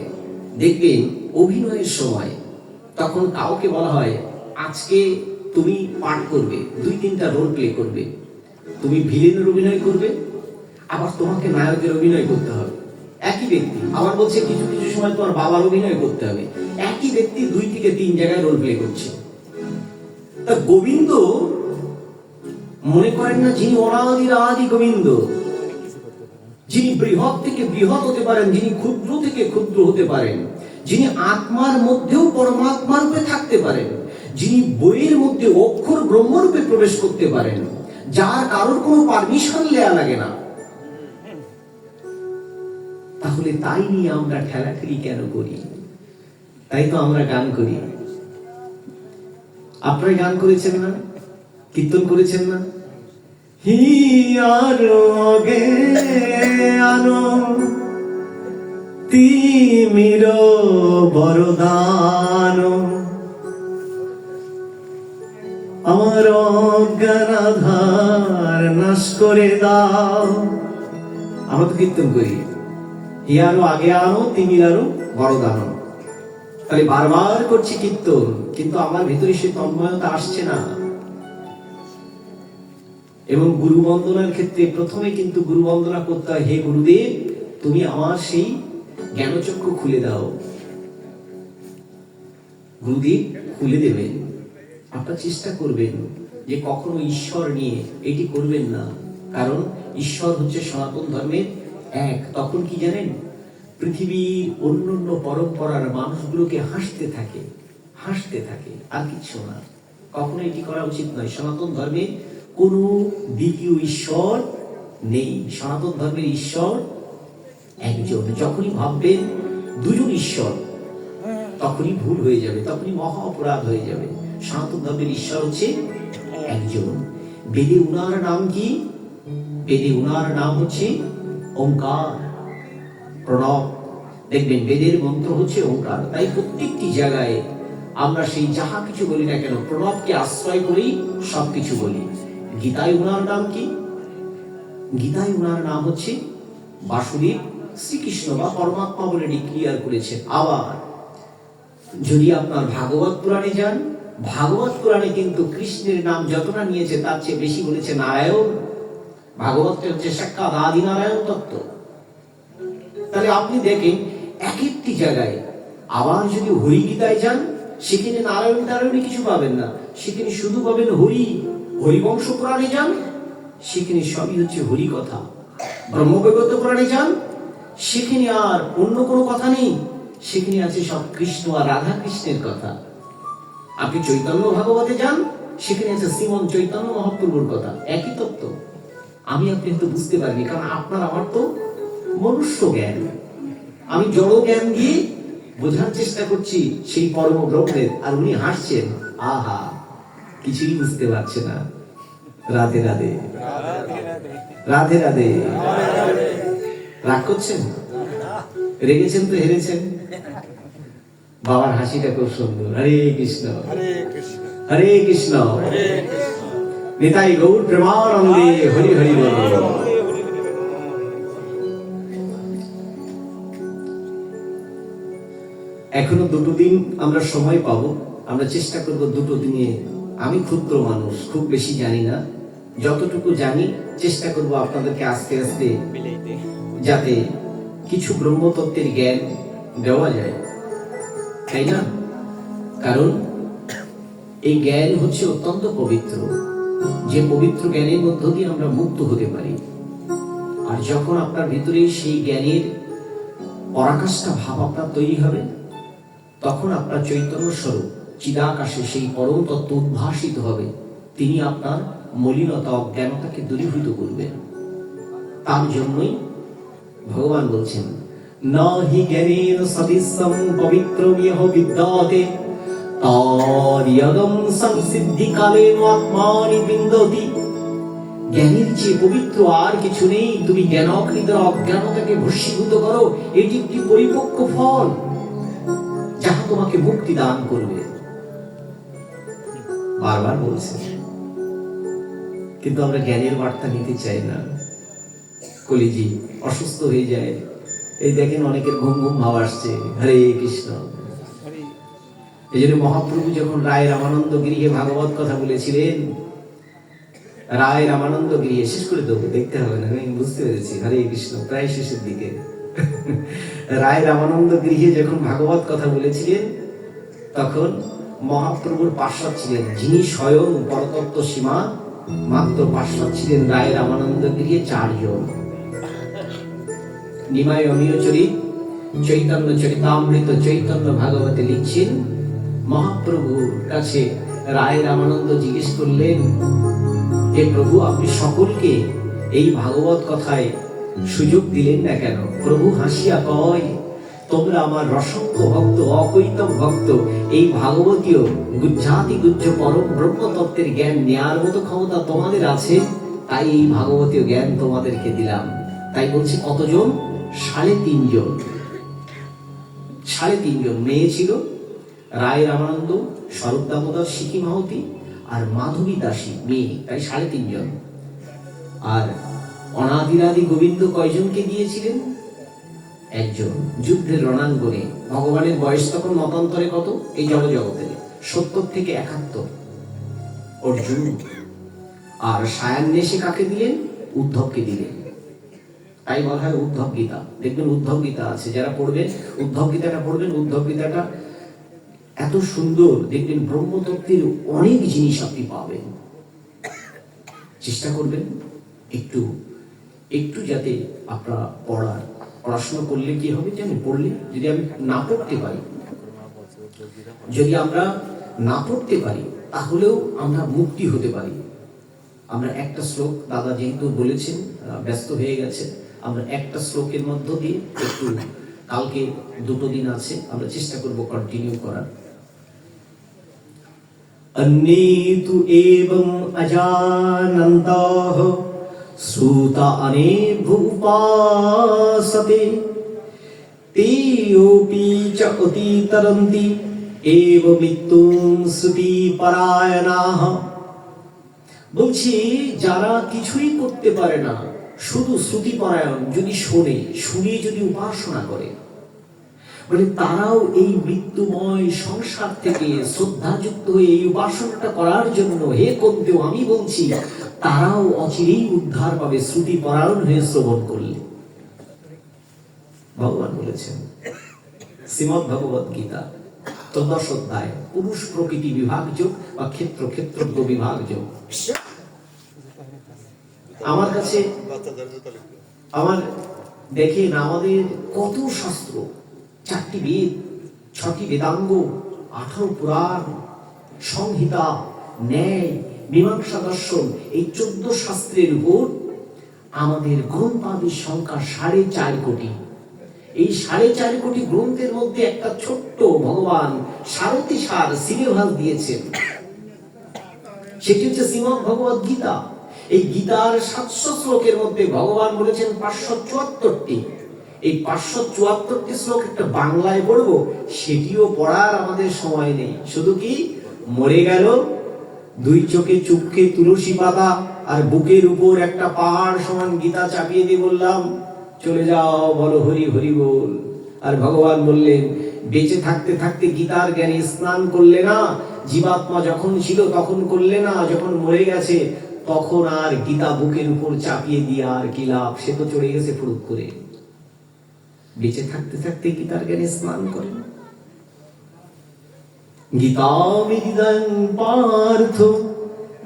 দেখবেন অভিনয়ের সময় তখন কাউকে বলা হয় আজকে তুমি পাঠ করবে, 2-3টা রোল প্লে করবে, তুমি ভিলেনের অভিনয় করবে, আবার তোমাকে নায়কের অভিনয় করতে হবে। একই ব্যক্তি আবার বলছে কিছু কিছু সময় তোমার বাবার অভিনয় করতে হবে। একই ব্যক্তি 2 থেকে 3 জায়গায় রোল প্লে করছে। তা গোবিন্দ মনে করেন না যিনি অনাদির আদি গোবিন্দ, যিনি বৃহৎ থেকে বৃহৎ হতে পারেন, যিনি ক্ষুদ্র থেকে ক্ষুদ্র হতে পারেন, যিনি আত্মার মধ্যেও পরমাত্মা রূপে থাকতে পারেন, যিনি বইয়ের মধ্যে অক্ষর ব্রহ্মরূপে প্রবেশ করতে পারেন, যার কারোর কোনো পারমিশন নেওয়া লাগে না, তাহলে তাই নিয়ে আমরা ঠেলাঠেলি কেন করি? তাই তো আমরা গান করি। আপনারা গান করেছেন না, কীর্তন করেছেন না? হিয়ার গে আনো তিমির বরদান, আমার অজ্ঞানাধার নাশ করে দাও। আমরা তো কীর্তন করি, হিয়ারও আগে আনো তিমিরারও বরদান। তাহলে বারবার করছি কীর্তন, কিন্তু আমার ভিতরে সে তন্ময়তা আসছে না। এবং গুরু বন্দনার ক্ষেত্রে প্রথমে কিন্তু গুরু বন্দনা করতে হয়, হে গুরুদেব তুমি আমার সেই জ্ঞানচক্ষু খুলে দাও। গুরুদেব খুলে দেবেন, আপনার চেষ্টা করবেন যে কখনো ঈশ্বর নিয়ে এটি করবেন না, কারণ ঈশ্বর হচ্ছে সনাতন ধর্মের এক। তখন কি জানেন, পৃথিবীর অন্যান্য পরম্পরার মানুষগুলোকে হাসতে থাকে আর কিছু না। কখনো এটি করা উচিত নয়। সনাতন ধর্মে কোনো দ্বিতীয় ঈশ্বর নেই। সনাতন ধর্মের ঈশ্বর একজন। যখনই ভাববেন 2জন ঈশ্বর, তখনই ভুল হয়ে যাবে, তখনই মহা অপরাধ হয়ে যাবে। সনাতন ধর্মের ঈশ্বর হচ্ছে একজন। বেদে উনার নাম কি? বেদে উনার নাম হচ্ছে ওঙ্কার, প্রণব। দেখবেন বেদের মন্ত্র হচ্ছে ওঙ্কার। তাই প্রত্যেকটি জায়গায় আমরা সেই যাহা কিছু বলি না কেন, প্রণবকে আশ্রয় করেই সবকিছু বলি। গীতায় উনার নাম কি? গীতায় উনার নাম হচ্ছে বাসুদেব, শ্রীকৃষ্ণ বা পরমাত্মা বলে ডিক্লিয়ার করেছে। আবার যদি আপনার ভাগবত পুরাণে যান, ভাগবত পুরাণে কিন্তু কৃষ্ণের নাম যতটা নিয়েছে তার চেয়ে বেশি বলেছে নারায়ণ। ভাগবতটা হচ্ছে সাক্ষাৎ আদি নারায়ণ তত্ত্ব। তাহলে আপনি দেখেন এক একটি জায়গায়। আবার যদি হরি গীতায় যান, সেখানে নারায়ণ নারায়ণী কিছু পাবেন না, সেখানে শুধু পাবেন হরি। হরিবংশ পুরাণে যান, সেখানে সবই হচ্ছে হরি কথা। ব্রহ্মবৈবর্ত পুরাণে যান, সেখানে আর অন্য কোনো কথা নেই, সেখানে আছে সব কৃষ্ণ আর রাধা কৃষ্ণের কথা। আপনি চৈতন্য ভাগবতে যান, সেখানে আছে শ্রীমন চৈতন্য মহাপ্রভুর কথা। একই তত্ত্ব। আমি আপনি তো বুঝতে পারিনি, কারণ আপনার আমার তো মনুষ্য জ্ঞান। আমি জড় জ্ঞান দিয়ে বোঝার চেষ্টা করছি সেই পরম ব্রহ্মের, আর উনি হাসছেন। আহা, কিছুই বুঝতে পারছে না। রাধে রাধে, রাধে রাধে। রাগ করছেন? রেগেছেন তো হেরেছেন। বাবার হাসিটা খুব সুন্দর। হরে কৃষ্ণ হরে কৃষ্ণ নিতাই গৌর প্রেমানন্দে হরি হরি বল। এখনো 2 দিন আমরা সময় পাবো, আমরা চেষ্টা করব 2 দিনে। আমি ক্ষুদ্র মানুষ, খুব বেশি জানি না, যতটুকু জানি চেষ্টা করব আপনাদেরকে আস্তে আস্তে যাতে কিছু ব্রহ্মতত্ত্বের জ্ঞান দেওয়া যায়, তাই না? কারণ এই জ্ঞান হচ্ছে অত্যন্ত পবিত্র, যে পবিত্র জ্ঞানের মধ্য দিয়ে আমরা মুক্ত হতে পারি। আর যখন আপনার ভিতরে সেই জ্ঞানের পরাকাষ্ঠা ভাব আপনার তৈরি হবে, তখন আপনার চৈতন্য স্বরূপ চিদাকাশে সেই পরম তত্ত্ব উদ্ভাসিত হবে। তিনি আপনার মলিনতা অজ্ঞানতাকে দূরীভূত করবেন। তার জন্যই ভগবান বলছেন, নাহি জ্ঞানেন সদৃশং পবিত্রমিহ বিদ্যতে তার্যগম সংসিদ্ধিকালেন আত্মানি বিন্দতি। জ্ঞানের চেয়ে পবিত্র আর কিছু নেই। তুমি জ্ঞানকৃত অজ্ঞানতাকে ভস্মীভূত করো, এটি একটি পরিপক্ক ফল, যাহা তোমাকে মুক্তি দান করবে। বারবার বলছে, কিন্তু আমরা জ্ঞানের বার্তা নিতে চাই না। কলিজি অসুস্থ হয়ে যায়। এই দেখেন অনেকের ঘুম ঘুম ভাব আসছে। হরে কৃষ্ণ। এই জন্য মহাপ্রভু যখন রায় রামানন্দ গৃহে ভাগবত কথা বলেছিলেন, রায় রামানন্দ গৃহে, শেষ করে দেবো, দেখতে হবে না, আমি বুঝতে পেরেছি, হরে কৃষ্ণ, প্রায় শেষের দিকে। রায় রামানন্দ গৃহে যখন ভাগবত কথা বলেছিলেন, তখন মহাপ্রভুর পার্শ্বদ ছিলেন, যিনি স্বয়ং পরতত্ত্ব সীমা, মাত্র পার্শ্বদ ছিলেন রায় রামানন্দ গৃহে 4 জন। নিমাই অমীয় চরিত চৈতন্য চরিতামৃত চৈতন্য ভাগবতে লিখছেন, মহাপ্রভুর কাছে রায় রামানন্দ জিজ্ঞেস করলেন, হে প্রভু, আপনি সকলকে এই ভাগবত কথায় সুযোগ দিলেন না কেন? প্রভু হাসিয়া কয়, তোমরা আমার রসঙ্গ ভক্ত, অকৈতব ভক্ত, এই ভাগবতীয় গুজ্জাতি গুজ্জ পরম ব্রহ্মতত্ত্বের জ্ঞান নেয়ার মতো ক্ষমতা তোমাদের আছে, তাই এই ভাগবতীয় জ্ঞান তোমাদেরকে দিলাম। তাই বলছি, কতজন? 3.5 জন। 3.5 জন মেয়ে ছিল, রায় রামানন্দ, স্বরূপ দামোদর সিকি মাহতি আর মাধবী দাসী মেয়ে, তাই 3.5 জন। আর অনাদিরাদি গোবিন্দ কয়জনকে দিয়েছিলেন? 1 জন। যুদ্ধের রণাঙ্গনে ভগবানের বয়স তখন মতান্তরে কত? এই জগতে 70 থেকে 71 অর্জুন। আর সায়ান্নেশে কাকে দিলেন? উদ্ধবকে দিলেন। তাই বলা হয় উদ্ধব গীতা। দেখবেন উদ্ধব গীতা আছে, যারা পড়বেন উদ্ধব গীতাটা পড়বেন। উদ্ধব গীতাটা এত সুন্দর, দেখবেন ব্রহ্মতত্ত্বের অনেক জিনিস আপনি পাবেন। চেষ্টা করবেন একটু একটু যাতে আপনারা পড়াশোনা করলে কি হবে জানেন? পড়লে যদি আমি না পড়তে পারি, যদি আমরা না পড়তে পারি, তাহলেও আমরা মুক্তি হতে পারি। আমরা একটা শ্লোক, দাদা যেহেতু বলেছেন ব্যস্ত হয়ে গেছে, আমরা একটা শ্লোকের মধ্য দিয়ে একটু, কালকে 2 দিন আছে, আমরা চেষ্টা করব কন্টিনিউ করার। अन्येतु एवं अजानन्तः श्रुताने भूपासते तेऽपि च अतितरन्ति एव मृत्युं श्रुतिपरायणाः। বলছি, যারা কিছুই করতে পারে না, শুধু শ্রুতিপরায়ণ, যদি শুনে যদি উপাসনা করে, বলে তারাও এই মৃত্যুময় সংসার থেকে শ্রদ্ধাযুক্ত হয়ে এই উপাসনাটা করার জন্য, হে কন্তেও আমি বলছি, তারাও অচিরেই উদ্ধার পাবে শ্রুতি পরায়ণ হয়ে শ্রবণ করলে। ভগবান বলেছেন শ্রীমদ্ ভগবত গীতা 13 অধ্যায়, পুরুষ প্রকৃতি বিভাগযোগ বা ক্ষেত্রজ্ঞ বিভাগযোগ। আমার কাছে আমার দেখেন, আমাদের কত শাস্ত্র, 4টি বেদ, 6টি বেদাঙ্গ, 18 পুরাণ, সংহিতা, ন্যায়, মীমাংসা দর্শন, এই 14 শাস্ত্রের উপর আমাদের গ্রন্থাদির সংখ্যা 4.5 কোটি। এই 4.5 কোটি গ্রন্থের মধ্যে একটা ছোট্ট ভগবান সারথি সার সিলেবাস দিয়েছেন, সেটি হচ্ছে শ্রীমদ্ ভগবত গীতা। এই গীতার 700 শ্লোকের মধ্যে ভগবান বলেছেন 574টি। এই 574টি শ্লোক একটা বাংলায় পড়বো, সেটিও পড়ার আমাদের সময় নেই। শুধু কি মরে গেল, 2 চোখে চুপকে তুলসী পাতা আর বুকের উপর একটা পাহাড় সমান গীতা চাপিয়ে দিয়ে বললাম, চলে যাও, বলো হরি হরি বল। আর ভগবান বললেন, বেঁচে থাকতে থাকতে গীতার জ্ঞানে স্নান করলে না, জীবাত্মা যখন ছিল তখন করলে না, যখন মরে গেছে তখন আর গীতা বুকের উপর চাপিয়ে দিয়ে আর কি লাভ? সে তো চলে গেছে ফুরুত করে। বেঁচে থাকতে থাকতে গীতার জ্ঞানে স্নান করেন। গীতা মেদিদং পার্থ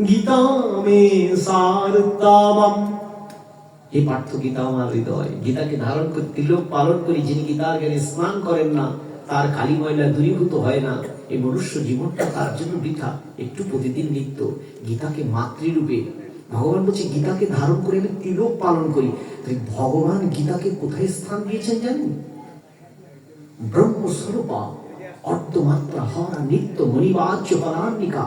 গীতা মে সারতামম। এই পার্থ গীতা আমার হৃদয়, গীতাকে ধারণ করে তিলক পালন করি। যিনি গীতার জ্ঞানে স্নান করেন না, তার কালী ময়লা দূরীভূত হয় না। এই মনুষ্য জীবনটা তার জন্য বৃথা। একটু প্রতিদিন নিত্য গীতাকে মাতৃরূপে, ভগবান বলছে গীতাকে ধারণ করে আমি তিলক পালন করি। ভগবান গীতাকে কোথায় স্থান দিয়েছেন জানেন? ব্রহ্মস্বরূপা অর্ধমাত্রা হরা নিত্য মণিবাচ্য পরান্বিকা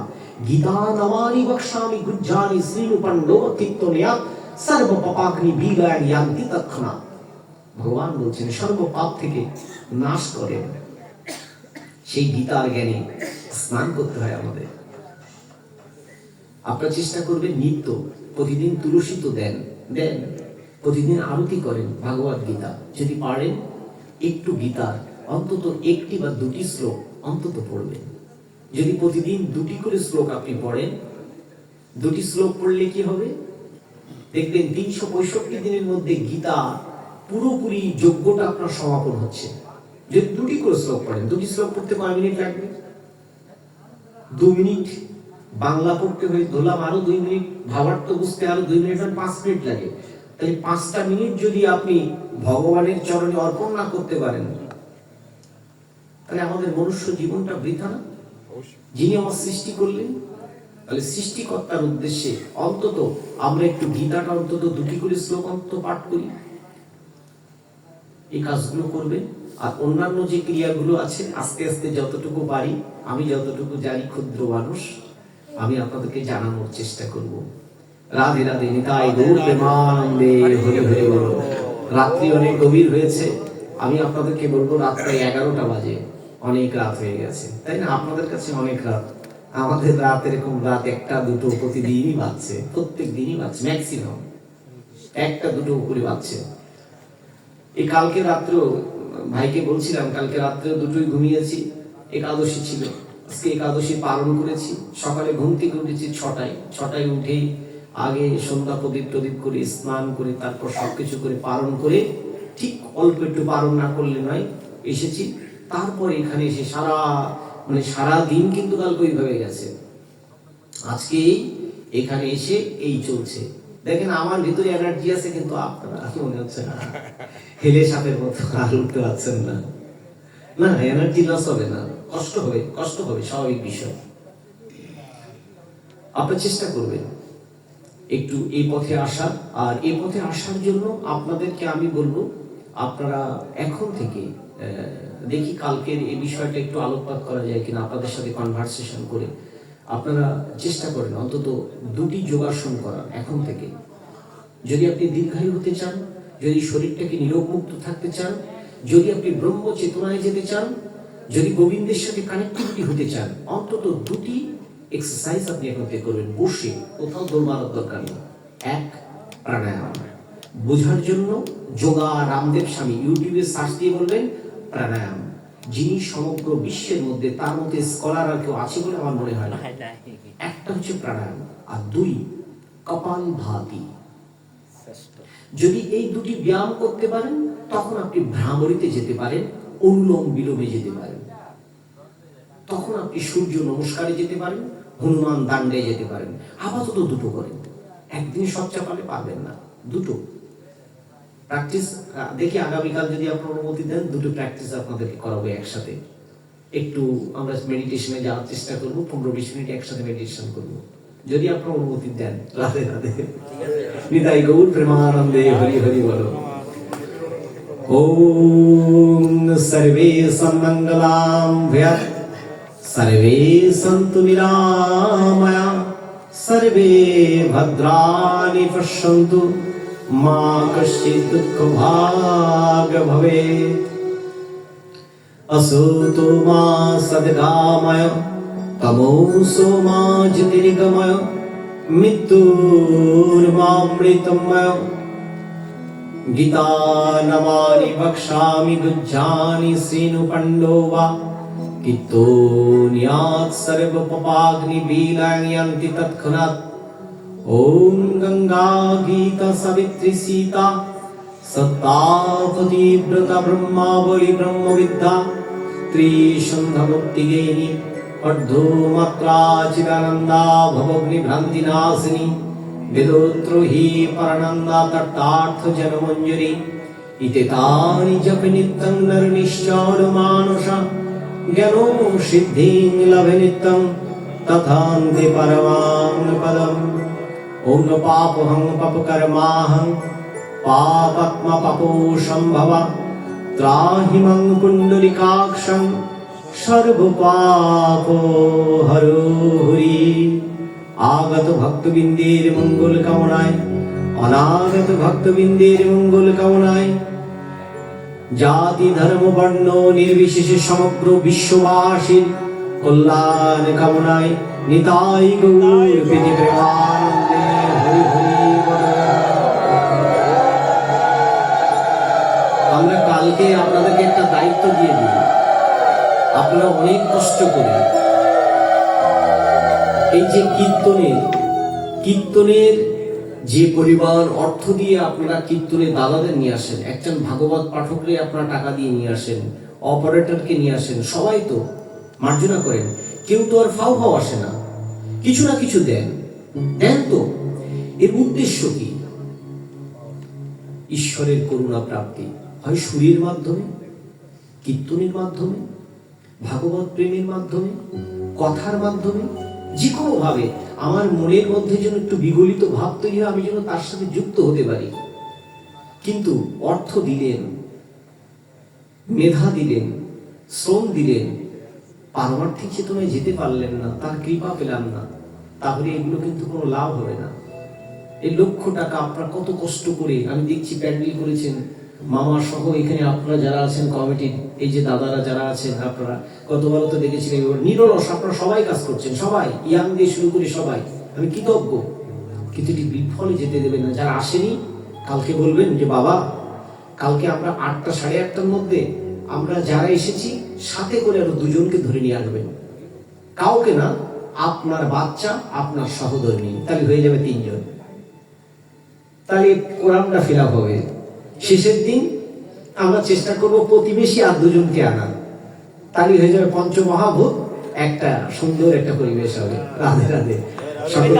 গীতা নমানি বক্ষ্যামি গুজ্জানি শ্রীনুপণ্ডো তিত্তনিয়াত সর্ব পাপাগ্নি বিগায় ইয়ান্তি তৎক্ষণাৎ। ভগবান বলছেন সর্ব পাপ থেকে নাশ করেন। সেই গীতার জ্ঞানে স্নান করতে হয় আমাদের। আপনারা চেষ্টা করবেন নিত্য, প্রতিদিন তুলসী তো দেন, প্রতিদিন আরতি করেন ভাগবত গীতা। যদি পারেন একটু গীতার অন্তত 1টি বা 2টি শ্লোক অন্তত পড়বেন। যদি প্রতিদিন দুটি করে শ্লোক আপনি পড়েন, দুটি শ্লোক পড়লে কি হবে দেখবেন 365 দিনের মধ্যে গীতা পুরোপুরি যজ্ঞটা আপনার সমাপন হচ্ছে। যদি দুটি করে শ্লোক পড়েন, দুটি শ্লোক পড়তে কয় মিনিট লাগবে? 2 মিনিট। বাংলা পড়তে হয়ে ধরলাম আরো 2 মিনিট, ভাবার্থ বুঝতে আরো 2 মিনিট, 5 মিনিট লাগে। তাহলে 5টা মিনিট যদি আপনি ভগবানের চরণে অর্পণ না করতে পারেন, তাহলে আমাদের মনুষ্য জীবনটা বৃথা না? যিনি আমার সৃষ্টি করলেন, তাহলে সৃষ্টিকর্তার উদ্দেশ্যে অন্তত আমরা একটু গীতাটা অন্তত দুটি করে শ্লোক অন্তত পাঠ করি। এই কাজগুলো করবেন। আর অন্যান্য যে ক্রিয়াগুলো আছে আস্তে আস্তে যতটুকু পারি, আমি যতটুকু জানি, ক্ষুদ্র মানুষ, আমি আপনাদেরকে জানানোর চেষ্টা করব। রাধে রাধে, নিতাই গৌর প্রেমানন্দে, হরি হরি বল। রাত্রি অনেক গভীর হয়েছে, আমি আপনাদেরকে বলবো রাত প্রায় 11টা বাজে, অনেক রাত হয়ে গেছে, তাই না? আপনাদের কাছে অনেক রাত, আমাদের রাত এরকম রাত 1টা 2টো প্রতিদিনই বাজছে, প্রত্যেক দিনই বাজছে, ম্যাক্সিমাম 1টা 2টো করে বাজছে। এই কালকে রাত্রেও ভাইকে বলছিলাম, কালকে রাত্রেও 2টোই ঘুমিয়েছি, একাদশী ছিল, আজকে একাদশী পালন করেছি। সকালে ঘুম থেকে উঠেছি 6টায় উঠেই আগে সন্ধ্যা প্রদীপ টদীপ করে স্নান করে তারপর সবকিছু করে পালন করে, ঠিক অল্প একটু পালন না করলে নয়, এসেছি। তারপর এখানে এসে সারা দিন কিন্তু কালকে ওইভাবে গেছে, আজকে এখানে এসে এই চলছে। দেখেন আমার ভিতরে এনার্জি আছে, কিন্তু আপনারা মনে হচ্ছে না, হেলে সাপের মতো আর উঠতে পারছেন না। না, এনার্জি লস হবে না, কষ্ট হবে, স্বাভাবিক বিষয়। আপনারা চেষ্টা করবেন একটু এই পথে আসার। আর এই পথে আসার জন্য আপনাদেরকে আমি বলবো, আপনারা এখন থেকে দেখি কালকের এই বিষয়টা একটু আলোকপাত করা যায় কিনা, আপনাদের সাথে কনভারসেশন করে আপনারা চেষ্টা করেন অন্তত 2টি যোগাসন করার এখন থেকে। যদি আপনি দীর্ঘায়ু হতে চান, যদি শরীরটাকে নিরোগমুক্ত থাকতে চান, যদি আপনি ব্রহ্ম চেতনায় যেতে চান, যদি গোবিন্দের সাথে কানেক্টিভিটি হতে চান, অন্তত 2টি এক্সারসাইজ আপনি এখন থেকে করবেন, বসে, কোথাও দৌড়ানোর দরকার নেই। 1, প্রাণায়াম। বোঝার জন্য যোগা রামদেব স্বামী ইউটিউবে সার্চ দিয়ে বলবেন প্রাণায়াম, যিনি সমগ্র বিশ্বের মধ্যে, তার মধ্যে স্কলার আর কেউ আছে বলে আমার মনে হয় না। একটা হচ্ছে প্রাণায়াম, আর 2 কপালভাতি। যদি এই 2টি ব্যায়াম করতে পারেন, তখন আপনি ভ্রামরীতে যেতে পারেন, অনুলোম বিলোমে যেতে পারেন, তখন আপনি সূর্য নমস্কারে যেতে পারেন, হনুমান দাণ্ডে যেতে পারেন। আপাতত 2টো করেন, একদিন সব চাপালে পারবেন না, 2টো প্র্যাকটিস দেখি। আগামীকাল যদি আপনার অনুমতি দেন, 2টো প্র্যাকটিস আপনাদেরকে করাবো একসাথে। একটু আমরা মেডিটেশনে যাওয়ার চেষ্টা করবো, 15-20 মিনিট একসাথে মেডিটেশন করবো, যদি আপনার অনুমতি দেন। রাধে রাধে, নিতাই গৌর প্রেমানন্দে, হরি হরি বলো। ওম সর্বে সম্মঙ্গলাম ভূয়াৎ, সর্বে সন্তু নিরাময়া, সর্বে ভদ্রাণি পশ্যন্তু, মা কশ্চিৎ দুঃখভাগ ভবেৎ। असुतो मा सद्गामय, तमोसो मा ज्योतिर्गमय, मृत्युर्मामृतमय। गीता नमानि वक्ष्यामि गुज्जानि श्रीनु पण्डो वा, कित्तोन्यात् सर्वपापाग्निबीलान्यन्ति तत्क्षणात्। ॐ गंगा गीता सवित्री सीता, सत्तापति व्रता ब्रह्मावली ब्रह्मविद्या, त्रिसन्ध्यामुक्तिगेहिनी, अर्धमात्रा चिदानन्दा भवग्निभ्रान्तिनाशिनी, वेदोत्रोही परनन्दा तट्टार्थ जनमञ्जरी। इत्येतानि जपे नित्यं नरनिश्चरमानसा, ज्ञानो सिद्धिं लभे नित्यं, तथान्ते परमां पदम्। ॐ पापहं पापकर्माहं, पापात्मा पापो संभव, त्राहि मं पुण्डरीकाक्षं, सर्वपापो हरो हरि। आगत भक्तबिंदेर मंगल कामनाय, अनागत भक्तबिंदेर मंगल कामनाय, जाति धर्म वर्ण निर्विशेषे समग्र विश्ववासीर कल्याण कामनाय, निताई गौर प्रीति प्रेमानंदे, हरि हरि बोल। আমরা কালকে আপনাদেরকে একটা দায়িত্ব দিয়ে দিই, আপনারা অনেক কষ্ট করে এই যে কীর্তনের যে পরিমাণ অর্থ দিয়ে আপনারা কীর্তনের দাদাদের নিয়ে আসেন, একজন ভাগবত পাঠকরে আপনারা টাকা দিয়ে নিয়ে আসেন, অপারেটরকে নিয়ে আসেন, সবাই তো মার্জনা করেন, কেউ তো আর ফাও ফাও আসে না, কিছু না কিছু দেন তো। এর উদ্দেশ্য কি? ঈশ্বরের করুণা প্রাপ্তি, হয় সুরের মাধ্যমে, কীর্তনের মাধ্যমে, ভাগবত প্রেমের মাধ্যমে, কথার মাধ্যমে, যে কোনো ভাবে আমার মনের মধ্যে যেন একটু বিগলিত ভাব তৈরি হয়, আমি যেন তার সাথে যুক্ত হতে পারি। কিন্তু অর্থ দিলেন, মেধা দিলেন, শ্রম দিলেন, পারমার্থিক চেতনায় যেতে পারলেন না, তার কৃপা পেলাম না, তাহলে এগুলো কিন্তু কোনো লাভ হবে না। এই লক্ষ টাকা আপনারা কত কষ্ট করে, আমি দেখছি প্যান্ডেল করেছেন মামা সহ, এখানে আপনারা যারা আছেন কমিটির, এই যে দাদারা যারা আছেন, আপনারা গতবারও তো দেখেছিলেন, নিরলস আপনারা সবাই কাজ করছেন, সবাই ইয়াং দিয়ে শুরু করে সবাই, আমি কৃতজ্ঞ। কিন্তু এটি বিফলে যেতে দেবেন না। যারা আসেনি কালকে বলবেন যে বাবা, কালকে আমরা 8টা, 8:30টার মধ্যে আমরা যারা এসেছি সাথে করে আরো 2জনকে ধরে নিয়ে আসবেন, কাউকে না, আপনার বাচ্চা, আপনার সহধর্মী, তাহলে হয়ে যাবে 3জন। তাহলে কোরআনটা ফিল আপ হবে। শেষের দিন আমরা চেষ্টা করব প্রতিবেশী আর 2জনকে আনা, তাহলে হয়ে যাবে পঞ্চমহাভূত, একটা সুন্দর একটা পরিবেশ হবে। রাধে রাধে। সকলে